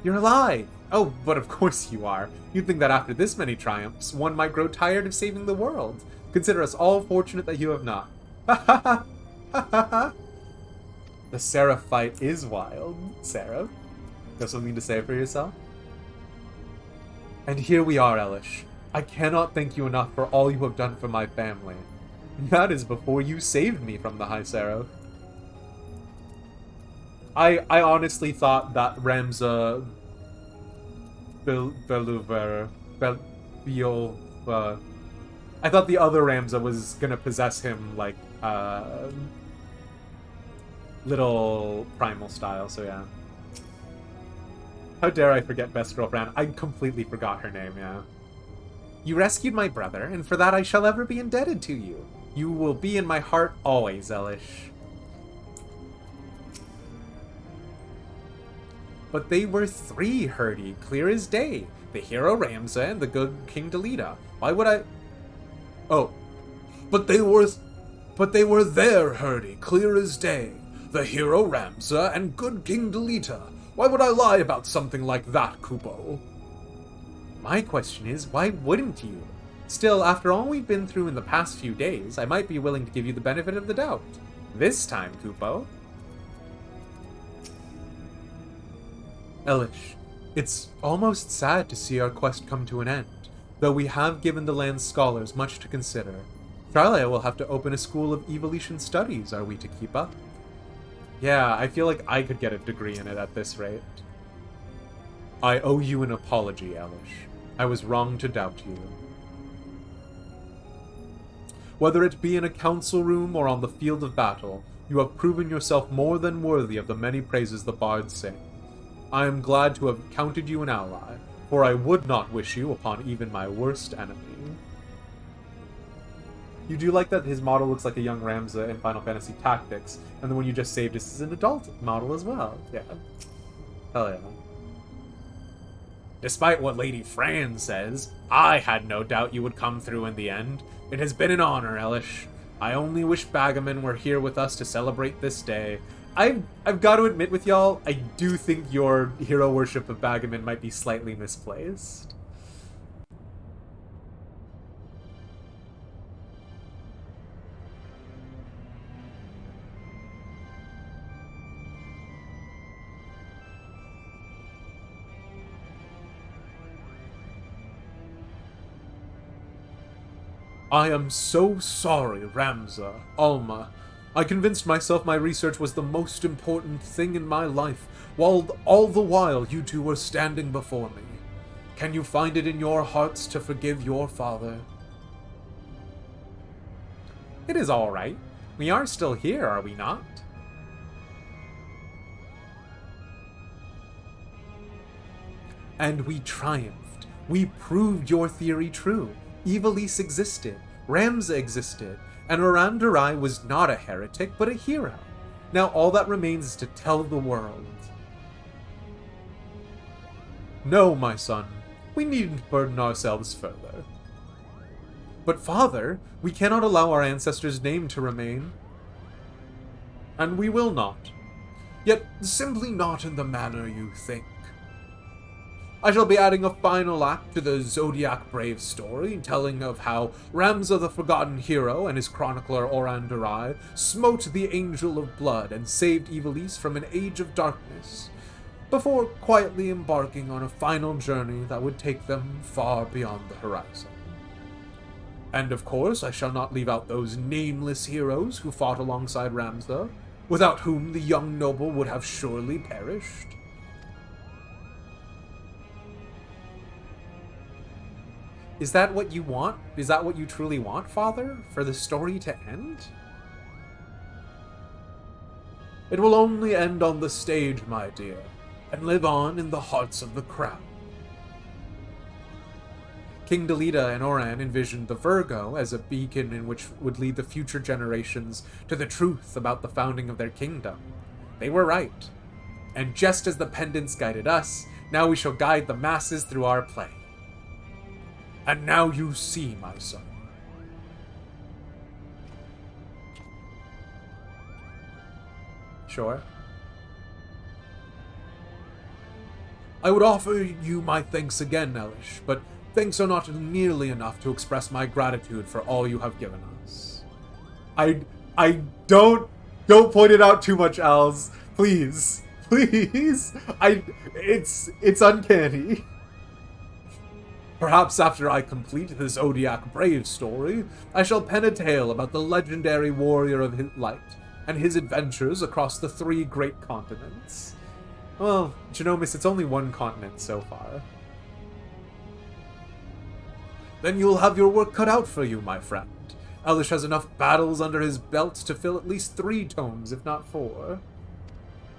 You're alive! Oh, but of course you are. You'd think that after this many triumphs, one might grow tired of saving the world. Consider us all fortunate that you have not. Ha ha ha! Ha ha ha! The Seraph fight is wild. Seraph? Got something to say for yourself? And here we are, Elish. I cannot thank you enough for all you have done for my family. That is before you saved me from the High Seraph. I honestly thought that Ramza Beluver I thought the other Ramza was gonna possess him like little primal style, so yeah. How dare I forget best girlfriend? I completely forgot her name, yeah. You rescued my brother, and for that I shall ever be indebted to you. You will be in my heart always, Elish. But they were three, Hurdy, clear as day. The hero Ramza and the good King Delita. Why would I... Oh. But they were there, Hurdy, clear as day. The hero Ramza and good King Delita. Why would I lie about something like that, Kupo? My question is, why wouldn't you? Still, after all we've been through in the past few days, I might be willing to give you the benefit of the doubt. This time, Kupo. Elish, it's almost sad to see our quest come to an end, though we have given the land's scholars much to consider. Thalia will have to open a school of Evolution studies, are we to keep up? Yeah, I feel like I could get a degree in it at this rate. I owe you an apology, Elish. I was wrong to doubt you. Whether it be in a council room or on the field of battle, you have proven yourself more than worthy of the many praises the bards sing. I am glad to have counted you an ally, for I would not wish you upon even my worst enemy. You do like that his model looks like a young Ramza in Final Fantasy Tactics, and the one you just saved is an adult model as well. Yeah. Hell yeah. Despite what Lady Fran says, I had no doubt you would come through in the end. It has been an honor, Elish. I only wish Bagaman were here with us to celebrate this day. I've got to admit with y'all, I do think your hero worship of Bagaman might be slightly misplaced. I am so sorry, Ramza, Alma. I convinced myself my research was the most important thing in my life, while all the while you two were standing before me. Can you find it in your hearts to forgive your father? It is all right. We are still here, are we not? And we triumphed. We proved your theory true. Ivalice existed, Ramza existed, and Orandarai was not a heretic, but a hero. Now all that remains is to tell the world. No, my son, we needn't burden ourselves further. But father, we cannot allow our ancestors' name to remain. And we will not. Yet simply not in the manner you think. I shall be adding a final act to the Zodiac Brave story, telling of how Ramza the Forgotten Hero and his chronicler Orandarai smote the Angel of Blood and saved Ivalice from an age of darkness, before quietly embarking on a final journey that would take them far beyond the horizon. And of course, I shall not leave out those nameless heroes who fought alongside Ramza, without whom the young noble would have surely perished. Is that what you want? Is that what you truly want, Father? For the story to end? It will only end on the stage, my dear, and live on in the hearts of the crowd. King Delita and Oran envisioned the Virgo as a beacon in which would lead the future generations to the truth about the founding of their kingdom. They were right. And just as the pendants guided us, now we shall guide the masses through our play. And now you see, my son. Sure. I would offer you my thanks again, Elish, but thanks are not nearly enough to express my gratitude for all you have given us. I don't point it out too much, Els. Please. Please. It's uncanny. Perhaps after I complete the Zodiac Brave story, I shall pen a tale about the legendary warrior of light and his adventures across the 3 great continents. Well, Genomis, it's only one continent so far. Then you'll have your work cut out for you, my friend. Elish has enough battles under his belt to fill at least 3 tomes, if not 4.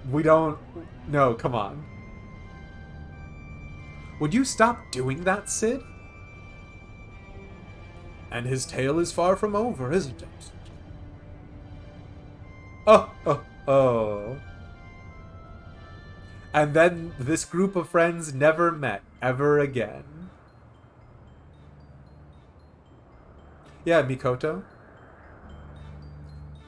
We don't... No, come on. Would you stop doing that, Sid? And his tale is far from over, isn't it? Oh. And then this group of friends never met ever again. Yeah, Mikoto.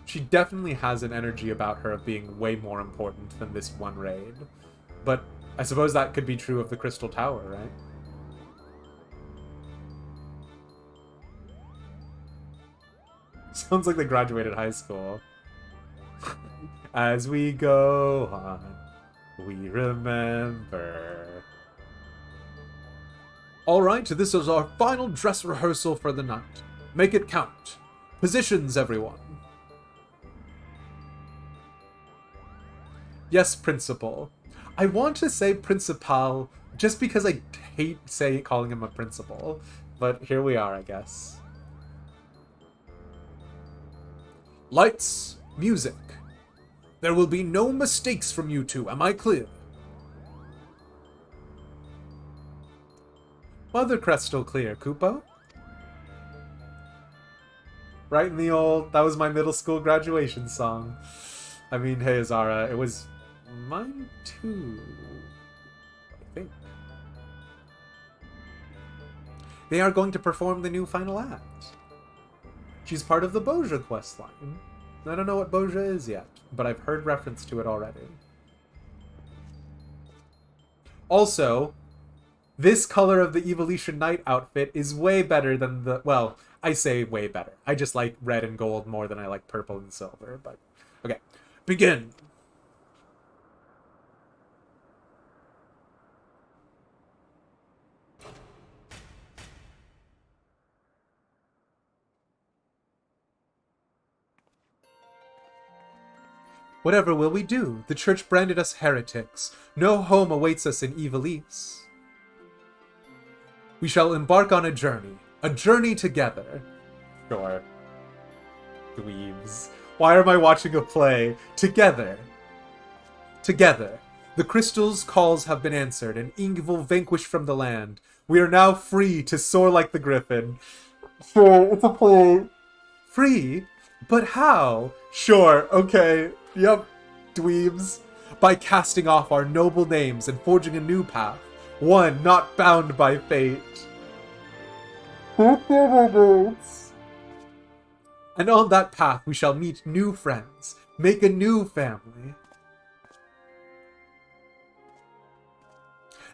She definitely has an energy about her of being way more important than this one raid. But I suppose that could be true of the Crystal Tower, right? Sounds like they graduated high school. As we go on, we remember. Alright, this is our final dress rehearsal for the night. Make it count. Positions, everyone. Yes, Principal. I want to say Principal just because I hate calling him a principal, but here we are, I guess. Lights, music. There will be no mistakes from you two, am I clear? Mother crystal clear, Kupo. Right in the old, that was my middle school graduation song. I mean, hey, Azara, it was mine too, I think. They are going to perform the new final act. She's part of the Boja questline. I don't know what Boja is yet, but I've heard reference to it already. Also, this color of the Ivalice Knight outfit is way better than the... Well, I say way better. I just like red and gold more than I like purple and silver, but... Okay, begin! Whatever will we do? The church branded us heretics. No home awaits us in Ivalice. We shall embark on a journey together. Sure. Dweebs. Why am I watching a play? Together. Together. The crystal's calls have been answered, and evil vanquished from the land. We are now free to soar like the griffin. Sure, it's a play. Free? But how? Sure, okay. Yep, dweebs. By casting off our noble names and forging a new path. One not bound by fate. And on that path we shall meet new friends. Make a new family.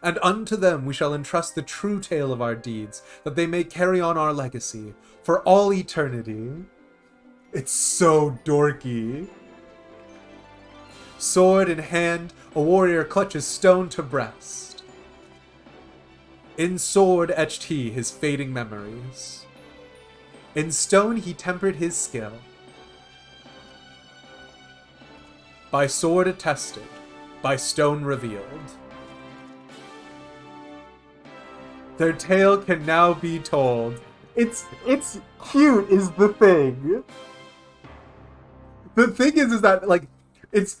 And unto them we shall entrust the true tale of our deeds, that they may carry on our legacy for all eternity. It's so dorky. Sword in hand, a warrior clutches stone to breast. In sword etched he his fading memories. In stone he tempered his skill. By sword attested, by stone revealed. Their tale can now be told. It's cute is the thing. The thing is that, like,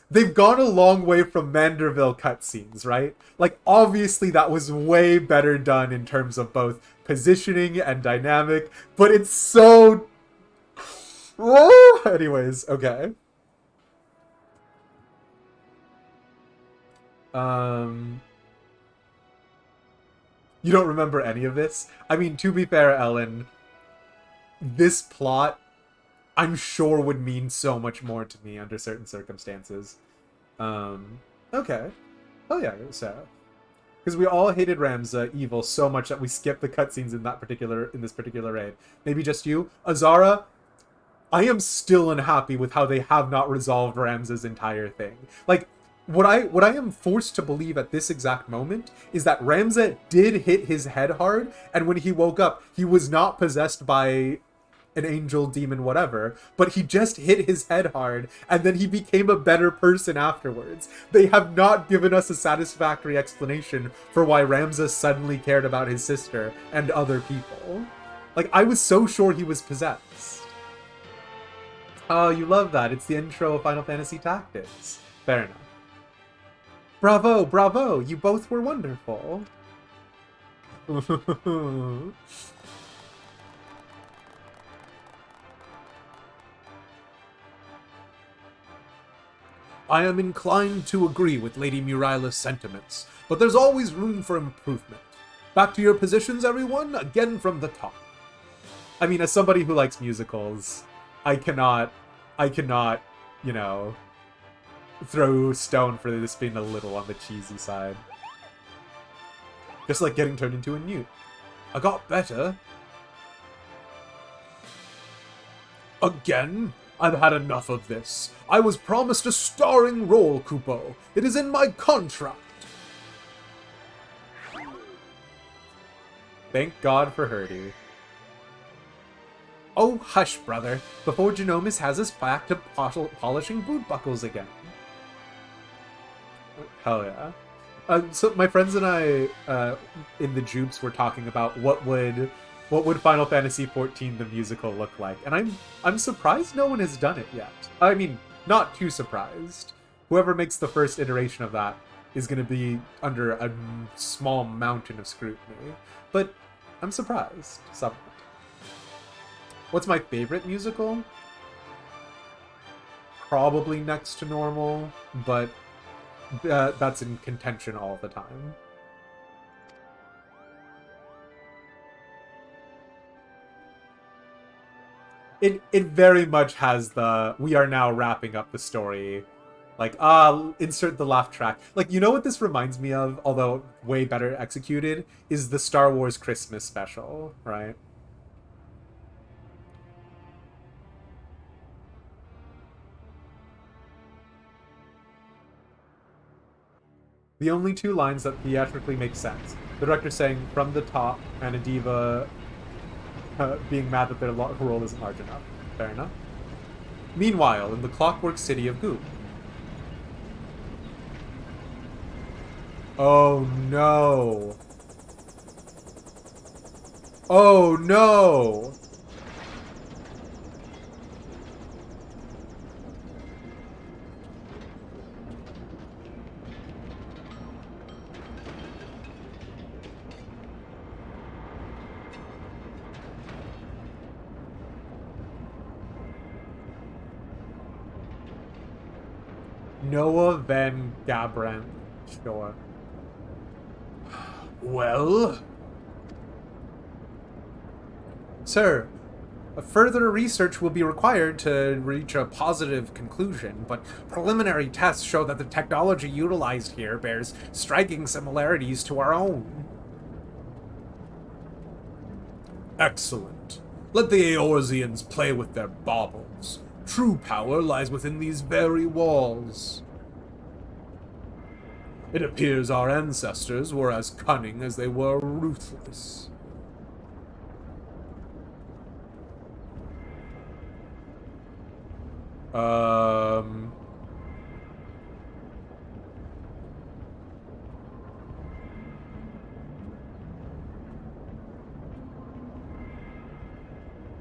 they've gone a long way from Manderville cutscenes, right? Like, obviously that was way better done in terms of both positioning and dynamic, but it's so... Anyways, okay. You don't remember any of this? I mean, to be fair, Ellen, this plot, I'm sure would mean so much more to me under certain circumstances. Okay. Oh yeah, so. Because we all hated Ramza evil so much that we skipped the cutscenes in this particular raid. Maybe just you. Azara, I am still unhappy with how they have not resolved Ramza's entire thing. Like, what I am forced to believe at this exact moment is that Ramza did hit his head hard, and when he woke up, he was not possessed by an angel, demon, whatever, but he just hit his head hard, and then he became a better person afterwards. They have not given us a satisfactory explanation for why Ramza suddenly cared about his sister and other people. Like, I was so sure he was possessed. Oh, you love that. It's the intro of Final Fantasy Tactics. Fair enough. Bravo, bravo! You both were wonderful. I am inclined to agree with Lady Muriela's sentiments, but there's always room for improvement. Back to your positions, everyone, again from the top. I mean, as somebody who likes musicals, I cannot, you know, throw stone for this being a little on the cheesy side. Just like getting turned into a newt. I got better. Again? I've had enough of this. I was promised a starring role, Kupo. It is in my contract. Thank God for Herdy. Oh, hush, brother. Before Genomus has us back to polishing boot buckles again. Hell yeah. So my friends and I, in the Jupes, were talking about what would Final Fantasy XIV the musical look like, and I'm surprised no one has done it yet. I mean, not too surprised. Whoever makes the first iteration of that is going to be under a small mountain of scrutiny, but I'm surprised somewhat. What's my favorite musical? Probably Next to Normal, but that's in contention all the time. it very much has the we are now wrapping up the story. Like, insert the laugh track. Like, you know what this reminds me of, although way better executed, is the Star Wars Christmas special, right? The only two lines that theatrically make sense. The director saying, from the top, and a diva being mad that their role isn't large enough. Fair enough. Meanwhile, in the clockwork city of Goop. Oh no. Oh no. Noah Van Gabrand. Sure. Well? Sir, a further research will be required to reach a positive conclusion, but preliminary tests show that the technology utilized here bears striking similarities to our own. Excellent. Let the Eorzeans play with their baubles. True power lies within these very walls. It appears our ancestors were as cunning as they were ruthless.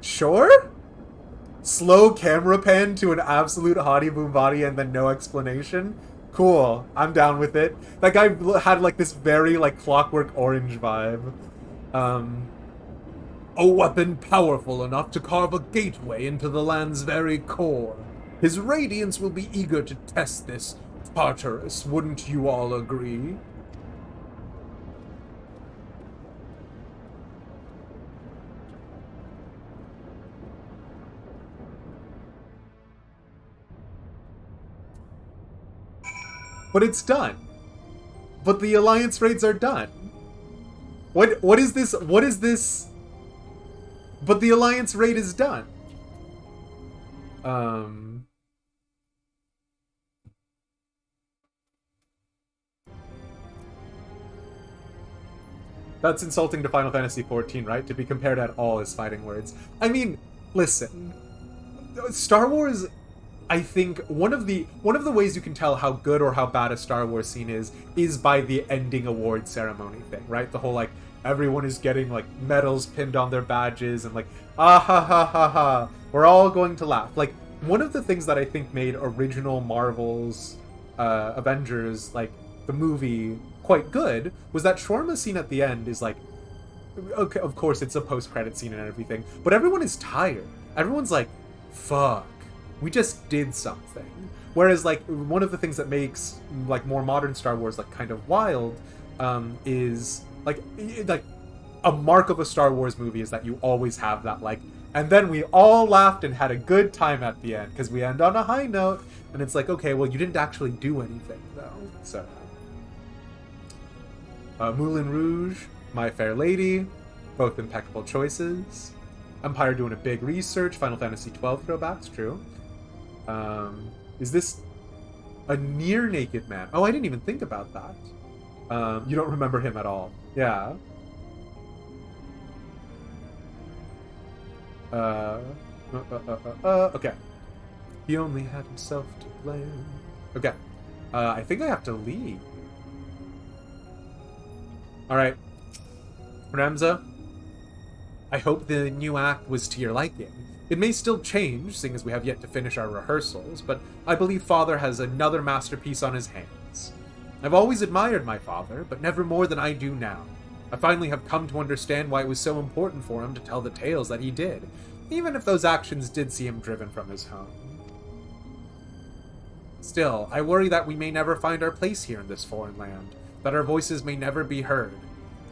Sure? Slow camera pan to an absolute hottie boom body and then no explanation? Cool. I'm down with it. That guy had like this very like Clockwork Orange vibe. A weapon powerful enough to carve a gateway into the land's very core. His radiance will be eager to test this, Tartarus, wouldn't you all agree? But it's done. But the alliance raids are done. What is this? What is this? But the alliance raid is done. That's insulting to Final Fantasy XIV, right? To be compared at all as fighting words. I mean, listen. Star Wars, I think one of the ways you can tell how good or how bad a Star Wars scene is by the ending award ceremony thing, right? The whole like everyone is getting like medals pinned on their badges and like ah ha ha ha ha. We're all going to laugh. Like one of the things that I think made original Marvel's Avengers, like the movie, quite good was that shawarma scene at the end is like, okay, of course it's a post-credit scene and everything, but everyone is tired. Everyone's like, fuck, we just did something. Whereas like one of the things that makes like more modern Star Wars like kind of wild is like a mark of a Star Wars movie is that you always have that like, and then we all laughed and had a good time at the end because we end on a high note, and it's like, okay, well you didn't actually do anything though. So Moulin Rouge, My Fair Lady, both impeccable choices. Empire doing a big research. Final Fantasy XII throwbacks, true. Is this a near naked man? Oh, I didn't even think about that. You don't remember him at all. Yeah. Okay. He only had himself to blame. Okay. I think I have to leave. Alright. Ramza, I hope the new act was to your liking. It may still change, seeing as we have yet to finish our rehearsals, but I believe Father has another masterpiece on his hands. I've always admired my father, but never more than I do now. I finally have come to understand why it was so important for him to tell the tales that he did, even if those actions did see him driven from his home. Still, I worry that we may never find our place here in this foreign land, that our voices may never be heard.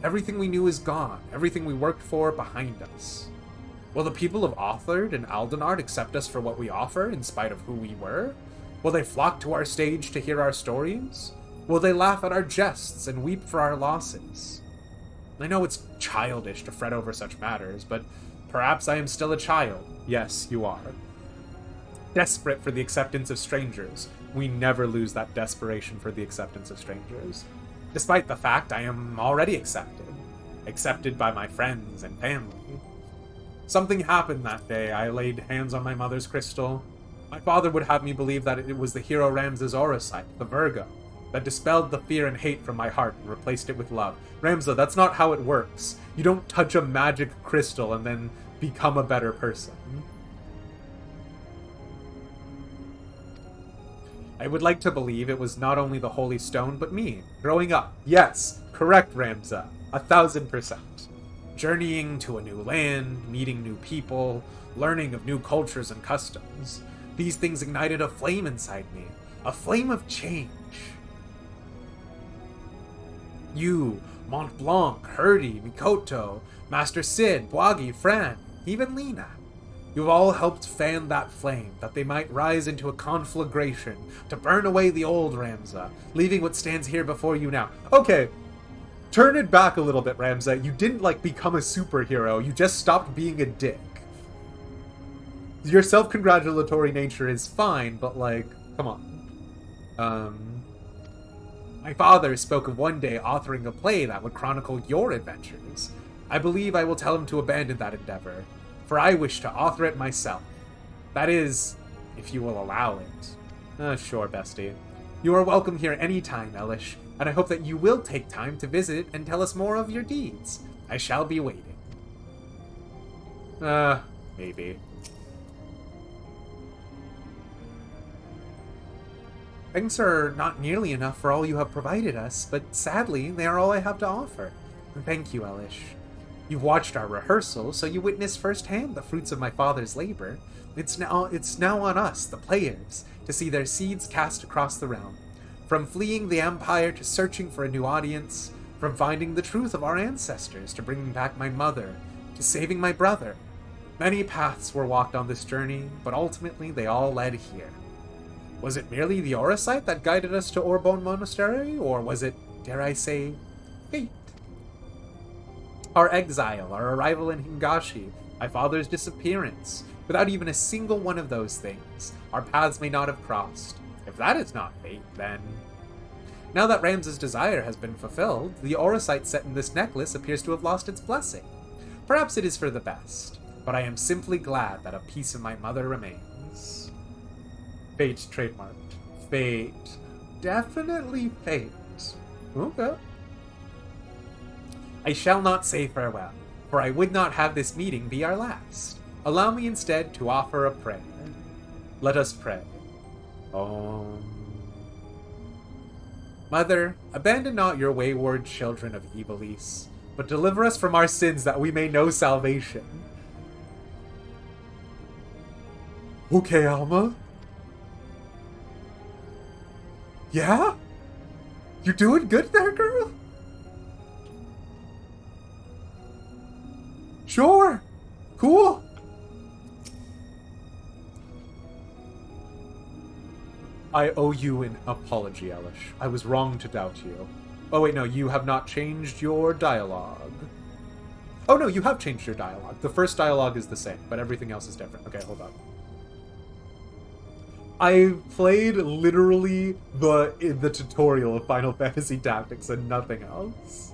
Everything we knew is gone, everything we worked for behind us. Will the people of Othard and Aldenard accept us for what we offer, in spite of who we were? Will they flock to our stage to hear our stories? Will they laugh at our jests and weep for our losses? I know it's childish to fret over such matters, but perhaps I am still a child. Yes, you are. Desperate for the acceptance of strangers. We never lose that desperation for the acceptance of strangers. Despite the fact I am already accepted. Accepted by my friends and family. Something happened that day. I laid hands on my mother's crystal. My father would have me believe that it was the hero Ramza's Aurosite, the Virgo, that dispelled the fear and hate from my heart and replaced it with love. Ramza, that's not how it works. You don't touch a magic crystal and then become a better person. I would like to believe it was not only the Holy Stone, but me, growing up. Yes, correct, Ramza. 1000%. Journeying to a new land, meeting new people, learning of new cultures and customs. These things ignited a flame inside me. A flame of change. You, Mont Blanc, Herdy, Mikoto, Master Sid, Bwagi, Fran, even Lena. You've all helped fan that flame, that they might rise into a conflagration, to burn away the old Ramza, leaving what stands here before you now. Okay, turn it back a little bit, Ramza. You didn't, become a superhero, you just stopped being a dick. Your self-congratulatory nature is fine, but, come on. My father spoke of one day authoring a play that would chronicle your adventures. I believe I will tell him to abandon that endeavor, for I wish to author it myself. That is, if you will allow it. Sure, bestie. You are welcome here any time, Elish, and I hope that you will take time to visit and tell us more of your deeds. I shall be waiting. Maybe. Things are not nearly enough for all you have provided us, but sadly, they are all I have to offer. Thank you, Elish. You've watched our rehearsal, so you witnessed firsthand the fruits of my father's labor. It's now on us, the players, to see their seeds cast across the realm. From fleeing the Empire to searching for a new audience, from finding the truth of our ancestors to bringing back my mother, to saving my brother. Many paths were walked on this journey, but ultimately they all led here. Was it merely the Aurosite that guided us to Orbone Monastery, or was it, dare I say, fate? Our exile, our arrival in Hingashi, my father's disappearance. Without even a single one of those things, our paths may not have crossed. If that is not fate, then... Now that Ramza's desire has been fulfilled, the Aurosite set in this necklace appears to have lost its blessing. Perhaps it is for the best, but I am simply glad that a piece of my mother remains. Fate trademarked. Fate. Definitely fate. Okay. I shall not say farewell, for I would not have this meeting be our last. Allow me instead to offer a prayer. Let us pray. Mother, abandon not your wayward children of Ivalice, but deliver us from our sins that we may know salvation. Okay, Alma? Yeah? You doing good there, girl? Sure. Cool. I owe you an apology, Elish. I was wrong to doubt you. Oh wait, no, you have not changed your dialogue. Oh no, you have changed your dialogue. The first dialogue is the same, but everything else is different. Okay, hold on. I played literally the tutorial of Final Fantasy Tactics and nothing else.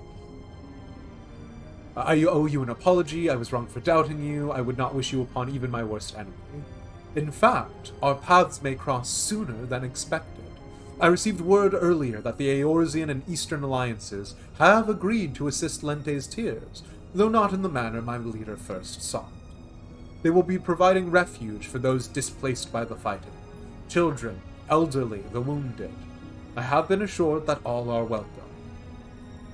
I owe you an apology. I was wrong for doubting you. I would not wish you upon even my worst enemy. In fact, our paths may cross sooner than expected. I received word earlier that the Eorzean and Eastern alliances have agreed to assist Lente's Tears, though not in the manner my leader first sought. They will be providing refuge for those displaced by the fighting. Children, elderly, the wounded. I have been assured that all are welcome.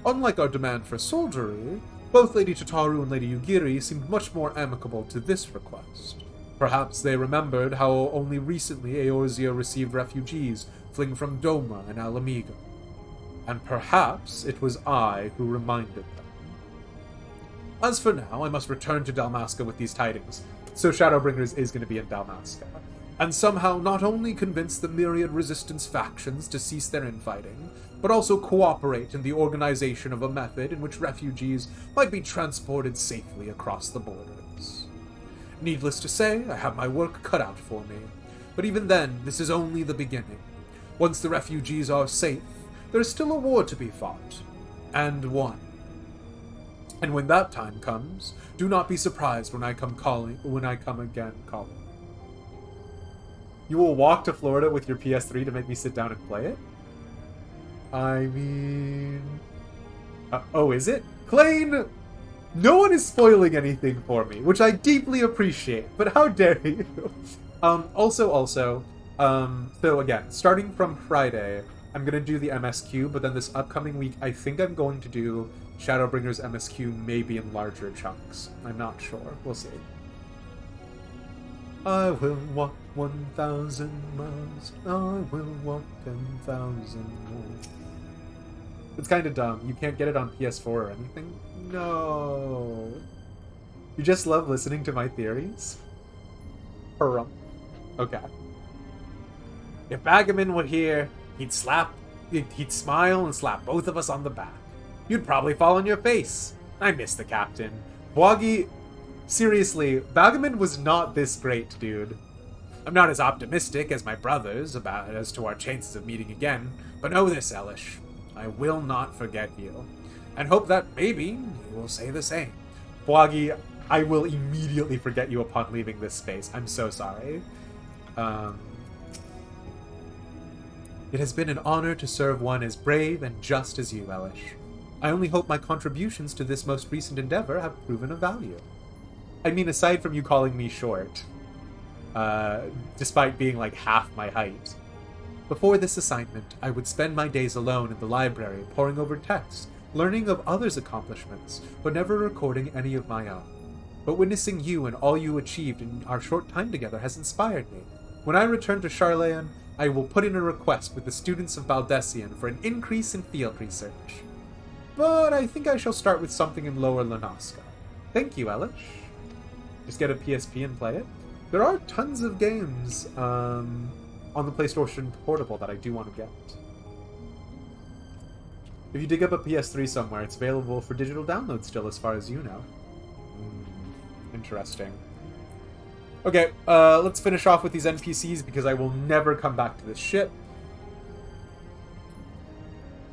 Unlike our demand for soldiery, both Lady Tataru and Lady Yugiri seemed much more amicable to this request. Perhaps they remembered how only recently Eorzea received refugees fleeing from Doma and Alamigo. And perhaps it was I who reminded them. As for now, I must return to Dalmasca with these tidings. So Shadowbringers is going to be in Dalmasca. And somehow not only convince the myriad resistance factions to cease their infighting, but also cooperate in the organization of a method in which refugees might be transported safely across the borders. Needless to say, I have my work cut out for me. But even then, this is only the beginning. Once the refugees are safe, there is still a war to be fought. And won. And when that time comes, do not be surprised when I come again calling. You will walk to Florida with your PS3 to make me sit down and play it? I mean... oh, is it? Klain! No one is spoiling anything for me, which I deeply appreciate, but how dare you? So again, starting from Friday, I'm gonna do the MSQ, but then this upcoming week, I think I'm going to do Shadowbringers MSQ maybe in larger chunks. I'm not sure. We'll see. I will walk 1,000 miles. I will walk 10,000 more. It's kind of dumb. You can't get it on PS4 or anything? No. You just love listening to my theories? Okay. If Bagaman were here, he'd smile and slap both of us on the back. You'd probably fall on your face. I miss the captain. Bwagi, seriously, Bagaman was not this great, dude. I'm not as optimistic as my brothers as to our chances of meeting again, but know this, Elish. I will not forget you, and hope that maybe you will say the same. Bwagi, I will immediately forget you upon leaving this space. I'm so sorry. It has been an honor to serve one as brave and just as you, Elish. I only hope my contributions to this most recent endeavor have proven of value. I mean, aside from you calling me short, despite being like half my height. Before this assignment, I would spend my days alone in the library, poring over texts, learning of others' accomplishments, but never recording any of my own. But witnessing you and all you achieved in our short time together has inspired me. When I return to Charlayan, I will put in a request with the students of Baldessian for an increase in field research. But I think I shall start with something in Lower Lanaska. Thank you, Elish. Just get a PSP and play it. There are tons of games on the PlayStation Portable that I do want to get. If you dig up a PS3 somewhere, it's available for digital download still, as far as you know. Interesting. Okay, let's finish off with these NPCs because I will never come back to this ship.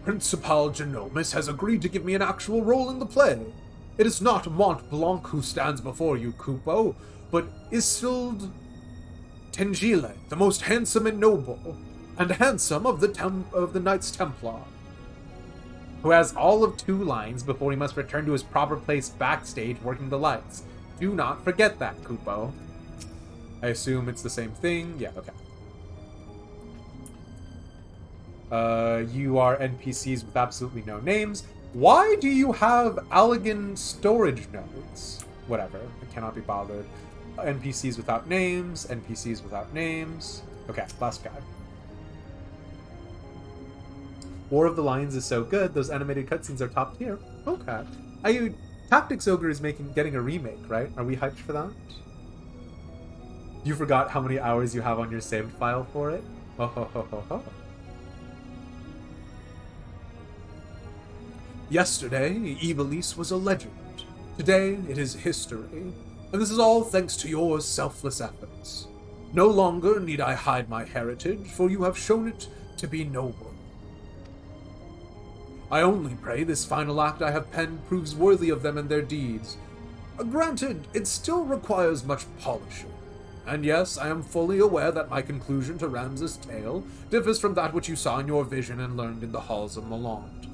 Principal Genomus has agreed to give me an actual role in the play. It is not Mont Blanc who stands before you, Kupo, but Isilde Tengile, the most handsome and noble, and handsome of the Knights Templar, who has all of 2 lines before he must return to his proper place backstage working the lights. Do not forget that, Kupo. I assume it's the same thing. Yeah, okay. You are NPCs with absolutely no names. Why do you have Allegan storage nodes? Whatever. I cannot be bothered. NPCs without names. NPCs without names. Okay, last guy. War of the Lions is so good. Those animated cutscenes are top tier. Okay. Tactics Ogre is getting a remake, right? Are we hyped for that? You forgot how many hours you have on your saved file for it? Ho ho ho ho ho. Yesterday, Ivalice was a legend. Today, it is history. And this is all thanks to your selfless efforts. No longer need I hide my heritage, for you have shown it to be noble. I only pray this final act I have penned proves worthy of them and their deeds. Granted, it still requires much polishing. And yes, I am fully aware that my conclusion to Ramza's tale differs from that which you saw in your vision and learned in the halls of Malond.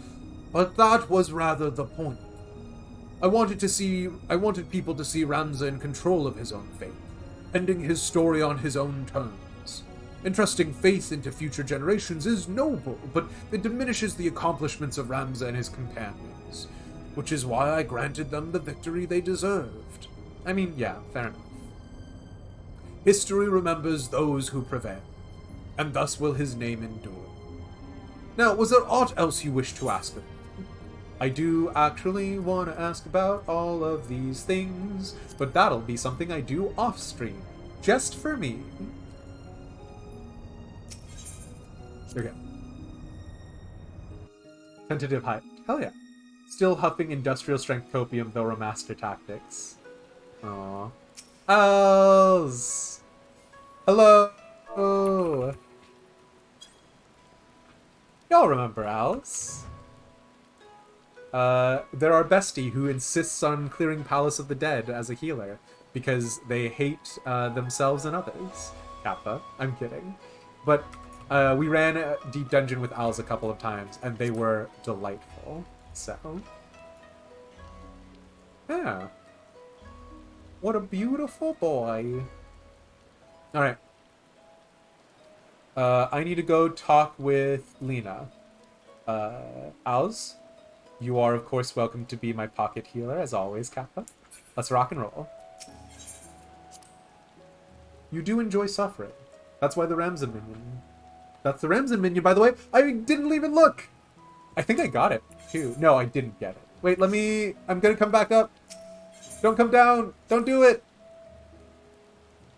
But that was rather the point. I wanted people to see Ramza in control of his own fate, ending his story on his own terms. Entrusting faith into future generations is noble, but it diminishes the accomplishments of Ramza and his companions, which is why I granted them the victory they deserved. I mean, yeah, fair enough. History remembers those who prevail, and thus will his name endure. Now, was there aught else you wished to ask of me? I do actually want to ask about all of these things, but that'll be something I do off stream, just for me. There we go. Tentative height. Hell yeah. Still huffing industrial strength copium, though remaster tactics. Aww. Els! Hello! Y'all remember Els? They're our bestie who insists on clearing Palace of the Dead as a healer because they hate themselves and others. Kappa, I'm kidding. But we ran a Deep Dungeon with Els a couple of times, and they were delightful. So, yeah. What a beautiful boy. Alright. I need to go talk with Lena. Els, you are, of course, welcome to be my pocket healer, as always, Kappa. Let's rock and roll. You do enjoy suffering. That's why the Ramsden minion. That's the Ramsden minion, by the way. I didn't even look! I think I got it, too. No, I didn't get it. Wait, let me... I'm gonna come back up. Don't come down! Don't do it!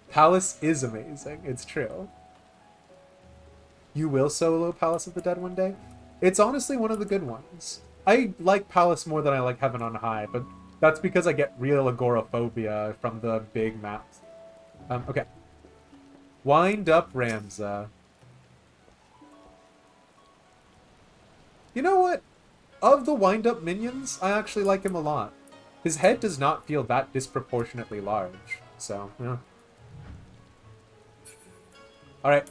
Palace is amazing. It's true. You will solo Palace of the Dead one day? It's honestly one of the good ones. I like Palace more than I like Heaven on High, but that's because I get real agoraphobia from the big maps. Okay. Wind up Ramza. You know what? Of the wind up minions, I actually like him a lot. His head does not feel that disproportionately large, so, yeah. Alright.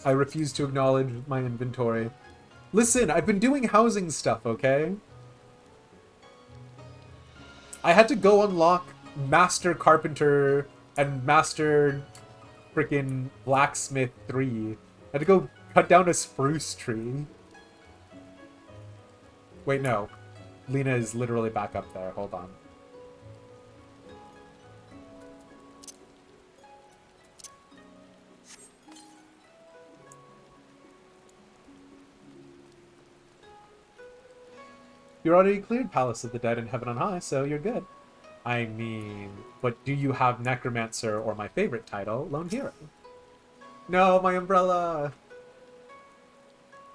I refuse to acknowledge my inventory. Listen, I've been doing housing stuff, okay? I had to go unlock Master Carpenter and Master frickin' Blacksmith 3. I had to go cut down a spruce tree. Wait, no. Lena is literally back up there. Hold on. You're already cleared Palace of the Dead and Heaven on High, so you're good. I mean, but do you have Necromancer or my favorite title, Lone Hero? No, my umbrella!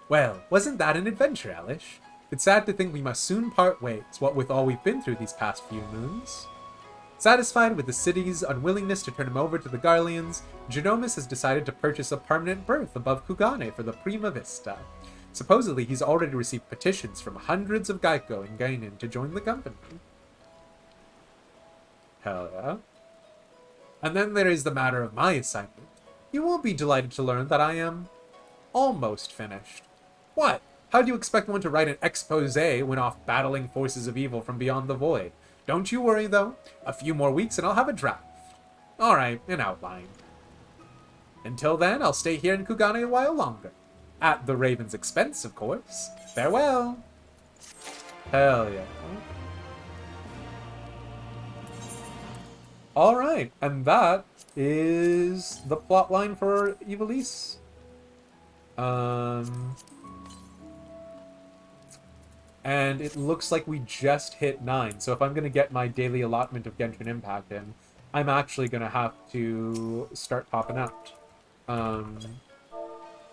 Well, wasn't that an adventure, Ivalice? It's sad to think we must soon part ways, what with all we've been through these past few moons. Satisfied with the city's unwillingness to turn him over to the Garleans, Genomus has decided to purchase a permanent berth above Kugane for the Prima Vista. Supposedly, he's already received petitions from hundreds of Geico and Gainen to join the company. Hell yeah. And then there is the matter of my assignment. You will be delighted to learn that I am almost finished. What? How do you expect one to write an expose when off battling forces of evil from beyond the void? Don't you worry, though. A few more weeks and I'll have a draft. Alright, an outline. Until then, I'll stay here in Kugane a while longer. At the Raven's expense, of course. Farewell. Hell yeah. Alright, and that is the plotline for Ivalice. And it looks like we just hit 9. So if I'm going to get my daily allotment of Genshin Impact in, I'm actually going to have to start popping out.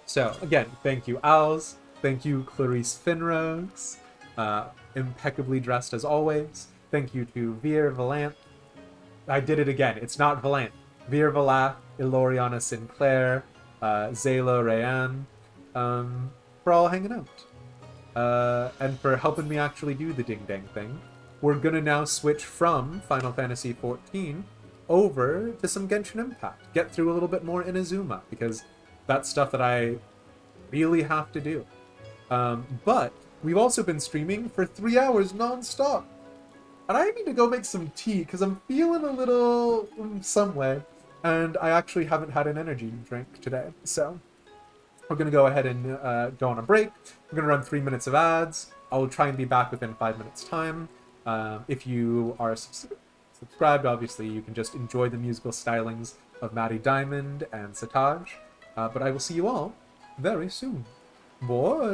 So, again, thank you, Els. Thank you, Clarice Finrose. Impeccably dressed as always. Thank you to Veer Valant. I did it again. It's not Valant. Veer Valat, Iloriana Sinclair, Zayla Rayan, for all hanging out. And for helping me actually do the ding dang thing. We're gonna now switch from Final Fantasy XIV over to some Genshin Impact. Get through a little bit more Inazuma, because that's stuff that I really have to do. But we've also been streaming for 3 hours non-stop. And I need to go make some tea, because I'm feeling a little some way. And I actually haven't had an energy drink today. So we're going to go ahead and go on a break. We're going to run 3 minutes of ads. I'll try and be back within 5 minutes' time. If you are subscribed, obviously, you can just enjoy the musical stylings of Maddie Diamond and Sataj. But I will see you all very soon. Bye!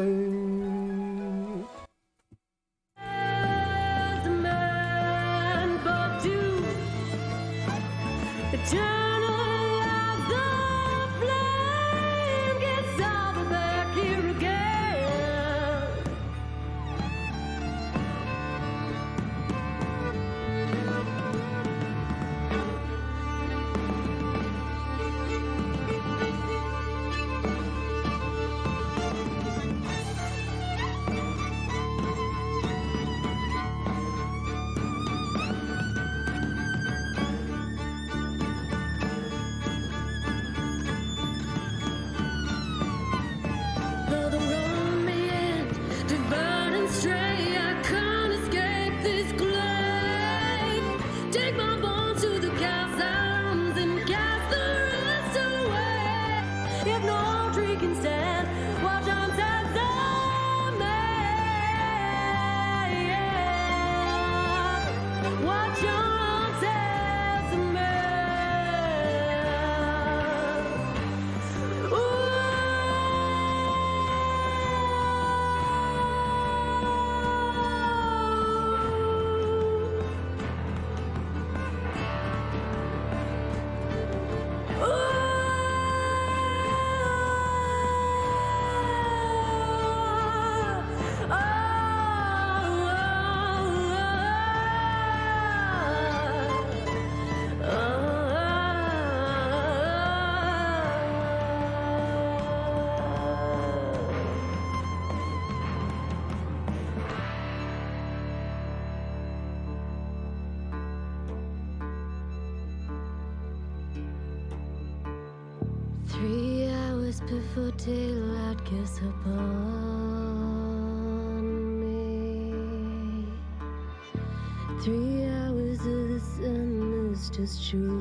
daylight kiss upon me. 3 hours of the sun is just true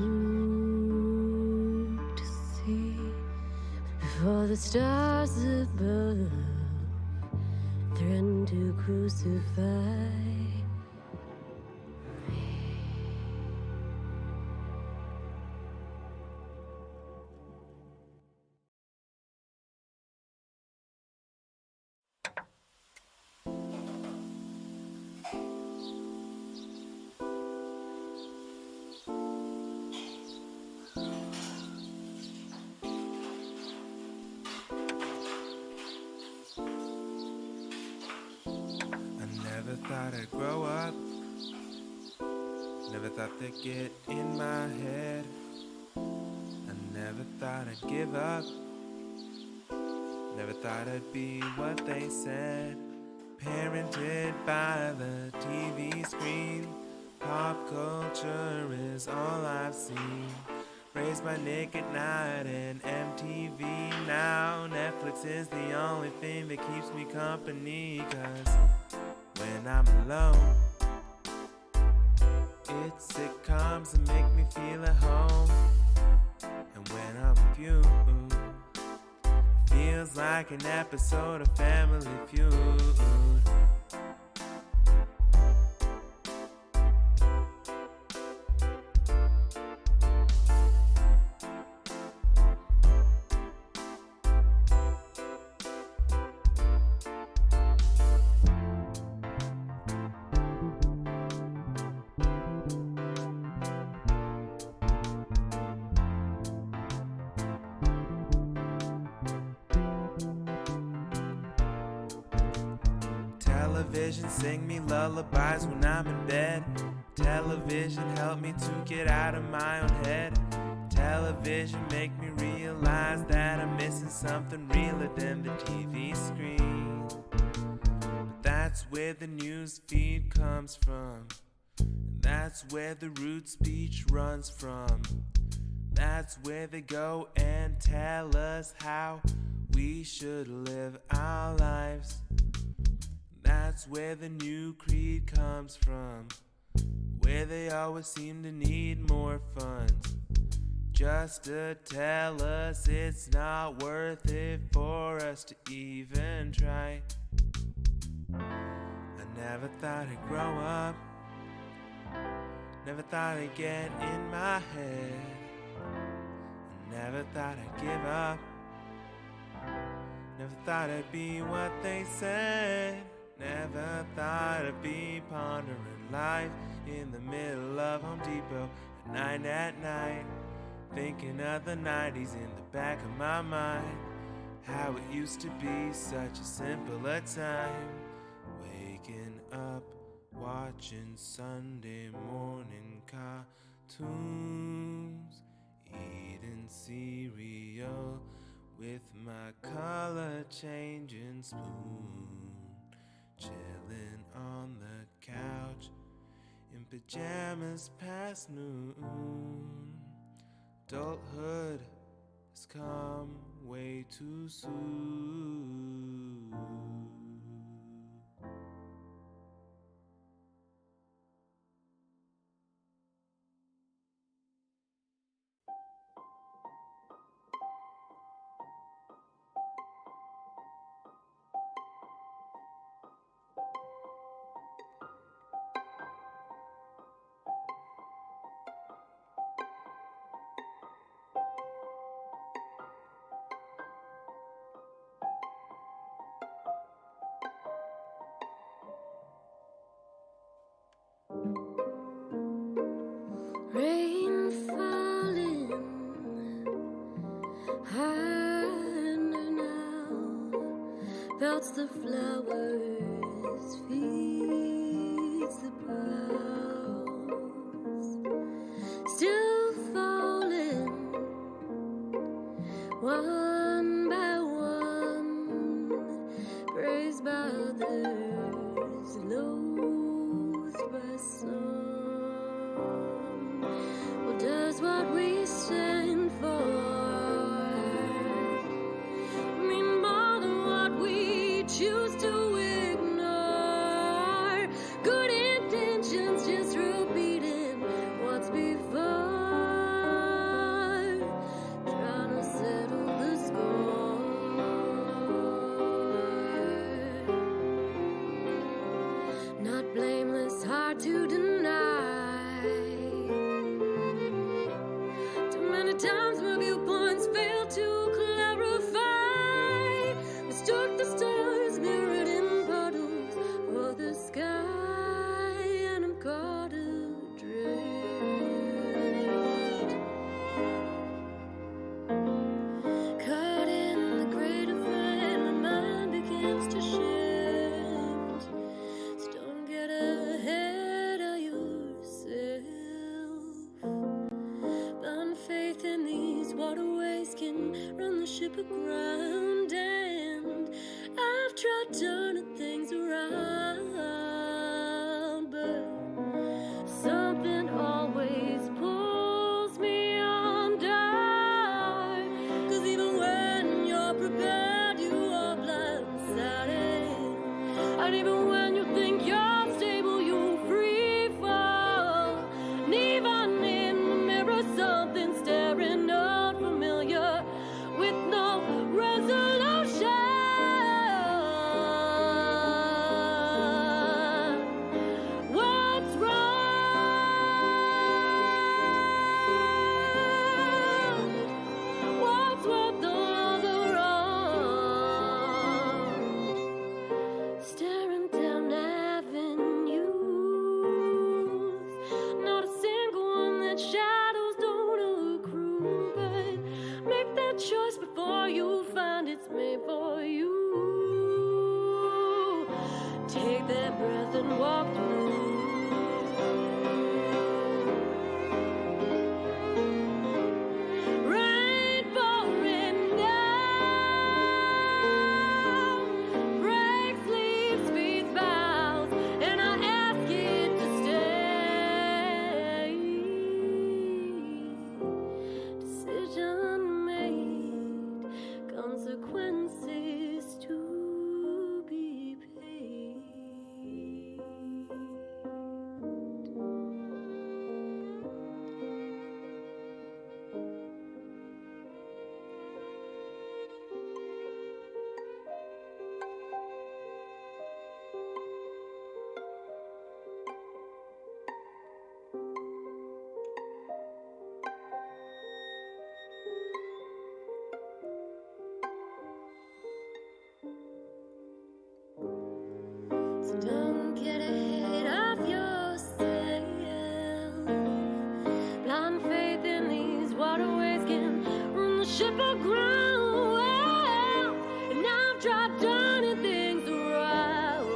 to see. Before the stars above threaten to crucify. Never thought I'd grow up. Never thought they'd get in my head. I never thought I'd give up. Never thought I'd be what they said. Parented by the TV screen. Pop culture is all I've seen. Raised by Nick at Night and MTV now. Netflix is the only thing that keeps me company, 'cause when I'm alone, it's sitcoms that make me feel at home. And when I'm with you, it feels like an episode of Family Feud. Television sing me lullabies when I'm in bed. Television help me to get out of my own head. Television make me realize that I'm missing something realer than the TV screen. But that's where the news feed comes from. That's where the root speech runs from. That's where they go and tell us how we should live our lives. That's where the new creed comes from, where they always seem to need more funds, just to tell us it's not worth it for us to even try. I never thought I'd grow up, never thought I'd get in my head. I never thought I'd give up, never thought I'd be what they said. Never thought I'd be pondering life in the middle of Home Depot at night, thinking of the 90s in the back of my mind. How it used to be such a simpler time, waking up, watching Sunday morning cartoons, eating cereal with my color-changing spoon. Chilling on the couch in pajamas past noon. Adulthood has come way too soon. Rain falling harder now, belts the flowers, feeds the browse. Still falling, one by one, praised by others, loathed by some. Does what we stand for And even when you think you're stable, you free fall. And even in the mirror, something staring unfamiliar with no resolution. What's wrong? What's worth all the wrong? Staring down avenues, not a single one that shadows don't accrue. But make that choice before you find it's made for you. Take that breath and walk through. Rain pouring down, breaks leaves, speeds bounds, and I ask it to stay. Decision made, consequences to be paid. So don't get ahead of yourself. Blind faith in these waterways can run the ship aground. And I've tried turning things around,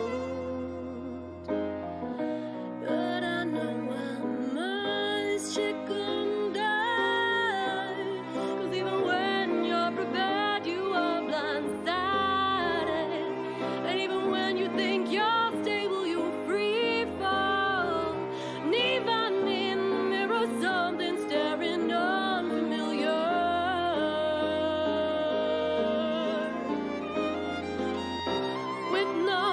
but I know I must chicken die. 'Cause even when you're prepared, you are blindsided. And even when you think you're stable, you free fall. And even in the mirror, something staring unfamiliar with no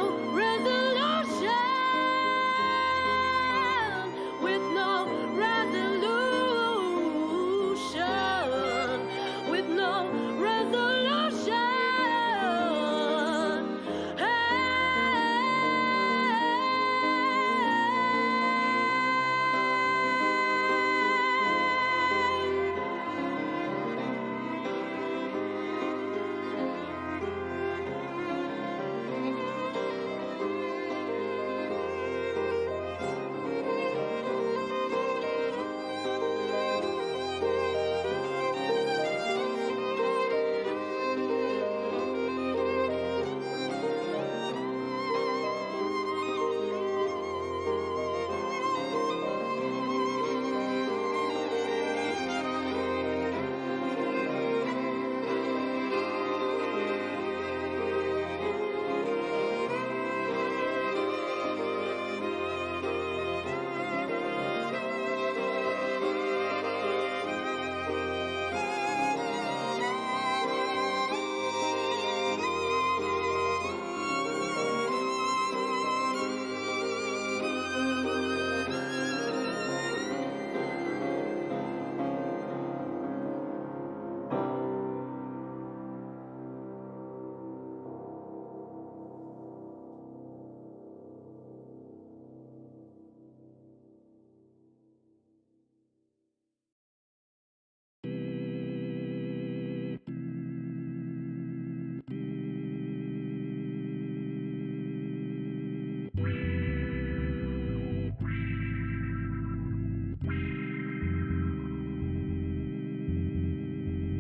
resolution, with no resolution, with no resolution.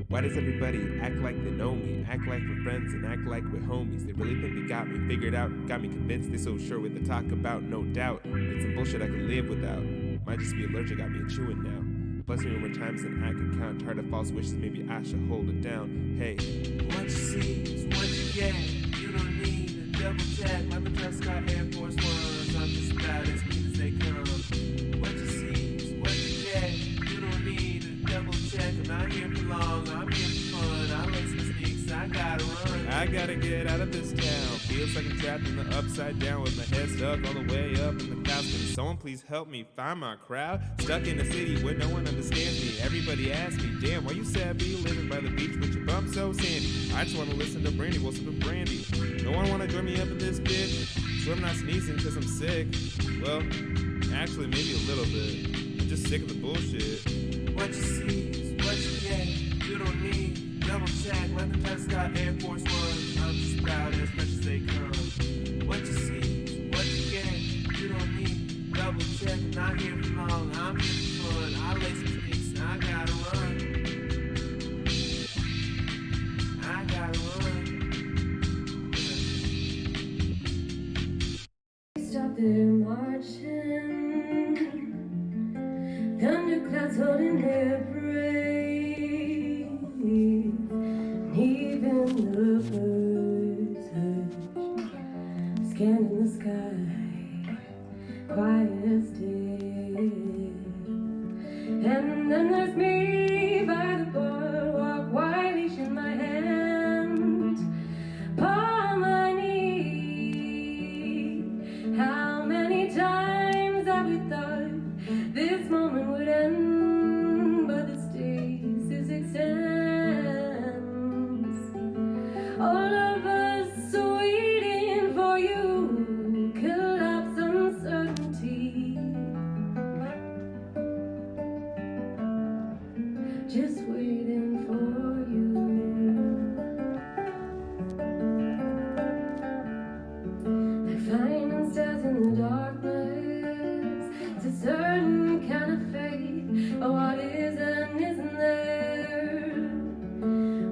Why does everybody act like they know me? Act like we're friends and act like we're homies. They really think they got me figured out, got me convinced. They so sure what they talk about, no doubt. It's some bullshit I could live without. Might just be allergic, got me a chewing now. Bless me more times than I can count. Tired of false wishes, maybe I should hold it down. Hey, what you see is what you get. You don't need a double check. Like the dress got Air Force Ones. I'm just about as mean as they come. What you see is what you get. You don't need a double check. I'm not here for long, I'm here for fun. I lace my sneaks, I gotta run. I gotta get out of this town. Feels like I'm trapped in the upside down with my head stuck all the way up in the clouds. Can someone please help me find my crowd? Stuck in a city where no one understands me. Everybody asks me, damn, why you sad be living by the beach with your bum so sandy? I just wanna listen to Brandy, we'll sip a brandy. No one wanna join me up in this bitch? Sure I'm not sneezing cause I'm sick. Well, actually maybe a little bit. I'm just sick of the bullshit. What you see is what you get. You don't need double check. Let the test got Air Force One. I'm just proud as much as they come. What you see is what you get. You don't need double check. I'm not here for long. I'm here for fun. I lay some sticks and I gotta run. I gotta run. Stop their marching. Thunderclouds holding their breath. Even the birds hush, scanning the sky, quiet as death. And then there's me by the boardwalk, white leash in my hand, paw on my knee. How many times have we thought this moment would end, but the stasis extends. All of us waiting for you, collapse uncertainty. Just waiting for you. They're finding stars in the darkness. It's a certain kind of fate. But what is and isn't there?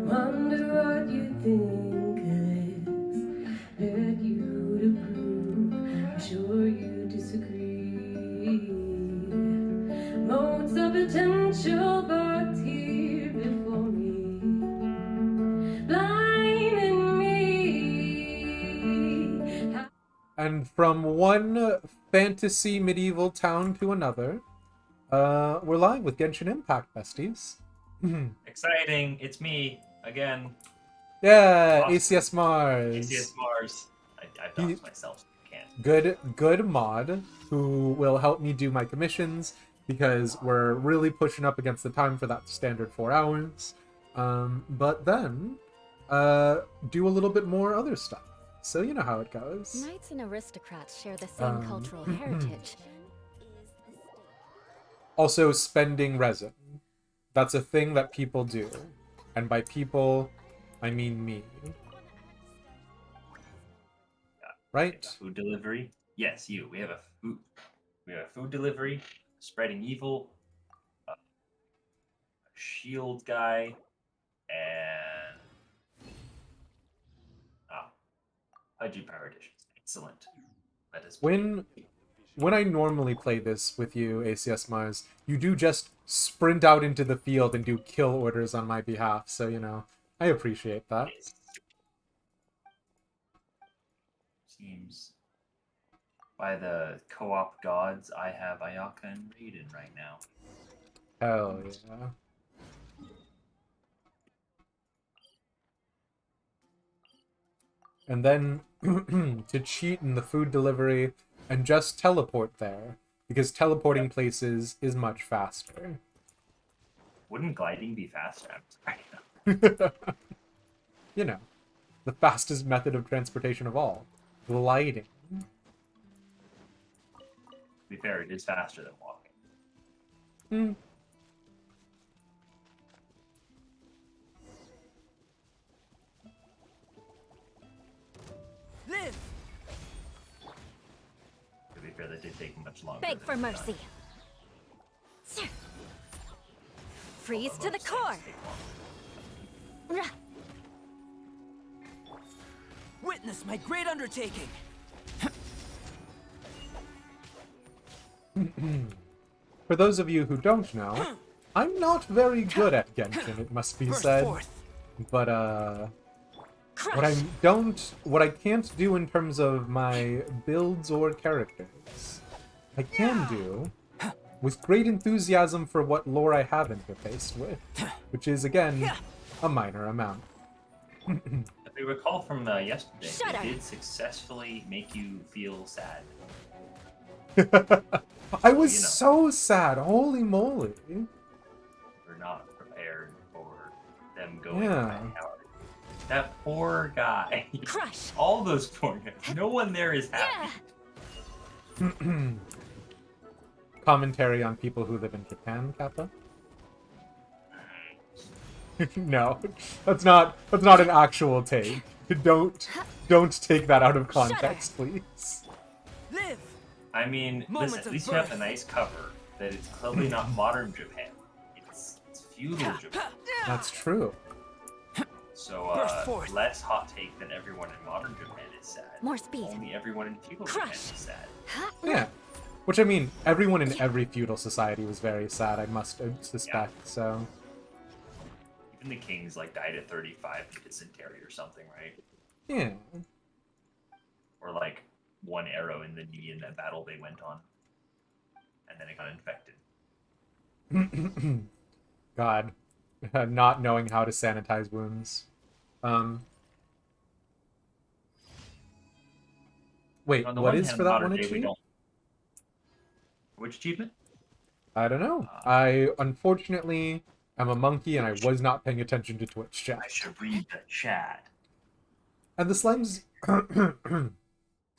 Wonder what you think of this. Bet you to prove. I'm sure you disagree. Modes of potential but here before me. Blinding me. And from one fantasy medieval town to another, we're live with Genshin Impact, besties. Exciting! It's me again. Yeah, Awesome. ACS Mars. ACS Mars. I've done this myself. I can't. Good mod who will help me do my commissions because we're really pushing up against the time for that standard 4 hours. But then do a little bit more other stuff. So you know how it goes. Knights and aristocrats share the same cultural heritage. Also, spending resin. That's a thing that people do. And by people, I mean me. Right? Food delivery. Yes, you. We have a food delivery, spreading evil, a shield guy, and Pudgy Power Editions. Excellent. That is When I normally play this with you, ACS Mars, you do just sprint out into the field and do kill orders on my behalf, so, you know, I appreciate that. Seems by the co-op gods, I have Ayaka and Raiden right now. Hell yeah. And then to cheat in the food delivery and just teleport there, because teleporting places is much faster. Wouldn't gliding be faster? I'm sorry. You know, the fastest method of transportation of all. Gliding. To be fair, it is faster than walking. Live! To be fair, that did take much longer. Beg for mercy. Freeze to the core. Witness my great undertaking! For those of you who don't know, I'm not very good at Genshin, it must be said. But what I can't do in terms of my builds or characters, I can do with great enthusiasm for what lore I have interfaced with, which is again a minor amount. The we recall from yesterday, Shut it up. did successfully make you feel sad. I was you know. so sad. Holy moly. We're not prepared for them going Yeah. high tower. That poor guy. Crush. All those poor guys. No one there is happy. Yeah. Commentary on people who live in Japan, Kappa? No, that's not an actual take. Don't take that out of context, please. Live! I mean, Moment listen, at of least you have a birth. nice cover that it's clearly not modern Japan. It's feudal Japan. That's true. So Burst forth. less hot take than everyone in modern Japan is sad. More speed. Only everyone in feudal Japan Crush. is sad. Yeah. Which, I mean, everyone in every feudal society was very sad, I must suspect, so... Even the kings like died at 35 from dysentery or something, right? Yeah. Or like one arrow in the knee in that battle they went on. And then it got infected. God. Not knowing how to sanitize wounds. Wait, On the what one is hand, for that modern one day, we achievement? don't. Which achievement? I don't know. I, unfortunately, am a monkey and I was not paying attention to Twitch chat. I should read the chat. And the slimes...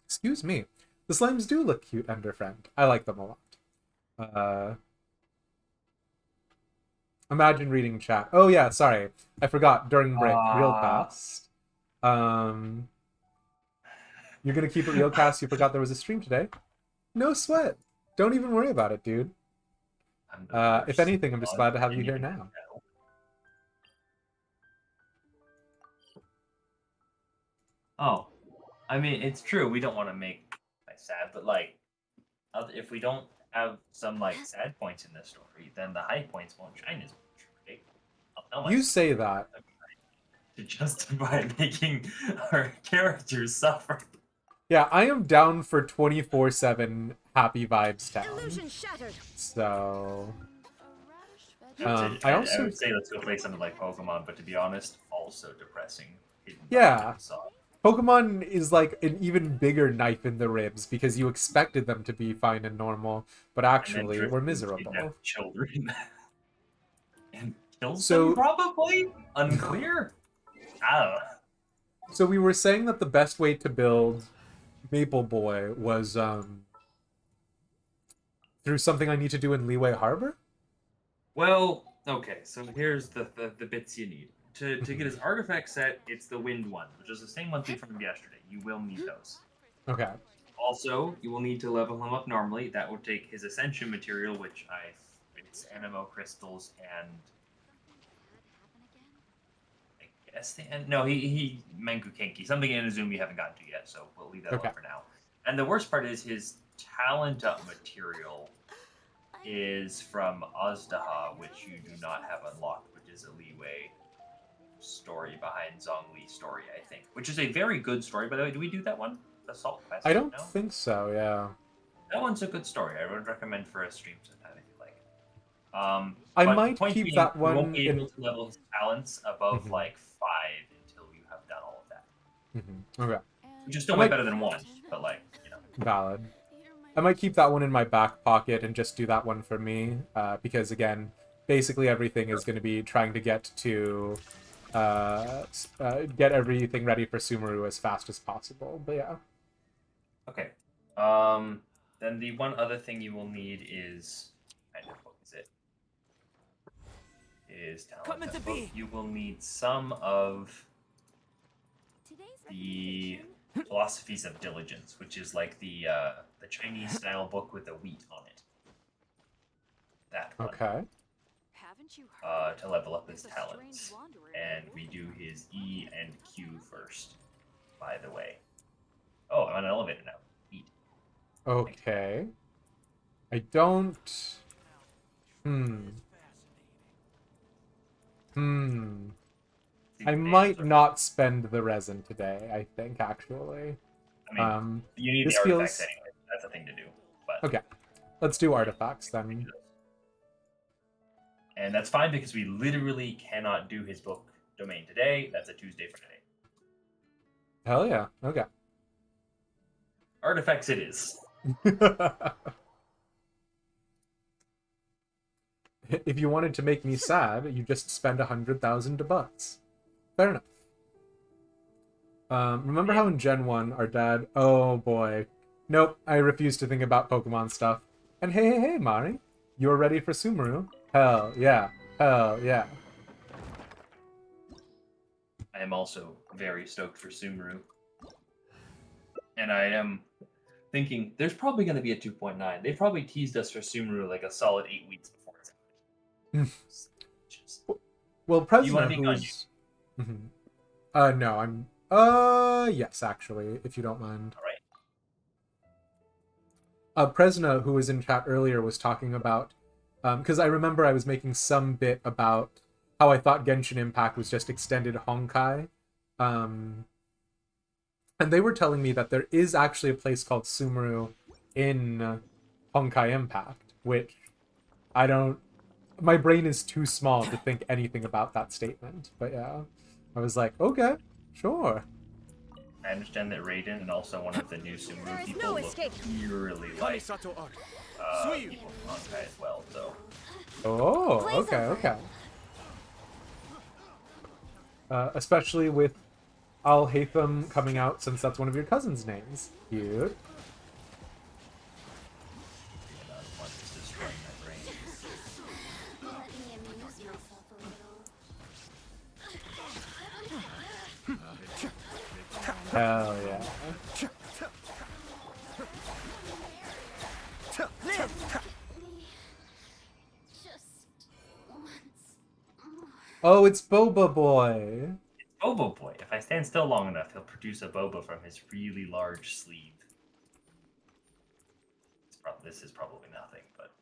Excuse me. The slimes do look cute, Ender Friend. I like them a lot. Imagine reading chat. Oh yeah, sorry. I forgot. During break, Realcast. You're gonna keep it Realcast, you forgot there was a stream today? No sweat. Don't even worry about it, dude. If anything, I'm just glad to have you here now. Oh, I mean, it's true. We don't want to make sad, but like, if we don't have some like sad points in the story, then the high points won't shine as much, right? I'll tell You myself say that. to justify making our characters suffer. Yeah, I am down for 24/7 happy vibes town. Illusion shattered. So, I I also would say let's go play something like Pokemon, but to be honest, also depressing. yeah. Pokemon is like an even bigger knife in the ribs because you expected them to be fine and normal, but actually we're miserable. Children and kills So- them probably unclear. So we were saying that the best way to build Maple Boy was through something I need to do in Leeway Harbor? Well, okay, so here's the bits you need. To get his artifact set, it's the wind one, which is the same one we from yesterday. You will need those. Okay. Also, you will need to level him up normally. That will take his ascension material, which it's Animo crystals and I guess he Mangu Kenki. Something in Azumi you haven't gotten to yet, so we'll leave that Okay. alone for now. And the worst part is his talent up material is from Azdaha, which you do not have unlocked, which is a Leeway story behind Zhongli's story, I think. Which is a very good story, by the way. Do we do that one? The Salt Quest? I don't No? think so, yeah. That one's a good story. I would recommend for a stream sometime if you like. I but might the point keep being, that you won't one be in- able to level his talents above Mhm. like 5 until you have done all of that. Okay. Which is still I way might- better than 1, but like, you know. Valid. I might keep that one in my back pocket and just do that one for me, because again, basically everything is going to be trying to get to get everything ready for Sumeru as fast as possible. But yeah. Okay. Then the one other thing you will need is what is it? Is talent. Coming to be. You will need some of the philosophies of diligence, which is like the Chinese style book with the wheat on it. That one. Okay. To level up his talents. And we do his E and Q first, by the way. Oh, I'm on an elevator now. Neat. Okay. I don't... I might not spend the resin today, I think, actually. I mean, you need this the artifacts feels... anyway. That's a thing to do. But Okay. Let's do artifacts then. And that's fine because we literally cannot do his book domain today. That's a Tuesday for today. Hell yeah. Okay. Artifacts it is. If you wanted to make me sad, you just spend 100,000 bucks. Fair enough. Remember how in Gen 1 our dad... Oh boy. Nope, I refuse to think about Pokemon stuff. And hey, Mari. You're ready for Sumeru? Hell yeah. Hell yeah. I am also very stoked for Sumeru. And I am thinking there's probably going to be a 2.9. They probably teased us for Sumeru like a solid 8 weeks before it's out. Well, You President, want to be who's... No, I'm... yes, actually, if you don't mind. All right. Presna, who was in chat earlier, was talking about... because I remember I was making some bit about how I thought Genshin Impact was just extended Honkai. And they were telling me that there is actually a place called Sumeru in Honkai Impact, which I don't... My brain is too small to think anything about that statement. But yeah, I was like, okay, sure. I understand that Raiden and also one of the new Sumeru people no look escape. eerily like people from Honkai as well, so... Oh, okay. Especially with Al Haytham coming out, since that's one of your cousin's names. Cute. One is destroying my brain. Let me amuse myself a little. Hell yeah. Just once more. Oh, it's Boba Boy. Boba Boy. If I stand still long enough, he'll produce a Boba from his really large sleeve. This is probably nothing, but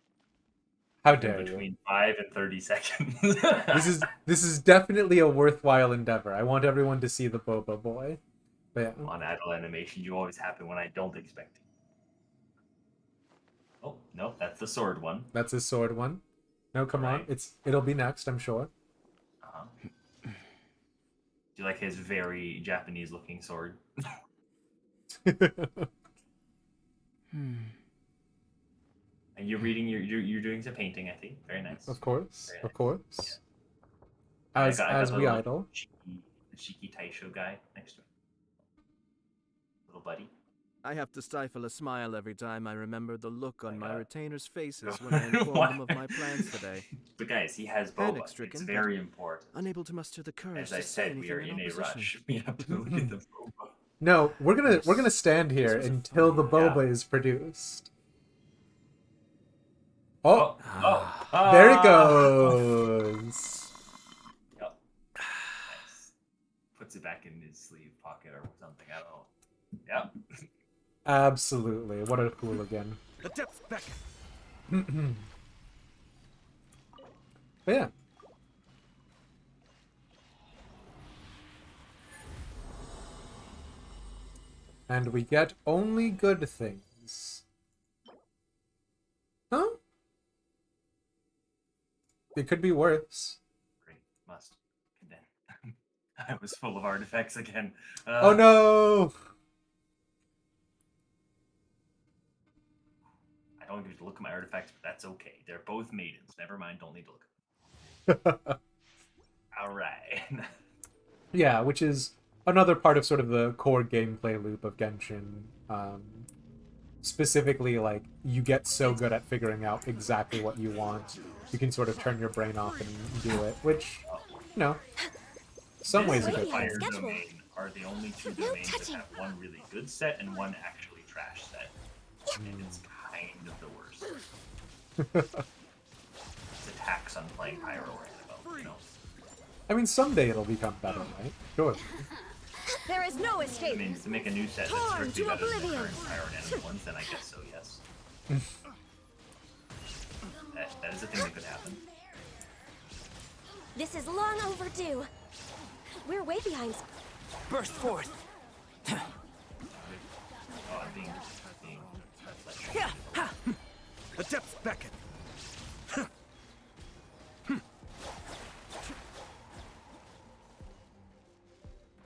How dare you? between 5 and 30 seconds. This is definitely a worthwhile endeavor. I want everyone to see the Boba Boy. But yeah. On idle animation, you always happen when I don't expect it. Oh no, that's the sword one. That's his sword one. No, come on. Right. It'll be next, I'm sure. Do you like his very Japanese-looking sword? And you're reading. You're doing some painting, I think. Very nice. Of course. Very Of nice. course. Yeah. As the we little idle. Shiki Taisho guy next to him. Little buddy. I have to stifle a smile every time I remember the look on my God. retainers' faces when I inform them of my plans today. But guys, he has Panic Boba. stricken, It's but very important. Unable to muster the courage As I to say said, we anything are in in a opposition. rush. We have to look at the Boba. No, we're gonna stand here was a until the Boba is produced. Oh, there it goes. Yep. Nice. Puts it back in his sleeve pocket or something. I don't know. Yep. Absolutely. What a hooligan. The depths beckon. But yeah. And we get only good things. Huh? It could be worse. Great. Must. Condemn. I was full of artifacts again. Oh no! I don't get to look at my artifacts, but that's okay. They're both maidens. Never mind, don't need to look at them. Alright. Yeah, which is another part of sort of the core gameplay loop of Genshin. Specifically, like, you get so good at figuring out exactly what you want, you can sort of turn your brain off and do it, which, you know, some ways a good Fire thing. domain are the only two domains that have one really good set and one actually trash set. And it's kind of the worst. It's a tax on playing Hyrule, you know. I mean, someday it'll become better, right? Sure. There is no I escape. mean, to make a new set that's Torn strictly to better than the oblivion. current Pyro Enemy ones, then I guess so, yes. that is a thing that could happen. This is long overdue. We're way behind. Burst forth. Oh, I'm being The depths beckon.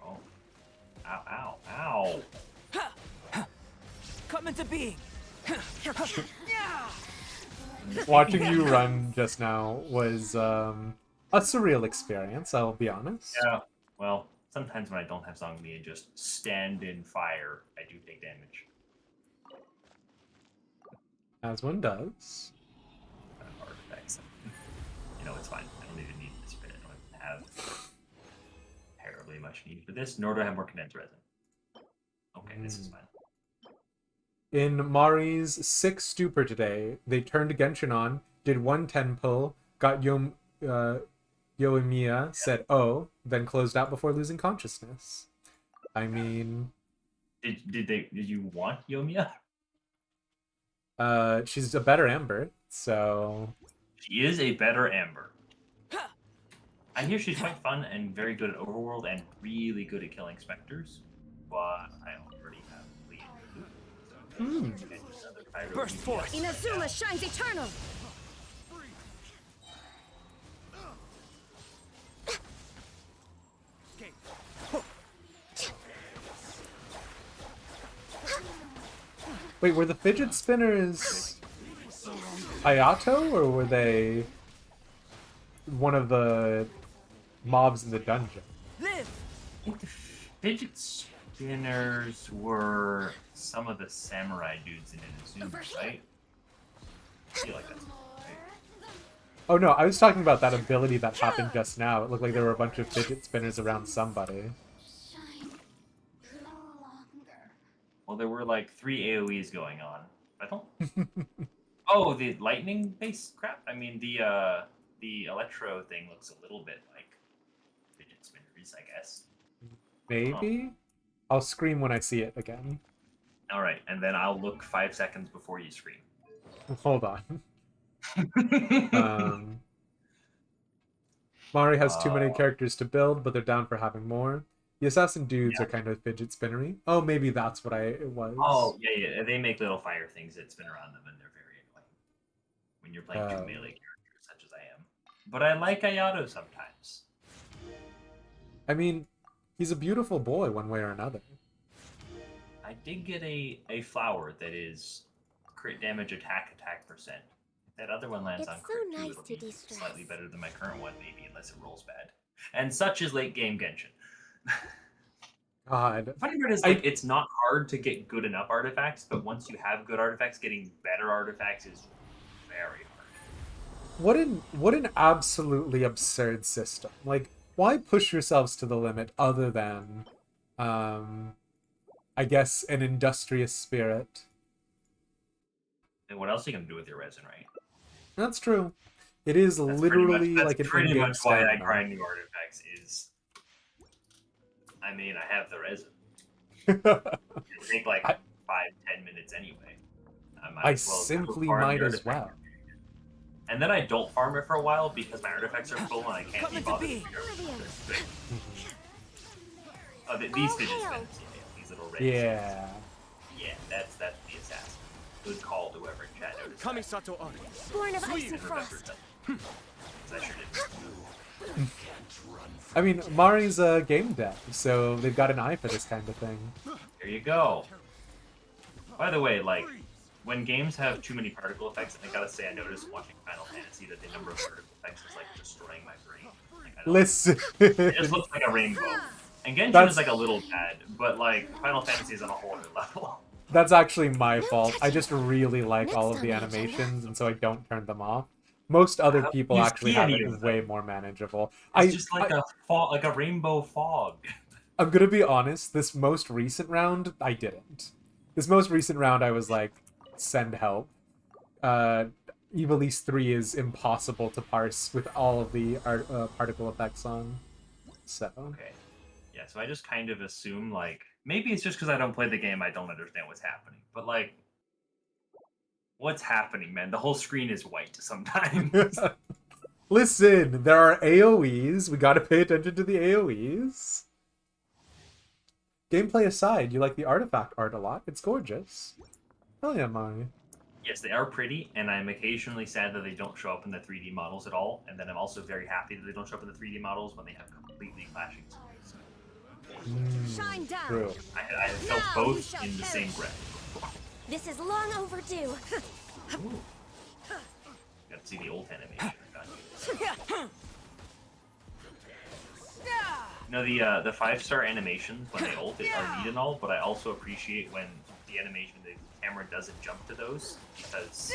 oh. Ow, ow, ow. into being. Watching you run just now was a surreal experience, I'll be honest. Yeah. Well, sometimes when I don't have Zhongli and just stand in fire, I do take damage. As one does. Artifacts. You know, it's fine. I don't even need this bit. I don't have terribly much need for this, nor do I have more condensed resin. Okay, this is fine. In Mari's 6 stupor today, they turned Genshin on, did 1 10 pull, got Yoimiya, said oh, then closed out before losing consciousness. I mean... Did you want Yoimiya? She's a better Amber, so... She is a better Amber. I hear she's quite fun and very good at Overworld and really good at killing specters, but I already have Lee and Luke, so Burst force! Inazuma shines eternal! Wait, were the fidget spinners Ayato, or were they one of the mobs in the dungeon? I think the fidget spinners were some of the samurai dudes in Inazuma, right? I feel like that's right. Oh no, I was talking about that ability that happened just now. It looked like there were a bunch of fidget spinners around somebody. Well, there were like 3 AoEs going on. I don't. Oh, the lightning-based crap. I mean, the electro thing looks a little bit like fidget spinners, I guess. Maybe? I'll scream when I see it again. All right, and then I'll look 5 seconds before you scream. Hold on. Mari has too many characters to build, but they're down for having more. The assassin dudes are kind of fidget spinnery. Oh, maybe that's what it was. Oh, yeah. They make little fire things that spin around them, and they're very annoying when you're playing 2 melee characters, such as I am. But I like Ayato sometimes. I mean, he's a beautiful boy one way or another. I did get a flower that is crit damage, attack percent. If that other one lands on crit, so nice it'll to be de-stress. slightly better than my current one, maybe, unless it rolls bad. And such is late game Genshin. God. The funny part is, like, it's not hard to get good enough artifacts, but once you have good artifacts, getting better artifacts is very hard. What an absolutely absurd system. Like, why push yourselves to the limit other than, I guess, an industrious spirit? And what else are you gonna do with your resin, right? That's true. It is literally like an pretty in-game much why I stamina. grind new artifacts is. I mean, I have the resin. It'll take like 5-10 minutes anyway. I simply might as well. And then I don't farm it for a while because my artifacts are full and I can't be bothered to figure out what to do. These fidget spinners, these little red. Yeah. Yeah, that's the assassin. Good call to whoever in chat noticed. Kamisato Ari. Born of ice and Remembered frost. them. 'Cause I sure didn't. I mean, Mari's a game dev, so they've got an eye for this kind of thing. There you go. By the way, like, when games have too many particle effects, I gotta say I noticed watching Final Fantasy that the number of particle effects is like destroying my brain. Like, Listen. It just looks like a rainbow. And Genshin is like a little bad, but like Final Fantasy is on a whole other level. That's actually my fault. I just really like all of the animations, and so I don't turn them off. Most other people you actually see have any it of way more manageable. It's just like a rainbow fog. I'm gonna be honest, this most recent round, I didn't. This most recent round, I was like, send help. Ivalice 3 is impossible to parse with all of the particle effects on. So. Okay. Yeah, so I just kind of assume, like, maybe it's just because I don't play the game, I don't understand what's happening. But, like, what's happening, man? The whole screen is white sometimes. Listen, there are AoEs. We gotta pay attention to the AoEs. Gameplay aside, you like the artifact art a lot. It's gorgeous. Hell yeah, Mari. Yes, they are pretty, and I'm occasionally sad that they don't show up in the 3D models at all. And then I'm also very happy that they don't show up in the 3D models when they have completely clashing screens. Shine down. True. I have felt both in the same breath. This is long overdue. Got to see the old animation. The 5-star animations when they ult are neat and all, but I also appreciate when the animation, the camera doesn't jump to those, because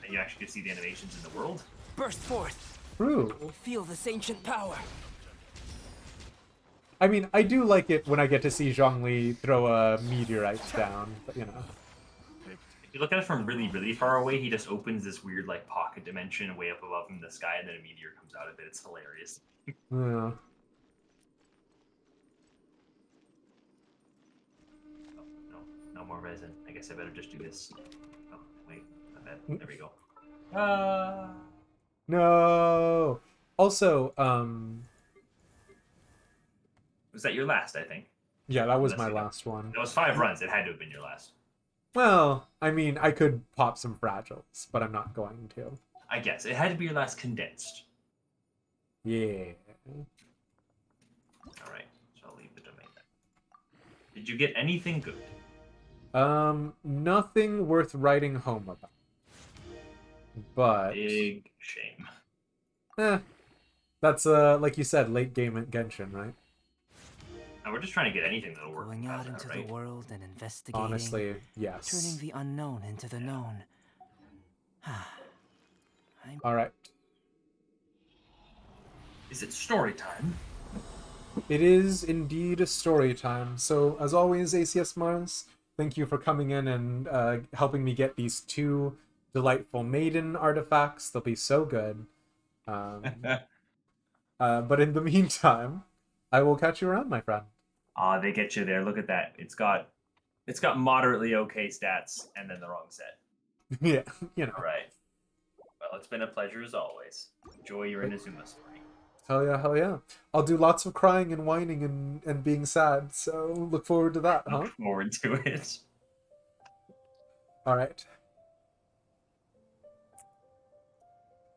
you actually get to see the animations in the world. Burst forth. True. Feel this ancient power. I mean, I do like it when I get to see Zhongli throw a meteorite down, but you know. If you look at it from really, really far away, he just opens this weird like pocket dimension way up above him in the sky, and then a meteor comes out of it. It's hilarious. Yeah. No more resin. I guess I better just do this. Oh, wait. Not bad. There we go. No. Also, Was that your last, I think? yeah, that was my last one. That was 5 runs. It had to have been your last. Well, I mean, I could pop some fragiles, but I'm not going to. I guess. It had to be your last condensed. Yeah. Alright, so I'll leave the domain then. Did you get anything good? Nothing worth writing home about. But Big shame. That's like you said, late game at Genshin, right? And we're just trying to get anything that'll work. Going out into the world and investigating. Honestly, yes. Turning the unknown into the known. Alright. Is it story time? It is indeed a story time. So, as always, ACS Mars, thank you for coming in and helping me get these 2 delightful maiden artifacts. They'll be so good. But in the meantime, I will catch you around, my friend. They get you there. Look at that. It's got moderately okay stats and then the wrong set. Yeah, you know. All right. Well, it's been a pleasure as always. Enjoy your Inazuma story. Hell yeah, hell yeah. I'll do lots of crying and whining and being sad, so look forward to that, huh? Look forward to it. Alright.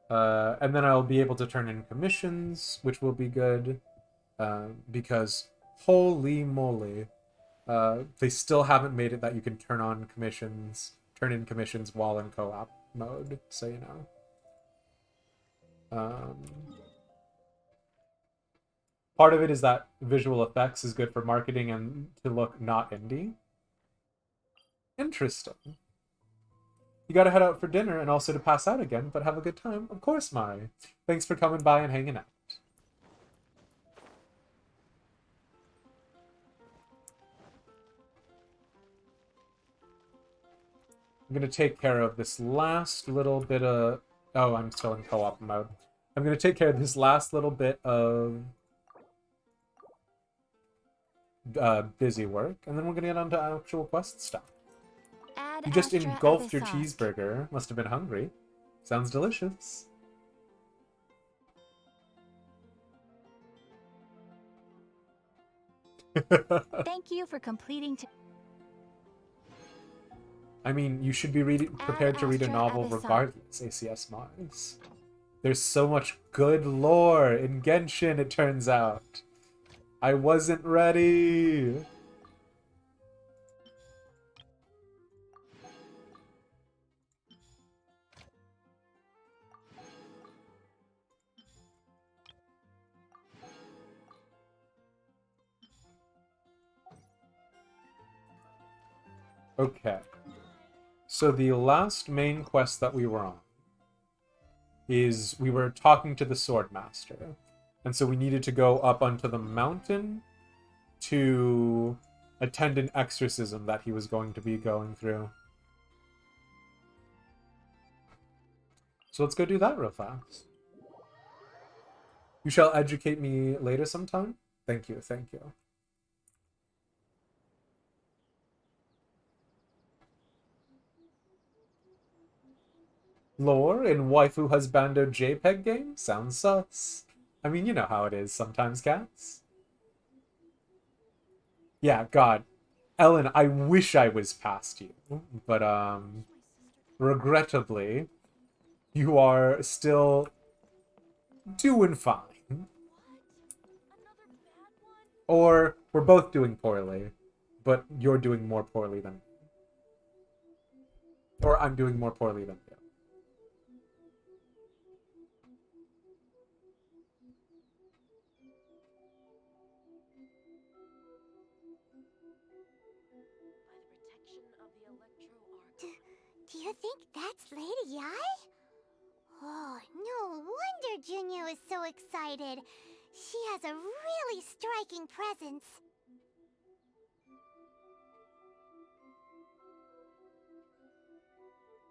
And then I'll be able to turn in commissions, which will be good. Because, holy moly, they still haven't made it that you can turn in commissions while in co-op mode, so you know. Part of it is that visual effects is good for marketing and to look not indie. Interesting. You gotta head out for dinner and also to pass out again, but have a good time. Of course, Mari. Thanks for coming by and hanging out. I'm gonna take care of this last little bit of... Oh, I'm still in co-op mode. I'm gonna take care of this last little bit of busy work, and then we're gonna get on to actual quest stuff. You just engulfed your cheeseburger. Must have been hungry. Sounds delicious. Thank you for completing. I mean, you should be prepared to read a novel regardless, ACS Mars. There's so much good lore in Genshin, it turns out. I wasn't ready. Okay. So the last main quest that we were on is we were talking to the Swordmaster. And so we needed to go up onto the mountain to attend an exorcism that he was going to be going through. So let's go do that real fast. You shall educate me later sometime? Thank you, thank you. Lore in Waifu Husbando JPEG game? Sounds sus. I mean, you know how it is sometimes, cats. Yeah, God. Ellen, I wish I was past you. But, regrettably, you are still doing fine. Or, we're both doing poorly, but you're doing more poorly than me. Or I'm doing more poorly than you. Do you think that's Lady Yi? Oh, no wonder Junior is so excited. She has a really striking presence.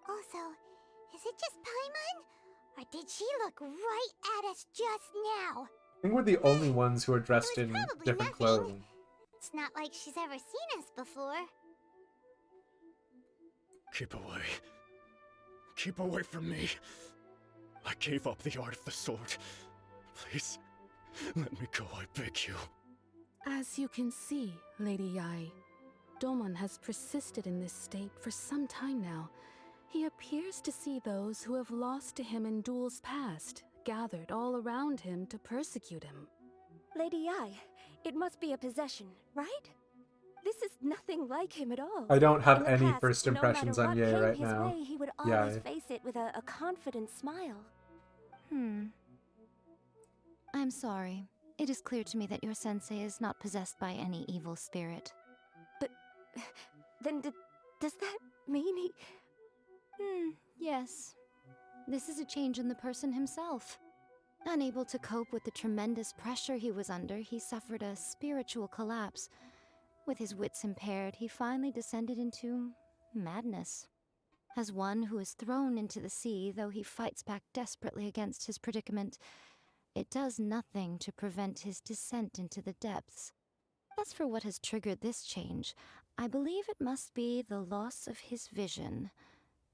Also, is it just Paimon? Or did she look right at us just now? I think we're the only ones who are dressed in different clothing. It's not like she's ever seen us before. Keep away. Keep away from me. I gave up the art of the sword. Please, let me go, I beg you. As you can see, Lady Yi, Domon has persisted in this state for some time now. He appears to see those who have lost to him in duels past, gathered all around him to persecute him. Lady Yi, it must be a possession, right? This is nothing like him at all. I don't have In the any past, first impressions on Ye no matter what right came his now. way, he would Yeah. always face it with a confident smile. I'm sorry. It is clear to me that your sensei is not possessed by any evil spirit. But then does that mean he... Yes. This is a change in the person himself. Unable to cope with the tremendous pressure he was under, he suffered a spiritual collapse. With his wits impaired, he finally descended into madness. As one who is thrown into the sea, though he fights back desperately against his predicament, it does nothing to prevent his descent into the depths. As for what has triggered this change, I believe it must be the loss of his vision.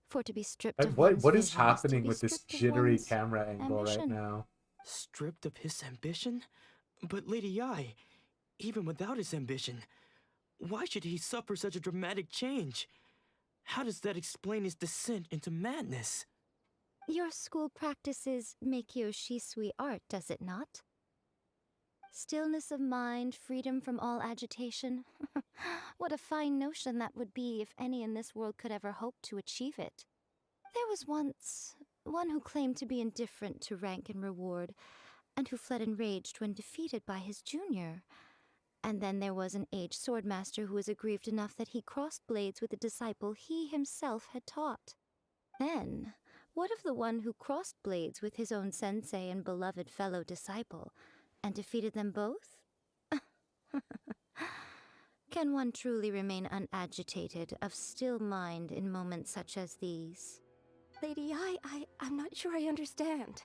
For to be stripped of one's What is vision to happening be with this stripped of jittery one's camera angle right ambition. now? Stripped of his ambition? But Lady Yi, even without his ambition, why should he suffer such a dramatic change? How does that explain his descent into madness? Your school practices Meikyo Shisui art, does it not? Stillness of mind, freedom from all agitation. What a fine notion that would be if any in this world could ever hope to achieve it. There was once one who claimed to be indifferent to rank and reward, and who fled enraged when defeated by his junior. And then there was an aged swordmaster who was aggrieved enough that he crossed blades with a disciple he himself had taught. Then, what of the one who crossed blades with his own sensei and beloved fellow disciple, and defeated them both? Can one truly remain unagitated, of still mind in moments such as these? Lady Yi, I'm not sure I understand.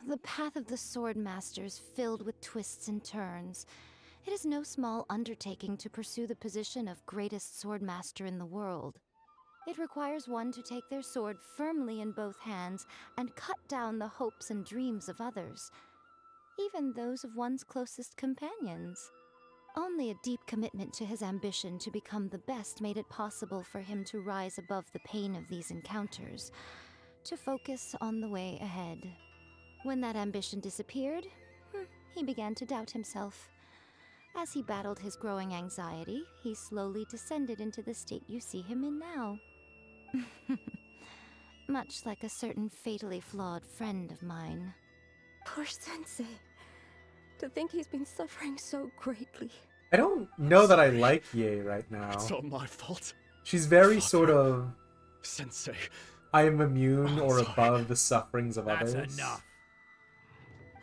The path of the sword master is filled with twists and turns. It is no small undertaking to pursue the position of greatest sword master in the world. It requires one to take their sword firmly in both hands and cut down the hopes and dreams of others, even those of one's closest companions. Only a deep commitment to his ambition to become the best made it possible for him to rise above the pain of these encounters, to focus on the way ahead. When that ambition disappeared, he began to doubt himself. As he battled his growing anxiety, he slowly descended into the state you see him in now. Much like a certain fatally flawed friend of mine. Poor sensei. To think he's been suffering so greatly. I don't know that I like Ye right now. It's all my fault. She's very sort of... Sensei. I am immune or above the sufferings of others. That's enough.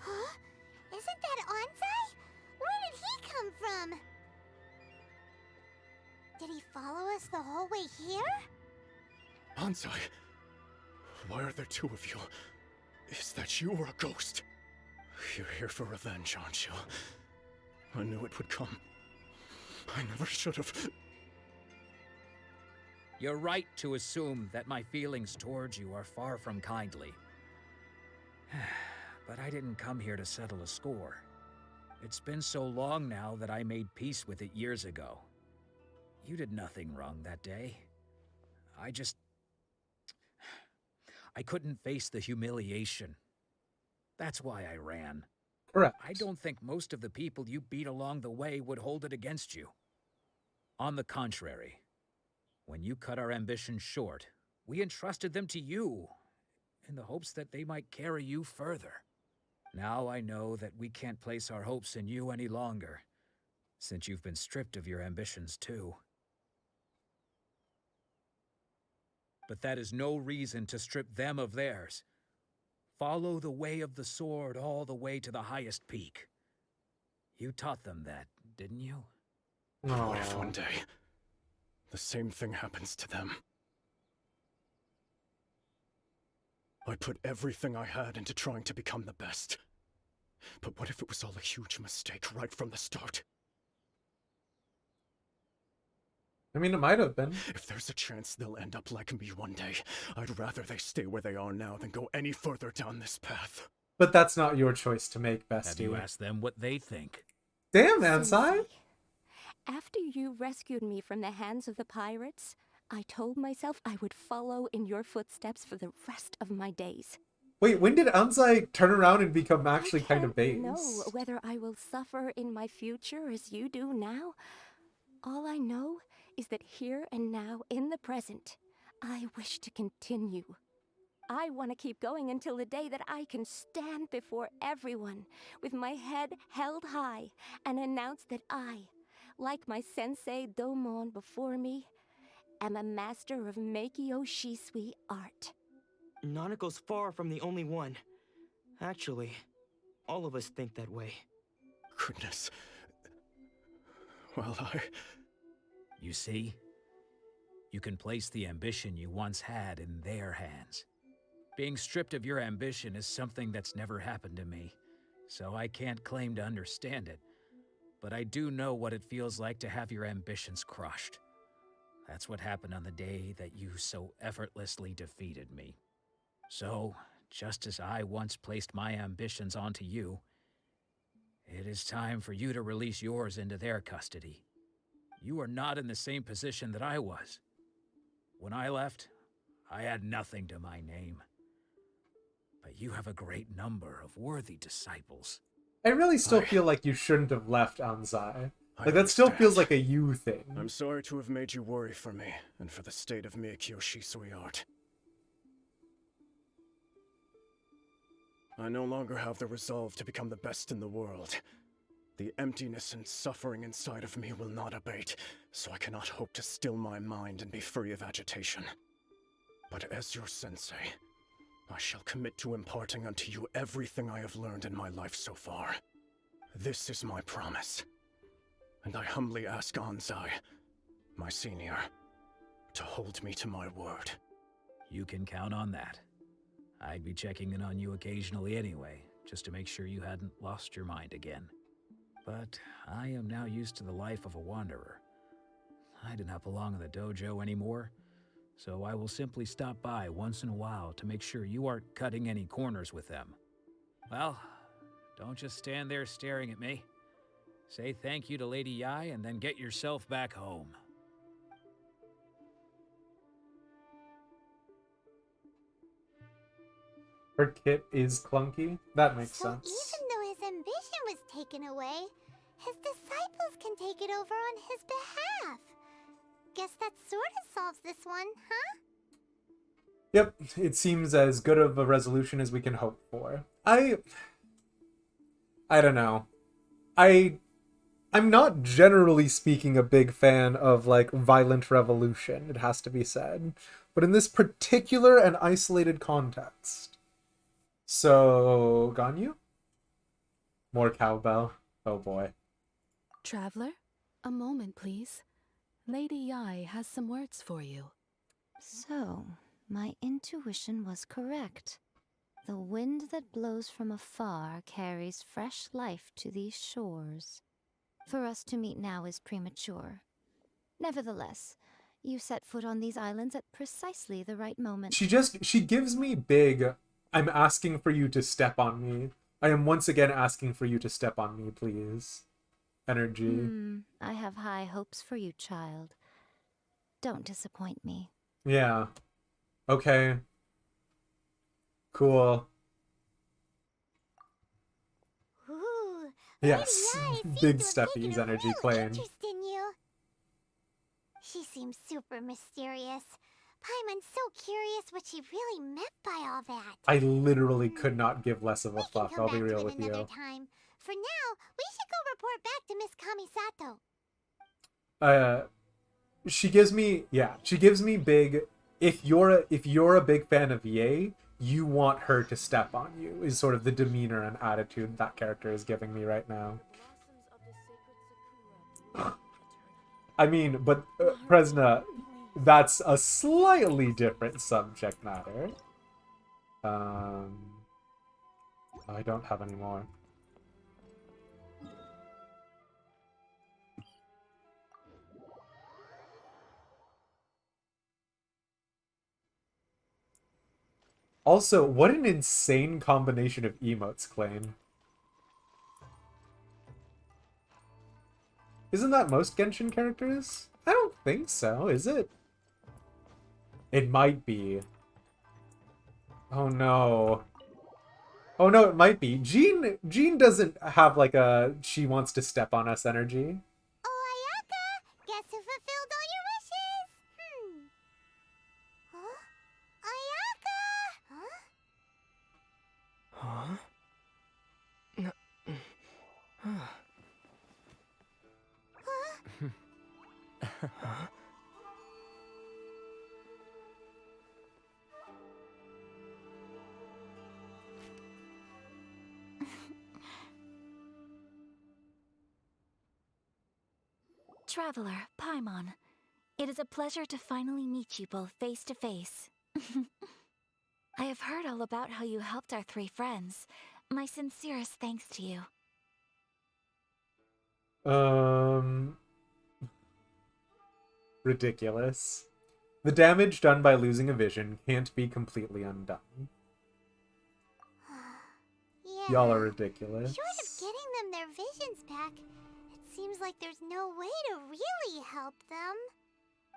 Huh? Isn't that Onsai? Where did he come from? Did he follow us the whole way here? Ansai, why are there two of you? Is that you or a ghost? You're here for revenge, aren't you? I knew it would come. I never should have. You're right to assume that my feelings towards you are far from kindly. But I didn't come here to settle a score. It's been so long now that I made peace with it years ago. You did nothing wrong that day. I couldn't face the humiliation. That's why I ran. Correct. I don't think most of the people you beat along the way would hold it against you. On the contrary, When you cut our ambitions short, we entrusted them to you, in the hopes that they might carry you further. Now I know that we can't place our hopes in you any longer, since you've been stripped of your ambitions too. But that is no reason to strip them of theirs. Follow the way of the sword all the way to the highest peak. You taught them that, didn't you? What if one day the same thing happens to them? I put everything I had into trying to become the best. But what if it was all a huge mistake right from the start? I mean, it might have been. If there's a chance they'll end up like me one day, I'd rather they stay where they are now than go any further down this path. But that's not your choice to make, bestie. Have you asked them what they think? Damn, Ansai! After you rescued me from the hands of the pirates, I told myself I would follow in your footsteps for the rest of my days. Wait, when did Ansai turn around and become actually kind of base? I don't know whether I will suffer in my future as you do now. All I know is that here and now, in the present, I wish to continue. I want to keep going until the day that I can stand before everyone with my head held high and announce that I, like my sensei Domon before me, am a master of Meikyo Shisui art. Nanako's far from the only one. Actually, all of us think that way. Goodness. Well, You see? You can place the ambition you once had in their hands. Being stripped of your ambition is something that's never happened to me, so I can't claim to understand it. But I do know what it feels like to have your ambitions crushed. That's what happened on the day that you so effortlessly defeated me. So, just as I once placed my ambitions onto you, it is time for you to release yours into their custody. You are not in the same position that I was. When I left, I had nothing to my name. But you have a great number of worthy disciples. I really still feel like you shouldn't have left Ansai. Like, that still feels like a you thing. I'm sorry to have made you worry for me, and for the state of Meikyo Shisui art. I no longer have the resolve to become the best in the world. The emptiness and suffering inside of me will not abate, so I cannot hope to still my mind and be free of agitation. But as your sensei, I shall commit to imparting unto you everything I have learned in my life so far. This is my promise. And I humbly ask Ansai, my senior, to hold me to my word. You can count on that. I'd be checking in on you occasionally anyway, just to make sure you hadn't lost your mind again. But I am now used to the life of a wanderer. I do not belong in the dojo anymore, so I will simply stop by once in a while to make sure you aren't cutting any corners with them. Well, don't just stand there staring at me. Say thank you to Lady Yai and then get yourself back home. Her kit is clunky? That makes sense. Even though his ambition was taken away, his disciples can take it over on his behalf. Guess that sort of solves this one, huh? Yep, it seems as good of a resolution as we can hope for. I don't know. I'm not generally speaking a big fan of, like, violent revolution, it has to be said. But in this particular and isolated context. So, Ganyu? More cowbell. Oh boy. Traveler, a moment, please. Lady Yai has some words for you. So, my intuition was correct. The wind that blows from afar carries fresh life to these shores. For us to meet now is premature. Nevertheless, you set foot on these islands at precisely the right moment. She gives me big, I'm asking for you to step on me. I am once again asking for you to step on me, please. Energy. I have high hopes for you, child. Don't disappoint me. Yeah. Okay. Cool. Ooh, Yes. Big Steffi's energy claim. interest in you. She seems seems super mysterious. Paimon's so curious what she really meant by all that. I literally could not give less of a We can fuck, come I'll back be to real it with another you. time. For now, we should go report back to Miss Kamisato. She gives me big, if you're a big fan of Ye, you want her to step on you, is sort of the demeanor and attitude that character is giving me right now. I mean, but Presna, that's a slightly different subject matter. I don't have any more. Also, what an insane combination of emotes, Claim. Isn't that most Genshin characters? I don't think so, is it? It might be. Oh no. Oh no, it might be. Jean doesn't have like a she wants to step on us energy. Oh, Ayaka! Guess who fulfilled all your wishes? Huh? Ayaka! Huh? Traveler, Paimon, it is a pleasure to finally meet you both face to face. I have heard all about how you helped our three friends. My sincerest thanks to you. Ridiculous. The damage done by losing a vision can't be completely undone. Yeah. Y'all are ridiculous. Short of getting them their visions back, it seems like there's no way to really help them.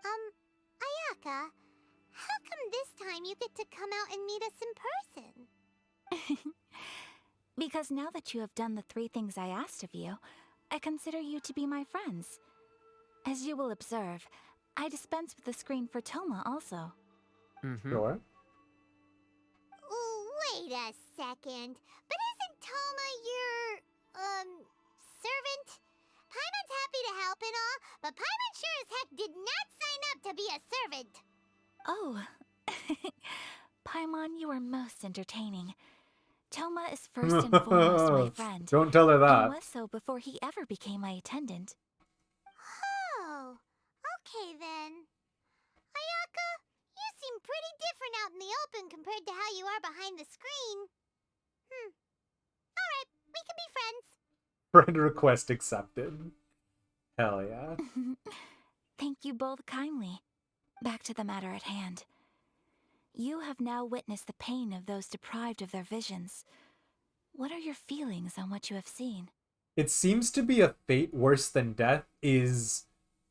Ayaka, how come this time you get to come out and meet us in person? Because now that you have done the three things I asked of you, I consider you to be my friends. As you will observe, I dispense with the screen for Toma also. Sure. Wait a second. But isn't Toma your, servant? Paimon's happy to help and all, but Paimon sure as heck did not sign up to be a servant. Oh. Paimon, you are most entertaining. Toma is first and foremost my friend. Don't tell her that. And was so before he ever became my attendant. Oh, okay then. Ayaka, you seem pretty different out in the open compared to how you are behind the screen. Alright, we can be friends. Friend request accepted. Hell yeah. Thank you both kindly. Back to the matter at hand. You have now witnessed the pain of those deprived of their visions. What are your feelings on what you have seen? It seems to be a fate worse than death is...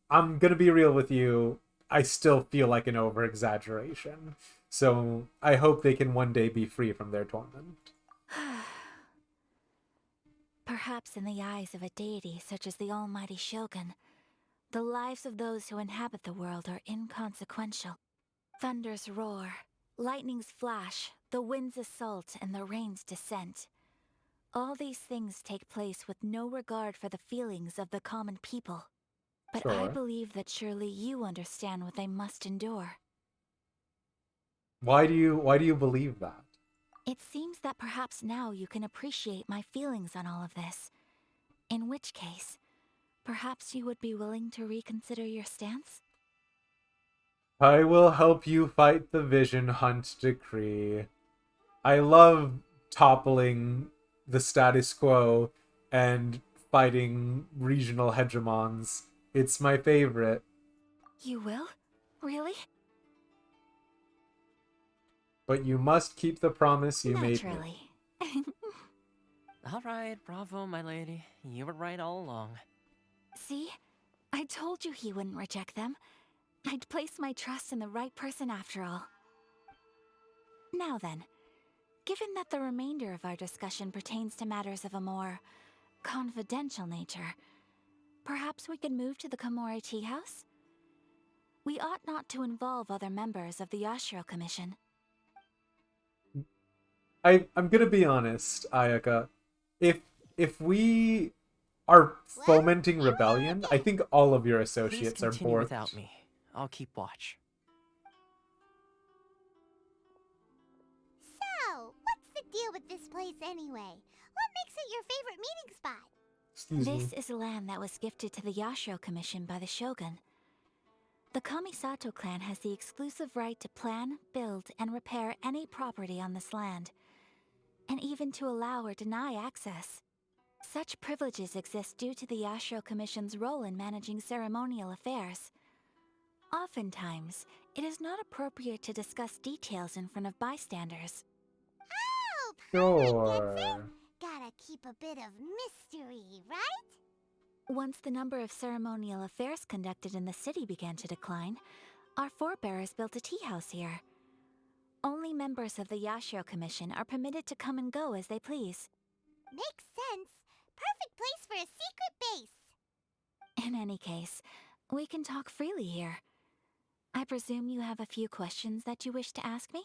I'm gonna be real with you, I still feel like an over-exaggeration. So I hope they can one day be free from their torment. Perhaps in the eyes of a deity such as the almighty Shogun, the lives of those who inhabit the world are inconsequential. Thunders roar, lightnings flash, the winds assault, and the rains descent. All these things take place with no regard for the feelings of the common people. But I Sure. believe that surely you understand what they must endure. Why do you believe that? It seems that perhaps now you can appreciate my feelings on all of this. In which case, perhaps you would be willing to reconsider your stance? I will help you fight the Vision Hunt decree. I love toppling the status quo and fighting regional hegemons. It's my favorite. You will? Really? But you must keep the promise you made me. Naturally. Alright, bravo, my lady. You were right all along. See? I told you he wouldn't reject them. I'd placed my trust in the right person after all. Now then, given that the remainder of our discussion pertains to matters of a more confidential nature, perhaps we could move to the Komori Tea House? We ought not to involve other members of the Yashiro Commission. I'm gonna be honest, Ayaka. If we are fomenting rebellion, I think all of your Please associates are continue borked. without me. I'll keep watch. So, what's the deal with this place anyway? What makes it your favorite meeting spot? Excuse me. This is land that was gifted to the Yashiro Commission by the Shogun. The Kamisato clan has the exclusive right to plan, build, and repair any property on this land, and even to allow or deny access. Such privileges exist due to the Yashiro Commission's role in managing ceremonial affairs. Oftentimes, it is not appropriate to discuss details in front of bystanders. Oh, Sure. gotta keep a bit of mystery, right? Once the number of ceremonial affairs conducted in the city began to decline, our forebears built a tea house here. Only members of the Yashiro Commission are permitted to come and go as they please. Makes sense. Perfect place for a secret base. In any case, we can talk freely here. I presume you have a few questions that you wish to ask me?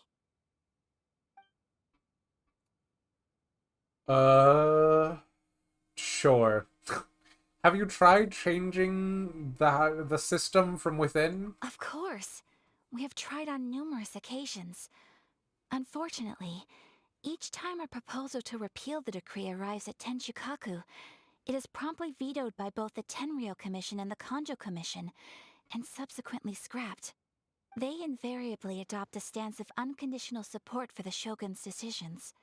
Sure. Have you tried changing the system from within? Of course. We have tried on numerous occasions. Unfortunately, each time a proposal to repeal the decree arrives at Tenshukaku, it is promptly vetoed by both the Tenryou Commission and the Kanjo Commission, and subsequently scrapped. They invariably adopt a stance of unconditional support for the Shogun's decisions.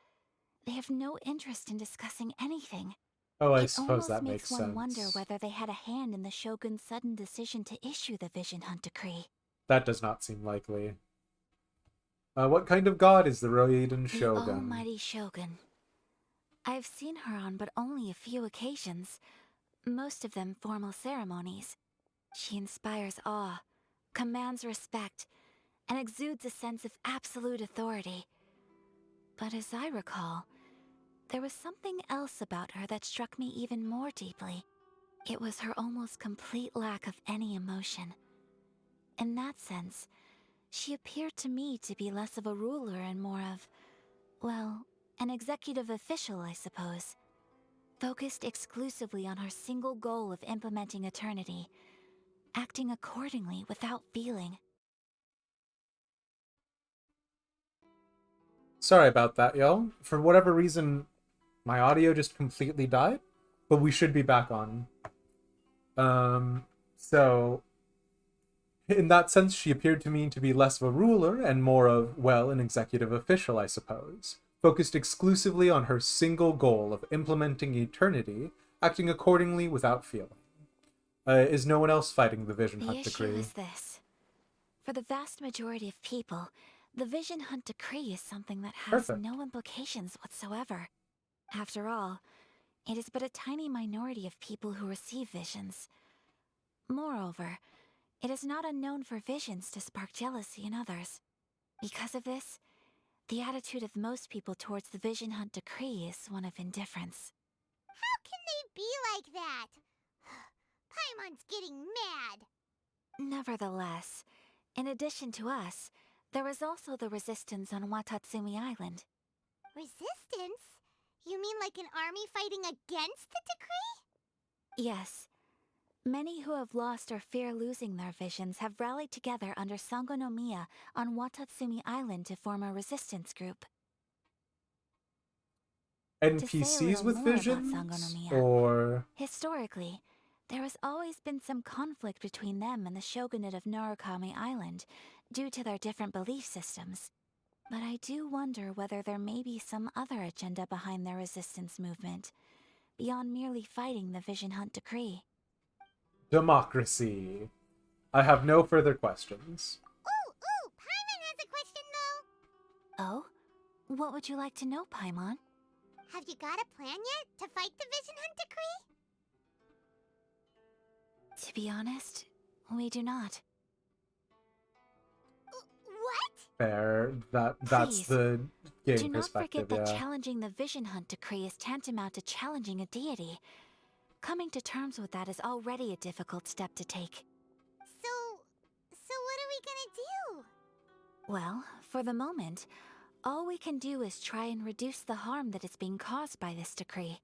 They have no interest in discussing anything. Oh, I It suppose almost that makes makes one wonder sense. whether they had a hand in the Shogun's sudden decision to issue the Vision Hunt decree. That does not seem likely. What kind of god is the Roiden The Shogun? Almighty Shogun. I've seen her on but only a few occasions, most of them formal ceremonies. She inspires awe, commands respect, and exudes a sense of absolute authority. But as I recall, there was something else about her that struck me even more deeply. It was her almost complete lack of any emotion. In that sense, she appeared to me to be less of a ruler and more of, well, an executive official, I suppose. Focused exclusively on her single goal of implementing eternity, acting accordingly without feeling. Sorry about that, y'all. For whatever reason, my audio just completely died, but we should be back on. So, in that sense, she appeared to me to be less of a ruler and more of, well, an executive official, I suppose. Focused exclusively on her single goal of implementing eternity, acting accordingly without feeling. Is no one else fighting the Vision The Hunt issue decree? is this. For the vast majority of people, the Vision Hunt decree is something that has Perfect. no implications whatsoever. After all, it is but a tiny minority of people who receive visions. Moreover, it is not unknown for visions to spark jealousy in others. Because of this, the attitude of most people towards the Vision Hunt decree is one of indifference. How can they be like that? Paimon's getting mad. Nevertheless, in addition to us, there is also the resistance on Watatsumi Island. Resistance? You mean like an army fighting against the decree? Yes. Many who have lost or fear losing their visions have rallied together under Sango no Miya on Watatsumi Island to form a resistance group. To say a NPCs little with more about visions? Sango no Miya. Or... Historically, there has always been some conflict between them and the shogunate of Narukami Island due to their different belief systems. But I do wonder whether there may be some other agenda behind their resistance movement, beyond merely fighting the Vision Hunt decree. Democracy. I have no further questions. Ooh, Paimon has a question though. Oh? What would you like to know, Paimon? Have you got a plan yet to fight the Vision Hunt decree? To be honest, we do not. What? Fair. That's Please, the game do not perspective, forget that yeah. challenging the Vision Hunt decree is tantamount to challenging a deity. Coming to terms with that is already a difficult step to take. So we gonna do? Well, for the moment, all we can do is try and reduce the harm that is being caused by this decree.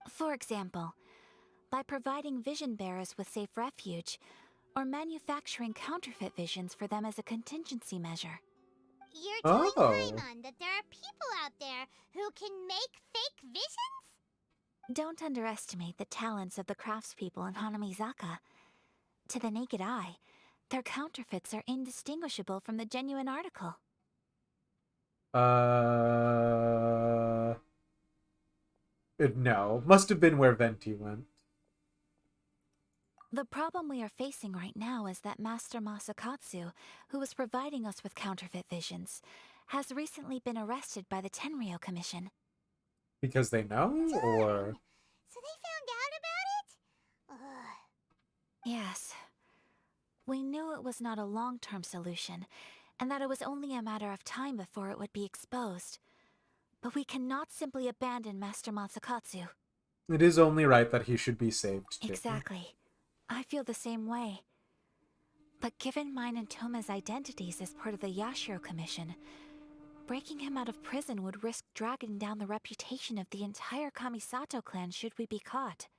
For example, by providing vision bearers with safe refuge, or manufacturing counterfeit visions for them as a contingency measure. You're telling Paimon that there are people out there who can make fake visions? Don't underestimate the talents of the craftspeople in Hanamizaka. To the naked eye, their counterfeits are indistinguishable from the genuine article. No. Must have been where Venti went. The problem we are facing right now is that Master Masakatsu, who was providing us with counterfeit visions, has recently been arrested by the Tenryou Commission. Because they know, or... So they found out about it? Ugh. Yes. We knew it was not a long-term solution, and that it was only a matter of time before it would be exposed. But we cannot simply abandon Master Masakatsu. It is only right that he should be saved, too. Exactly. I feel the same way. But given mine and Toma's identities as part of the Yashiro Commission, breaking him out of prison would risk dragging down the reputation of the entire Kamisato clan should we be caught.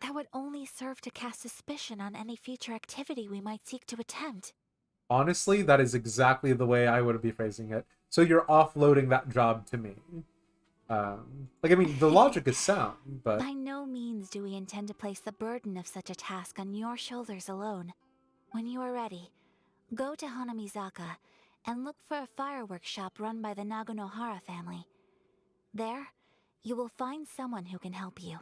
That would only serve to cast suspicion on any future activity we might seek to attempt. Honestly, that is exactly the way I would be phrasing it. So you're offloading that job to me. I mean, the logic is sound, but... By no means do we intend to place the burden of such a task on your shoulders alone. When you are ready, go to Hanamizaka and look for a fireworks shop run by the Nagonohara family. There, you will find someone who can help you.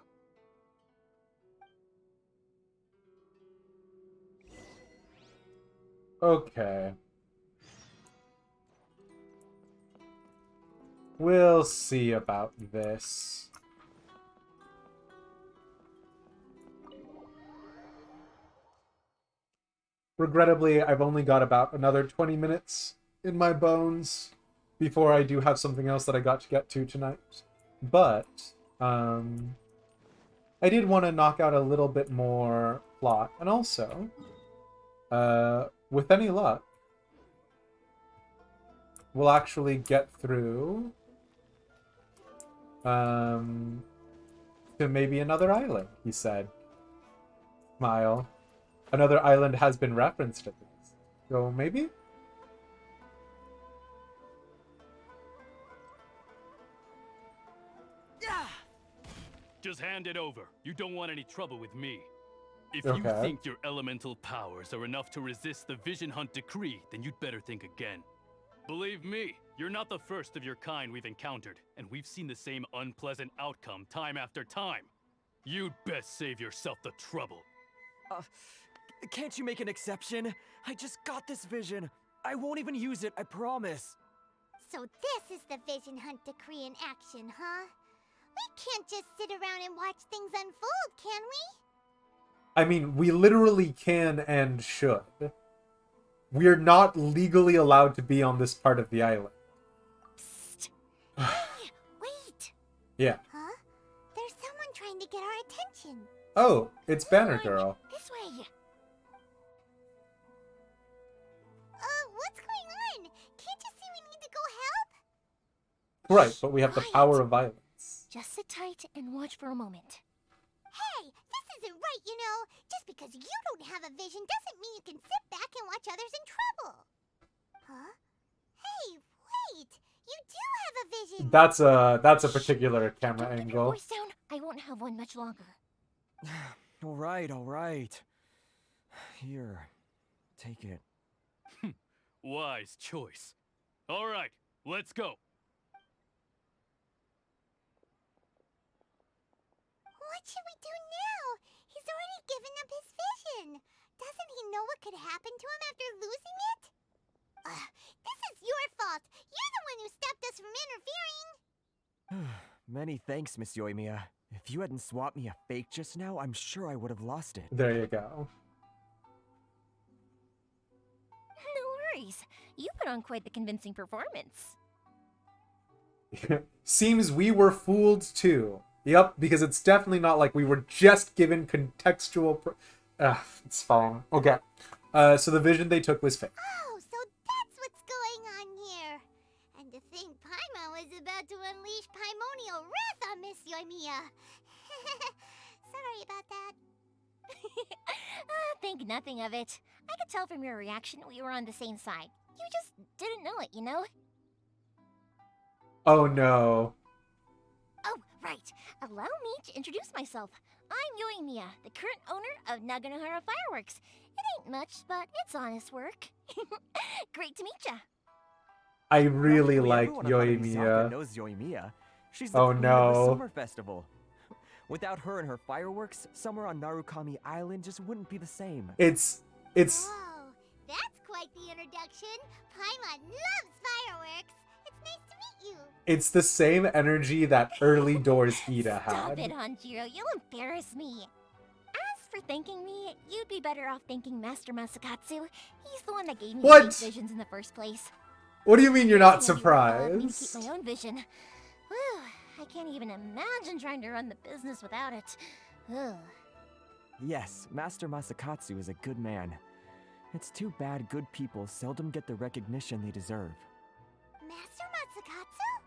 Okay. We'll see about this. Regrettably, I've only got about another 20 minutes in my bones before I do have something else that I got to get to tonight. But, I did want to knock out a little bit more plot. And also, with any luck, we'll actually get through to maybe another island, he said. Smile. Another island has been referenced at least. So maybe? Just hand it over. You don't want any trouble with me. If Okay. you think your elemental powers are enough to resist the Vision Hunt decree, then you'd better think again. Believe me, you're not the first of your kind we've encountered, and we've seen the same unpleasant outcome time after time. You'd best save yourself the trouble. Can't you make an exception? I just got this vision. I won't even use it, I promise. So this is the Vision Hunt decree in action, huh? We can't just sit around and watch things unfold, can we? I mean, we literally can and should. We're not legally allowed to be on this part of the island. Hey, wait! Yeah. Huh? There's someone trying to get our attention. Oh, it's Banner Girl. This way. What's going on? Can't you see we need to go help? Right, but we have the power of violence. Just sit tight and watch for a moment. Hey, this isn't right, you know. Just because you don't have a vision doesn't mean you can sit back and watch others in trouble. Huh? Hey, wait. You do have a vision. That's a particular camera Keep your angle. voice down. I won't have one much longer. All right. Here, take it. Wise choice. All right, let's go. What should we do now? He's already given up his vision. Doesn't he know what could happen to him after losing it? This is your fault. You're the one who stopped us from interfering. Many thanks, Miss Yoimiya. If you hadn't swapped me a fake just now, I'm sure I would have lost it. There you go. No worries. You put on quite the convincing performance. Seems we were fooled too. Yep, because it's definitely not like we were just given contextual... it's fine. Okay. So the vision they took was fake. Oh, so that's what's going on here. And to think Paimon was about to unleash Paimonial wrath on Miss Yoimiya. Sorry about that. Think nothing of it. I could tell from your reaction we were on the same side. You just didn't know it, you know? Oh no. Oh, right. Allow me to introduce myself. I'm Yoimiya, the current owner of Naganohara Fireworks. It ain't much, but it's honest work. Great to meet ya. I really Practically like everyone on Hanamisaka Yoimiya. knows Yoimiya. She's the Oh queen of the no. summer festival. Without her and her fireworks, summer on Narukami Island just wouldn't be the same. It's Whoa, that's quite the introduction. Paimon loves fireworks. It's nice to meet you. it's the same energy that early doors Ida Stop had. it, Hanjiro. You'll embarrass me. As for thanking me, you'd be better off thanking Master Masakatsu. He's the one that gave me What? these visions in the first place. What do you mean you're not Maybe you allowed me to surprised? keep my own vision. Whew, I can't even imagine trying to run the business without it. Ugh. Yes, Master Masakatsu is a good man. It's too bad good people seldom get the recognition they deserve. Master Matsukatsu?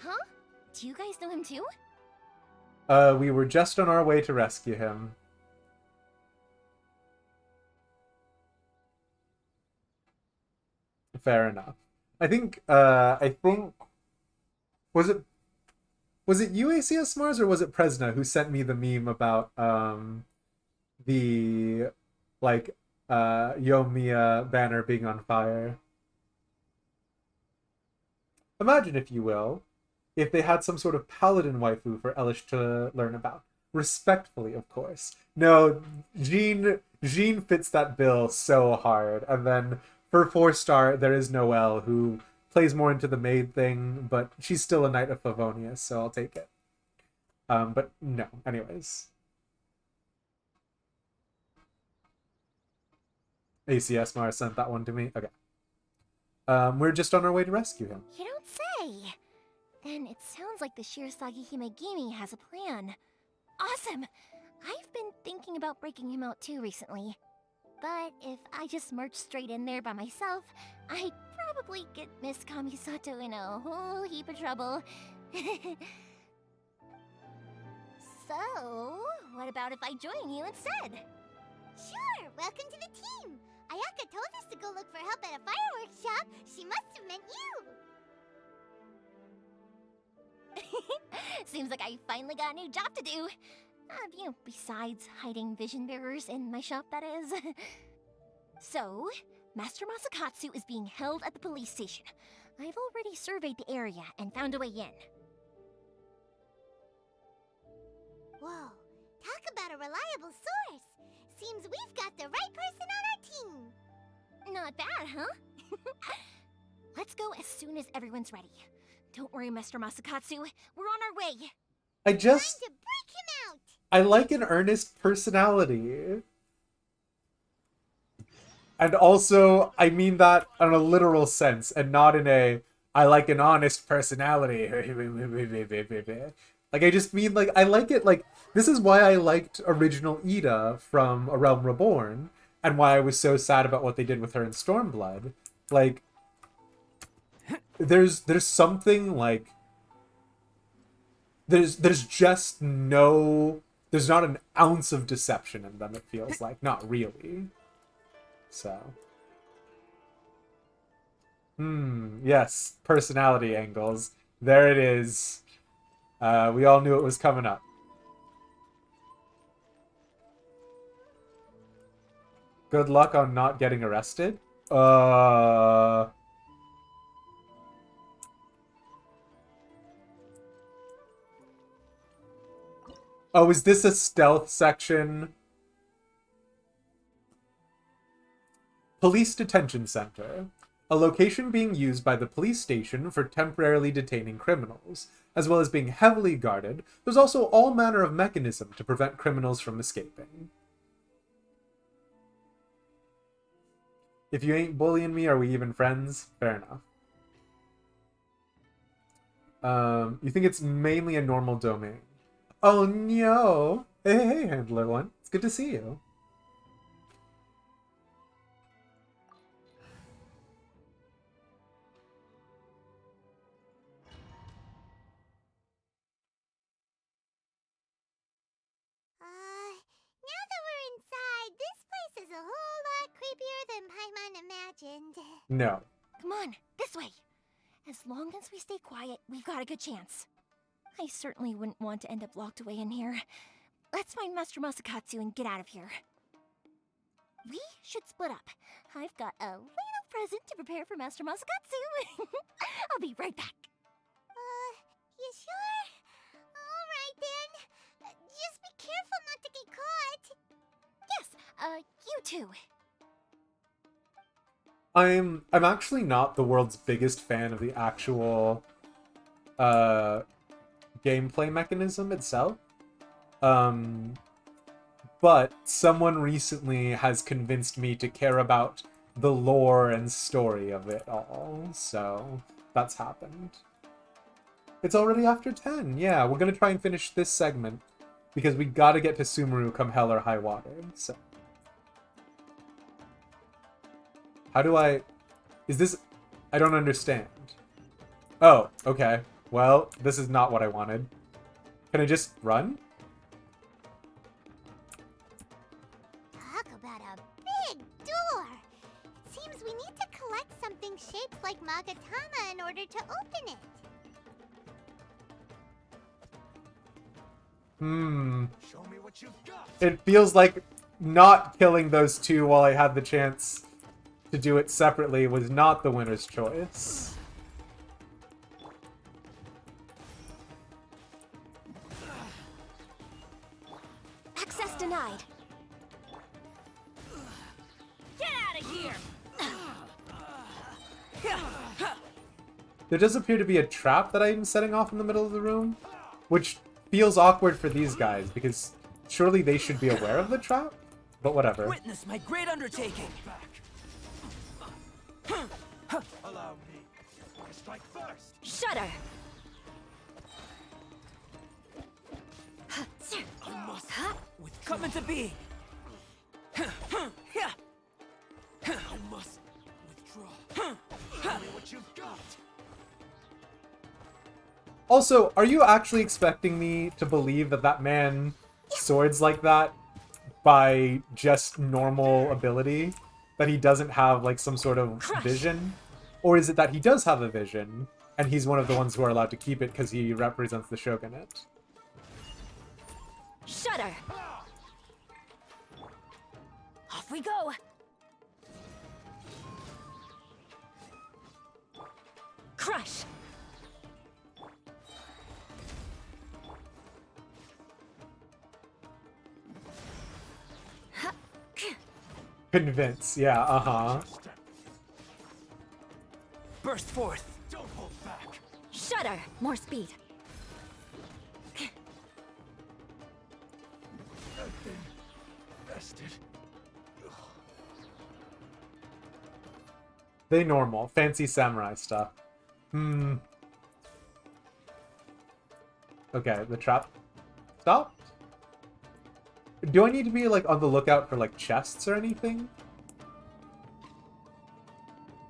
Huh? Do you guys know him too? We were just on our way to rescue him. Fair enough. I think was it you, ACS Mars, or was it Presna who sent me the meme about the like Yoimiya banner being on fire? Imagine, if you will, if they had some sort of paladin waifu for Elish to learn about. Respectfully, of course. No, Jean fits that bill so hard. And then for 4-star, there is Noelle, who plays more into the maid thing, but she's still a Knight of Favonius, so I'll take it. But no, anyways. ACS Mars sent that one to me. Okay. We're just on our way to rescue him. You don't say. Then it sounds like the Shirasagi Himegimi has a plan. Awesome! I've been thinking about breaking him out too recently. But if I just march straight in there by myself, I'd probably get Miss Kamisato in a whole heap of trouble. So, what about if I join you instead? Sure, welcome to the team. Ayaka told us to go look for help at a fireworks shop. She must have meant you. Seems like I finally got a new job to do. Besides hiding vision bearers in my shop, that is. So, Master Masakatsu is being held at the police station. I've already surveyed the area and found a way in. Whoa, talk about a reliable source. Seems we've got the right person on our team. Not bad, huh? Let's go as soon as everyone's ready. Don't worry, Master Masakatsu. We're on our way. I just... Time to break him out. I like an earnest personality. And also, I mean that in a literal sense, and not in a, I like an honest personality. Like, I just mean, like, I like it, like, this is why I liked original Ida from A Realm Reborn, and why I was so sad about what they did with her in Stormblood. Like, there's something, like, there's just no, there's not an ounce of deception in them, it feels like. Not really. So. Yes, personality angles. There it is. We all knew it was coming up. Good luck on not getting arrested. Oh, is this a stealth section? Police Detention Center. A location being used by the police station for temporarily detaining criminals. As well as being heavily guarded, there's also all manner of mechanism to prevent criminals from escaping. If you ain't bullying me, are we even friends? Fair enough. You think it's mainly a normal domain? Oh no! Hey, Handler One. It's good to see you. imagined. No. Come on, this way. As long as we stay quiet, we've got a good chance. I certainly wouldn't want to end up locked away in here. Let's find Master Masakatsu and get out of here. We should split up. I've got a little present to prepare for Master Masakatsu. I'll be right back. You sure? Alright then. Just be careful not to get caught. Yes, you too. I'm actually not the world's biggest fan of the actual gameplay mechanism itself. But someone recently has convinced me to care about the lore and story of it all, so that's happened. It's already after 10. Yeah, we're gonna try and finish this segment because we gotta get to Sumeru come hell or high water. So how do I... Is this... I don't understand. Oh, okay. Well, this is not what I wanted. Can I just run? Talk about a big door. It seems we need to collect something shaped like Magatama in order to open it. Show me what you've got. It feels like not killing those two while I had the chance to do it separately was not the winner's choice. Access denied. Get out of here! There does appear to be a trap that I'm setting off in the middle of the room, which feels awkward for these guys because surely they should be aware of the trap, but whatever. Witness my great undertaking. Allow me. I strike first. Shudder! I must come into being. I must withdraw. Show me what you've got. Also, are you actually expecting me to believe that that man swords like that by just normal ability? That he doesn't have, like, some sort of vision? Or is it that he does have a vision, and he's one of the ones who are allowed to keep it because he represents the shogunate? Shudder! Off we go! Crush! Convince, yeah, uh-huh. Burst forth. Don't hold back. Shudder! More speed. I've been bested. They normal. Fancy samurai stuff. Okay, the trap stopped? Do I need to be, like, on the lookout for, like, chests or anything?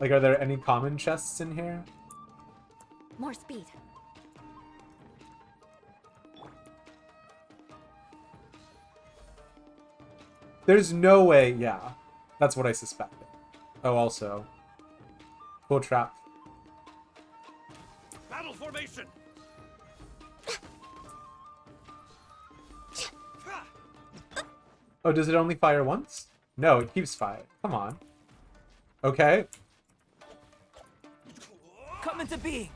Like, are there any common chests in here? More speed. There's no way, yeah. That's what I suspected. Oh, also. Cool trap. Battle formation. Oh, does it only fire once? No, it keeps fire. Come on. Okay. Come into being.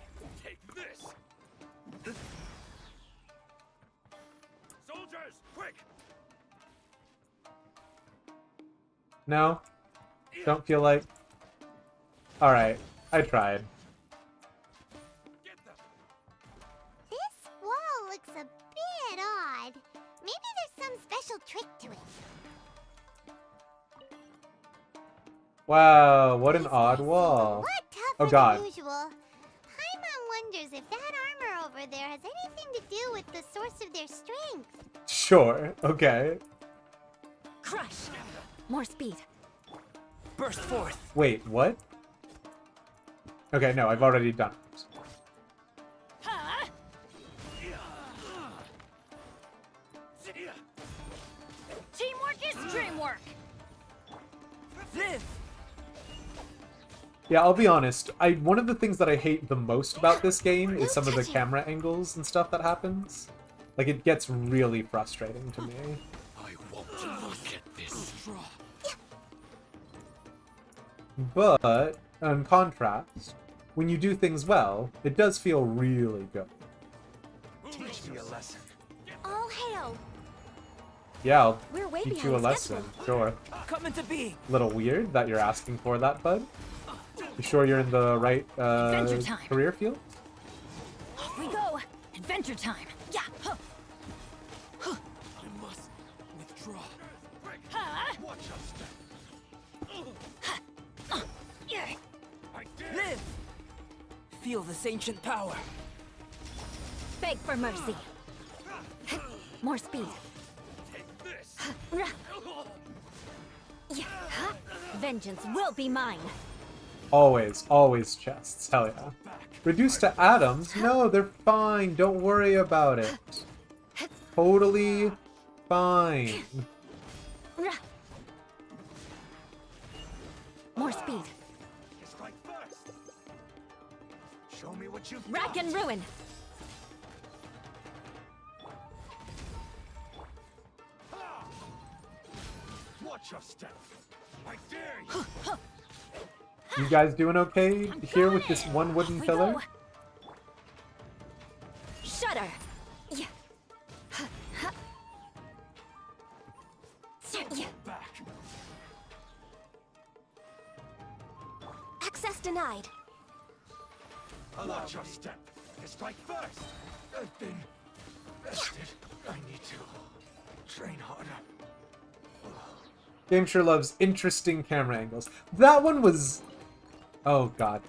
Take this. Soldiers, quick! No? Don't feel like... Alright, I tried. This wall looks a bit odd. Maybe there's some special trick to it. Wow, what an odd wall. Oh god. Than usual. Paimon wonders if that armor over there has anything to do with the source of their strength. Sure, okay. Crush! More speed. Burst forth. Wait, what? Okay, no, I've already done it. Teamwork is dreamwork! Live! Yeah, I'll be honest. One of the things that I hate the most about this game is some of the camera angles and stuff that happens. Like, it gets really frustrating to me. I won't forget this. But, in contrast, when you do things well, it does feel really good. Teach me a lesson. All hail! Yeah, I'll We're way teach behind you a schedule. lesson, sure. Come into being. Little weird that you're asking for that, bud. You sure you're in the right Adventure time. career field? Off we go! Adventure time! Yeah! Huh. I must withdraw. Huh? Watch your step. Yeah. Live! Feel this ancient power. Beg for mercy. More speed. Yeah. Huh? Vengeance will be mine. Always, always chests. Hell yeah. Reduced to atoms? No, they're fine. Don't worry about it. Totally fine. More speed. Strike first. Show me what you've Rack got. and ruin. Watch your step. I dare you. You guys doing okay here with this one wooden We pillar? go. Shudder. Yeah. Yeah. Access denied. Watch your step. Strike first. I've been rested. I need to train harder. Game sure loves interesting camera angles. That one was... Oh, God.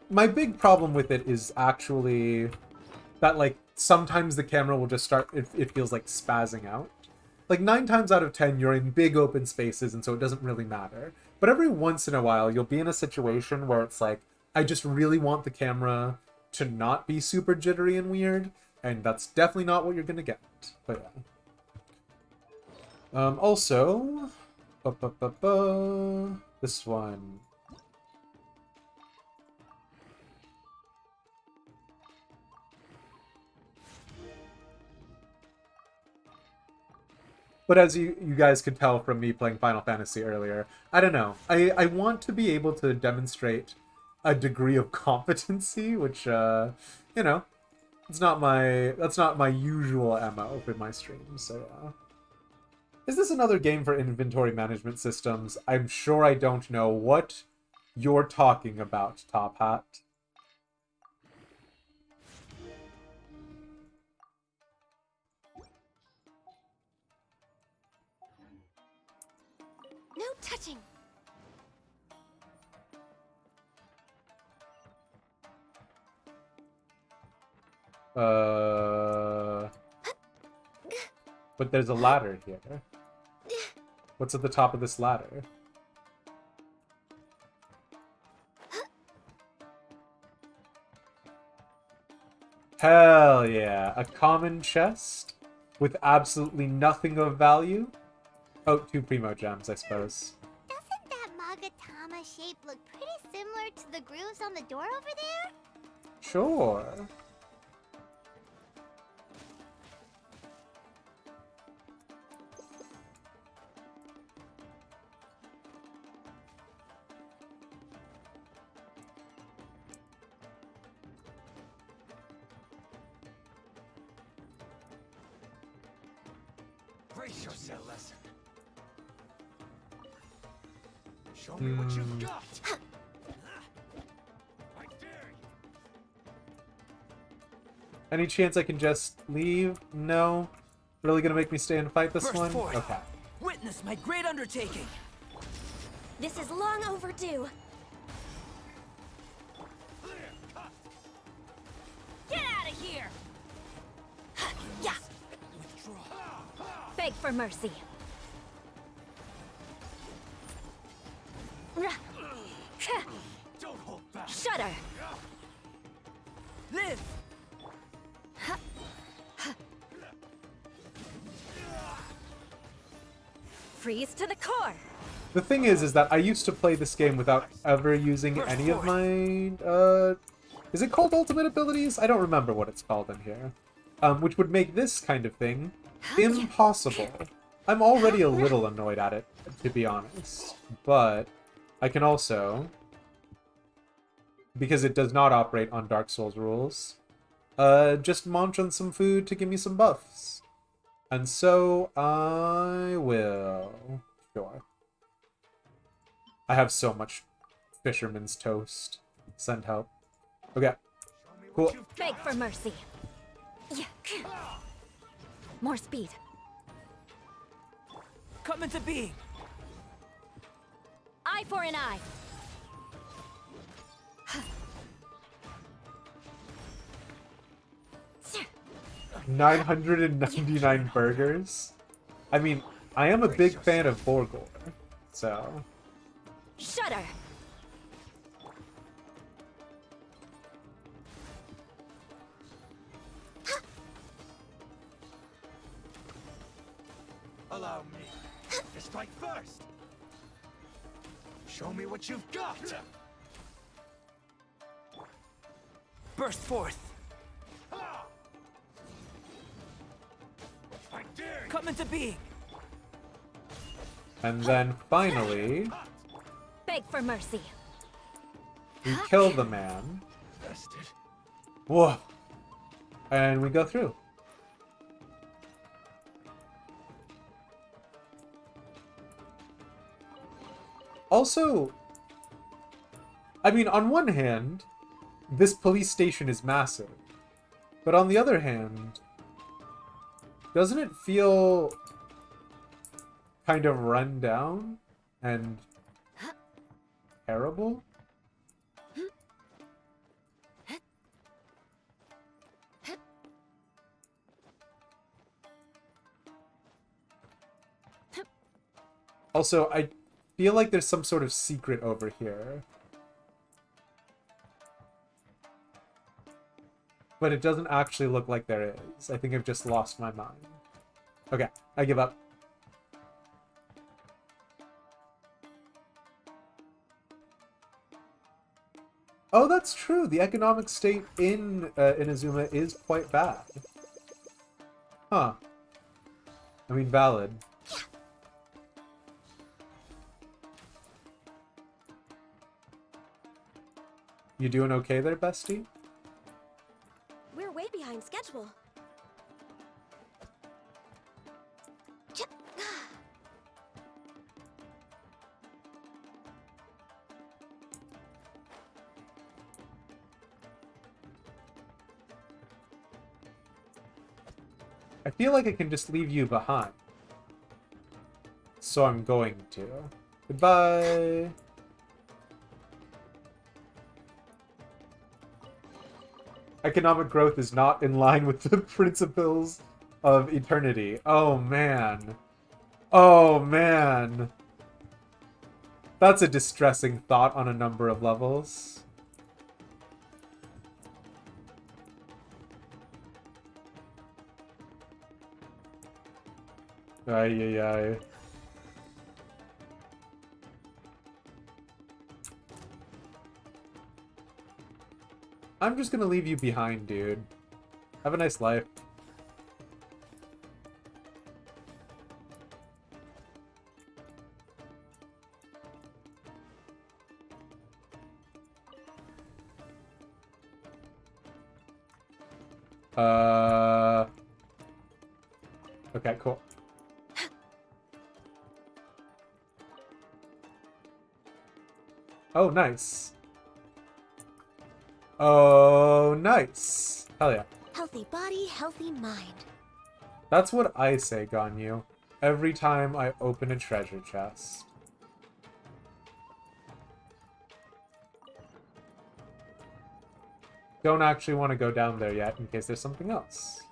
My big problem with it is actually that, like, sometimes the camera will just start... It feels like spazzing out. Like, 9 times out of 10, you're in big open spaces, and so it doesn't really matter. But every once in a while, you'll be in a situation where it's like, I just really want the camera to not be super jittery and weird, and that's definitely not what you're gonna get. But yeah. Also... This one. But as you guys could tell from me playing Final Fantasy earlier, I don't know. I want to be able to demonstrate a degree of competency, which, you know, that's not my usual MO in my streams, so yeah. Is this another game for inventory management systems? I'm sure I don't know what you're talking about, Top Hat. No touching. But there's a ladder here. What's at the top of this ladder? Hell yeah. A common chest with absolutely nothing of value? Oh, 2 primo gems, I suppose. Doesn't that Magatama shape look pretty similar to the grooves on the door over there? Sure. Brace yourself, lesson. Show me what you've got. I dare you. Any chance I can just leave? No? Really gonna make me stay and fight this Burst one? forth. Okay. Witness my great undertaking. This is long overdue. Get out of here! Yeah. Beg for mercy. Don't hold back. Shudder. Live. Freeze to the core. The thing is that I used to play this game without ever using any of my, is it called ultimate abilities? I don't remember what it's called in here. Which would make this kind of thing impossible. I'm already a little annoyed at it, to be honest. But I can also, because it does not operate on Dark Souls rules, just munch on some food to give me some buffs. And so I will. Sure. I have so much fisherman's toast. Send help. Okay. Cool. Beg for mercy. Yeah. More speed. Come into being. Eye for an eye. 999 burgers? I mean, I am a big fan of Borgor, so... Shudder. Allow me to strike first. Show me what you've got. Burst forth. Come into being. And then finally, Beg for mercy. we kill the man. Whoa. And we go through. Also, I mean, on one hand, this police station is massive. But on the other hand, doesn't it feel kind of run down and terrible? Also, I feel like there's some sort of secret over here. But it doesn't actually look like there is. I think I've just lost my mind. Okay, I give up. Oh, that's true. The economic state in Inazuma is quite bad. Huh. I mean, valid. You doing okay there, bestie? We're way behind schedule. I feel like I can just leave you behind. So I'm going to. Goodbye! Economic growth is not in line with the principles of eternity. Oh, man. Oh, man. That's a distressing thought on a number of levels. Ay, ay, ay. I'm just gonna leave you behind, dude. Have a nice life. Okay, cool. Oh, nice. Oh, nice. Hell yeah. Healthy body, healthy mind. That's what I say, Ganyu, every time I open a treasure chest. Don't actually want to go down there yet in case there's something else.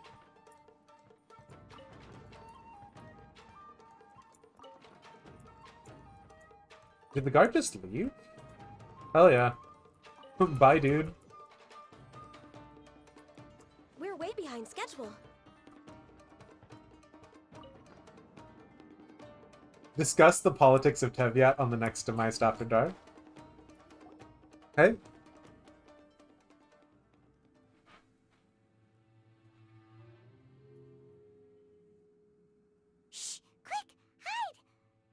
Did the guard just leave? Hell yeah. Bye, dude. We're way behind schedule. Discuss the politics of Teviat on the next Demised After Dark. Hey? Shh! Quick! Hide!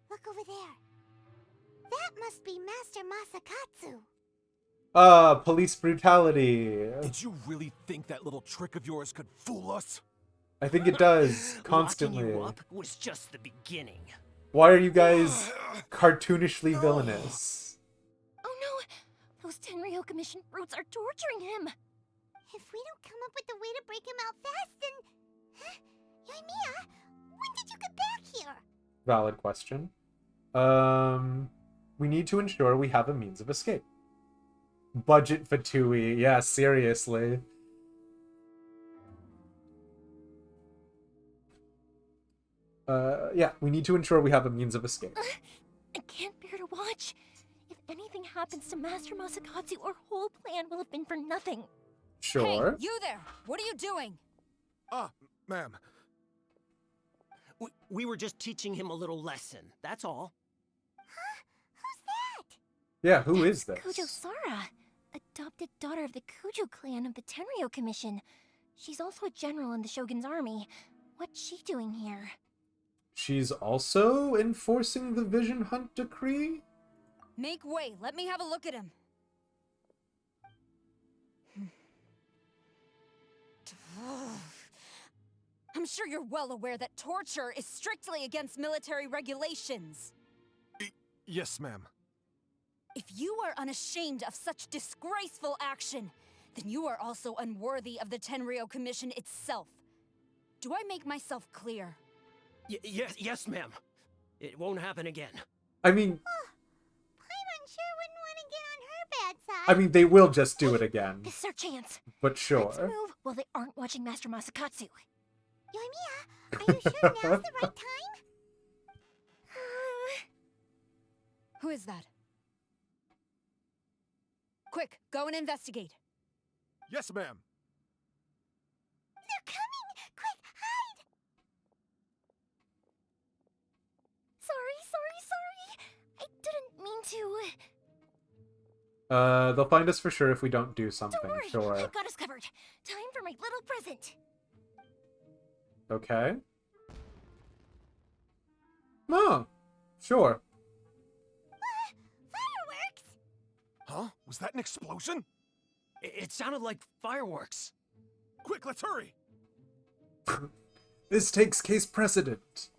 Look over there. That must be Master Masakatsu. Police brutality. Did you really think that little trick of yours could fool us? I think it does, constantly. Locking you up was just the beginning. Why are you guys cartoonishly villainous? Oh no! Those Tenryo Commission brutes are torturing him! If we don't come up with a way to break him out fast, then... Huh? Yoimiya, when did you get back here? Valid question. We need to ensure we have a means of escape. Budget Fatui. Yeah, seriously. Yeah, we need to ensure we have a means of escape. I can't bear to watch. If anything happens to Master Masakatsu, our whole plan will have been for nothing. Sure. Hey, you there! What are you doing? Ma'am. We were just teaching him a little lesson, that's all. Yeah, who is this? Kujo Sara, adopted daughter of the Kujo clan of the Tenryo Commission. She's also a general in the Shogun's army. What's she doing here? She's also enforcing the Vision Hunt decree? Make way. Let me have a look at him. I'm sure you're well aware that torture is strictly against military regulations. Yes, ma'am. If you are unashamed of such disgraceful action, then you are also unworthy of the Tenryo Commission itself. Do I make myself clear? Yes, ma'am. It won't happen again. I mean... Paimon sure wouldn't want to get on her bad side. I mean, they will just do it again. This is our chance. But sure. Let's move while they aren't watching Master Masakatsu. Yoimiya, are you sure now's the right time? Who is that? Quick, go and investigate. Yes, ma'am. They're coming! Quick, hide! Sorry. I didn't mean to. They'll find us for sure if we don't do something. Don't worry, Sure. I've got us covered. Time for my little present. Okay. Oh, sure. Fireworks? Huh? Was that an explosion? It sounded like fireworks. Quick, let's hurry! This takes case precedent.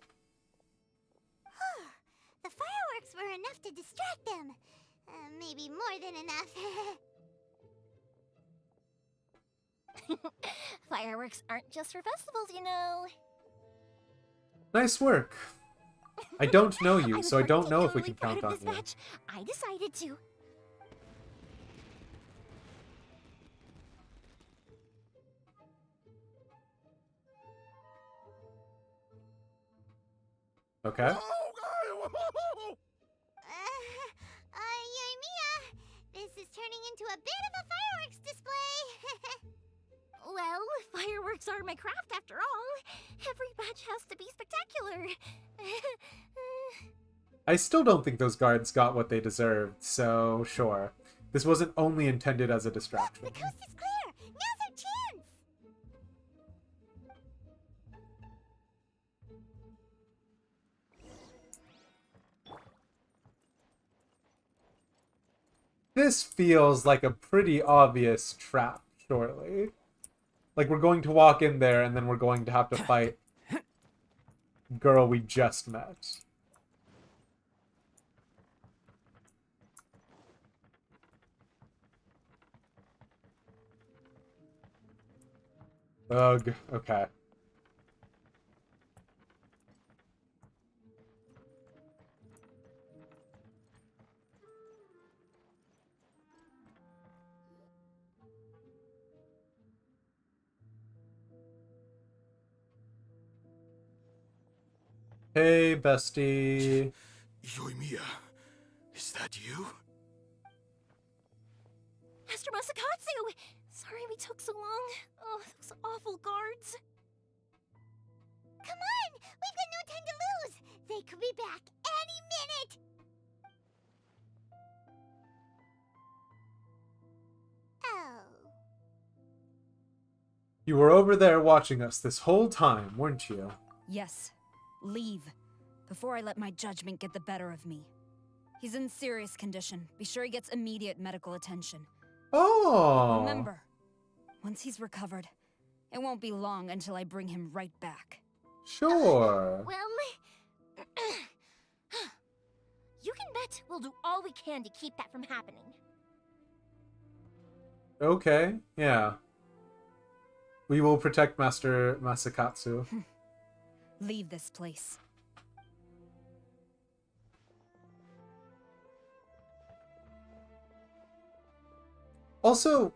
The fireworks were enough to distract them. Maybe more than enough. Fireworks aren't just for festivals, you know. Nice work. I don't know you, was so I don't know if we particularly can count proud on of this you. batch. I decided to. Okay. Yoimiya, this is turning into a bit of a fireworks display. Well, fireworks are my craft after all. Every batch has to be spectacular. I still don't think those guards got what they deserved, so sure. This wasn't only intended as a distraction. The coast is clear. Now's our chance. This feels like a pretty obvious trap, surely. Like we're going to walk in there and then we're going to have to fight girl we just met. Ugh, okay. Hey, bestie. Yoimiya, is that you? Master Masakatsu! Sorry we took so long. Oh, those awful guards. Come on! We've got no time to lose! They could be back minute! Oh. You were over there watching us this whole time, weren't you? Yes. Leave. Before I let my judgment get the better of me. He's in serious condition. Be sure he gets immediate medical attention. Oh. Remember, once he's recovered, it won't be long until I bring him right back. Sure. Well, you can bet we'll do all we can to keep that from happening. Okay, yeah. We will protect Master Masakatsu. Leave this place. Also,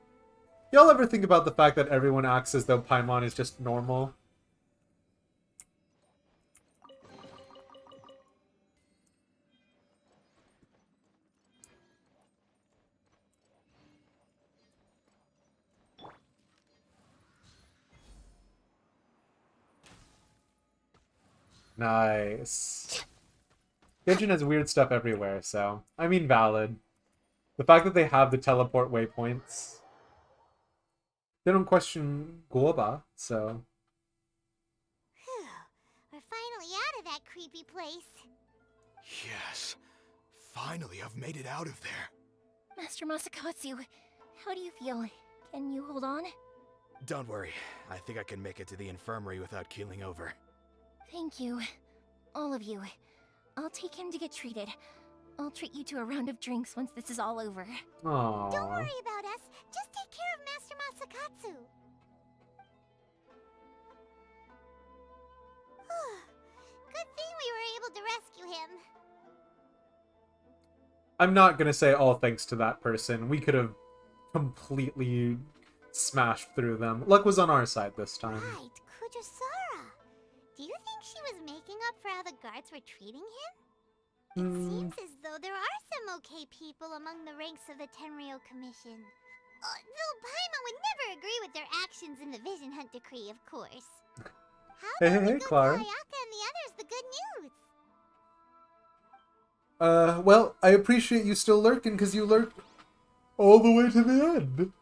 y'all ever think about the fact that everyone acts as though Paimon is just normal? Nice. Genshin has weird stuff everywhere, so... I mean, valid. The fact that they have the teleport waypoints... They don't question Guoba, so... Phew. We're finally out of that creepy place. Yes. Finally, I've made it out of there. Master Masakatsu, how do you feel? Can you hold on? Don't worry. I think I can make it to the infirmary without keeling over. Thank you. All of you. I'll take him to get treated. I'll treat you to a round of drinks once this is all over. Aww. Don't worry about us. Just take care of Master Masakatsu. Good thing we were able to rescue him. I'm not gonna say all thanks to that person. We could have completely smashed through them. Luck was on our side this time. Right, Kujusara. Do you think she was making up for how the guards were treating him? It seems as though there are some okay people among the ranks of the Tenryou Commission. Though Paimon would never agree with their actions in the Vision Hunt Decree, of course. How about we go Clara. tell Ayaka and the others the good news? Well, I appreciate you still lurking, because you lurked all the way to the end.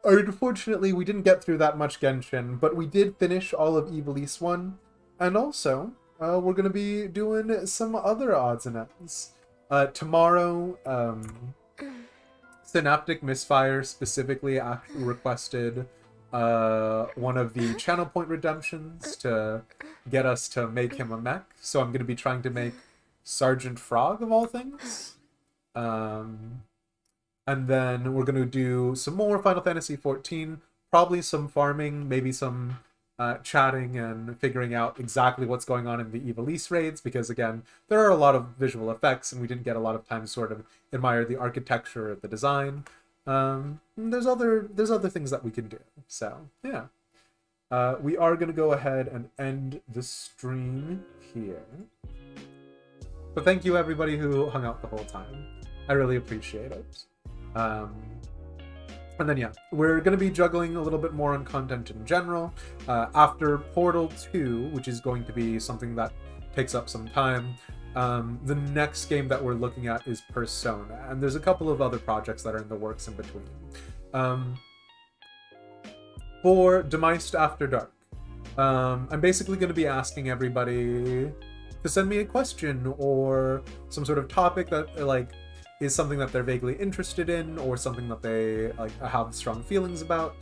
Unfortunately, we didn't get through that much Genshin, but we did finish all of Ivalice 1, and also, we're going to be doing some other odds and ends. Tomorrow, Synaptic Misfire specifically requested one of the channel point redemptions to get us to make him a mech, so I'm going to be trying to make Sergeant Frog, of all things. And then we're going to do some more Final Fantasy XIV, probably some farming, maybe some chatting and figuring out exactly what's going on in the Ivalice raids, because again, there are a lot of visual effects and we didn't get a lot of time to sort of admire the architecture of the design. There's other things that we can do. So, yeah. We are going to go ahead and end the stream here. But thank you everybody who hung out the whole time. I really appreciate it. And then, yeah, we're going to be juggling a little bit more on content in general. After Portal 2, which is going to be something that takes up some time, the next game that we're looking at is Persona. And there's a couple of other projects that are in the works in between. For Demised After Dark, I'm basically going to be asking everybody to send me a question or some sort of topic that, like, is something that they're vaguely interested in or something that they have strong feelings about.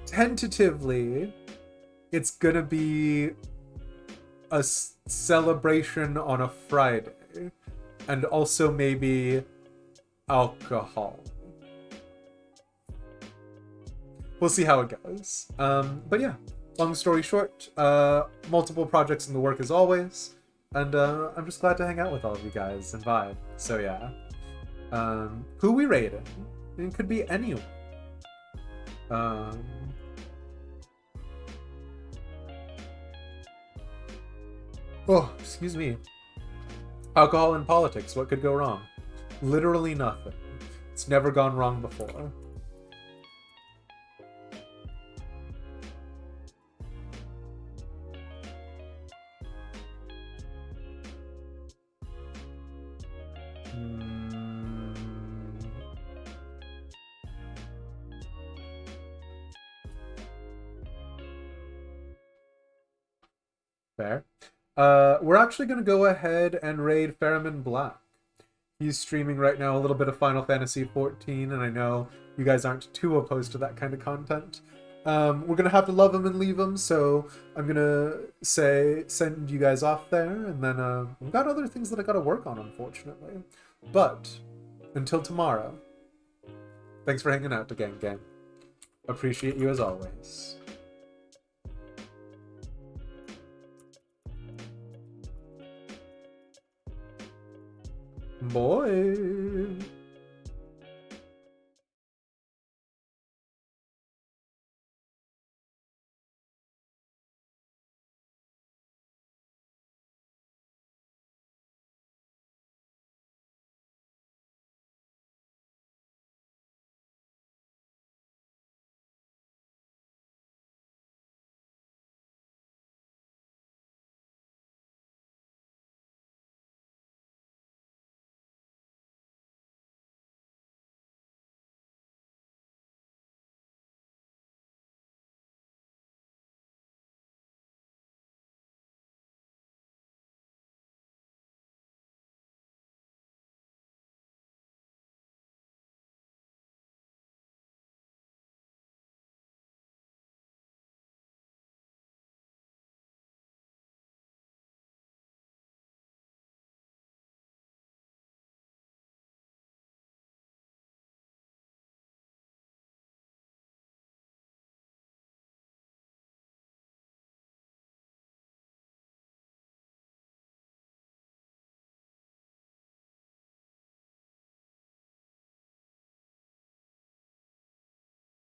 Tentatively, it's gonna be a celebration on a Friday, and also maybe alcohol. We'll see how it goes. But yeah, long story short, multiple projects in the work as always. And I'm just glad to hang out with all of you guys and vibe. So yeah. Who we rated? It could be anyone. Oh, excuse me. Alcohol and politics, what could go wrong? Literally nothing. It's never gone wrong before. Fair. We're actually going to go ahead and raid Faramir Black. He's streaming right now a little bit of Final Fantasy XIV, and I know you guys aren't too opposed to that kind of content. We're going to have to love him and leave him, so I'm going to send you guys off there, and then we've got other things that I got to work on, unfortunately. But until tomorrow, thanks for hanging out, gang. Appreciate you as always. Boy.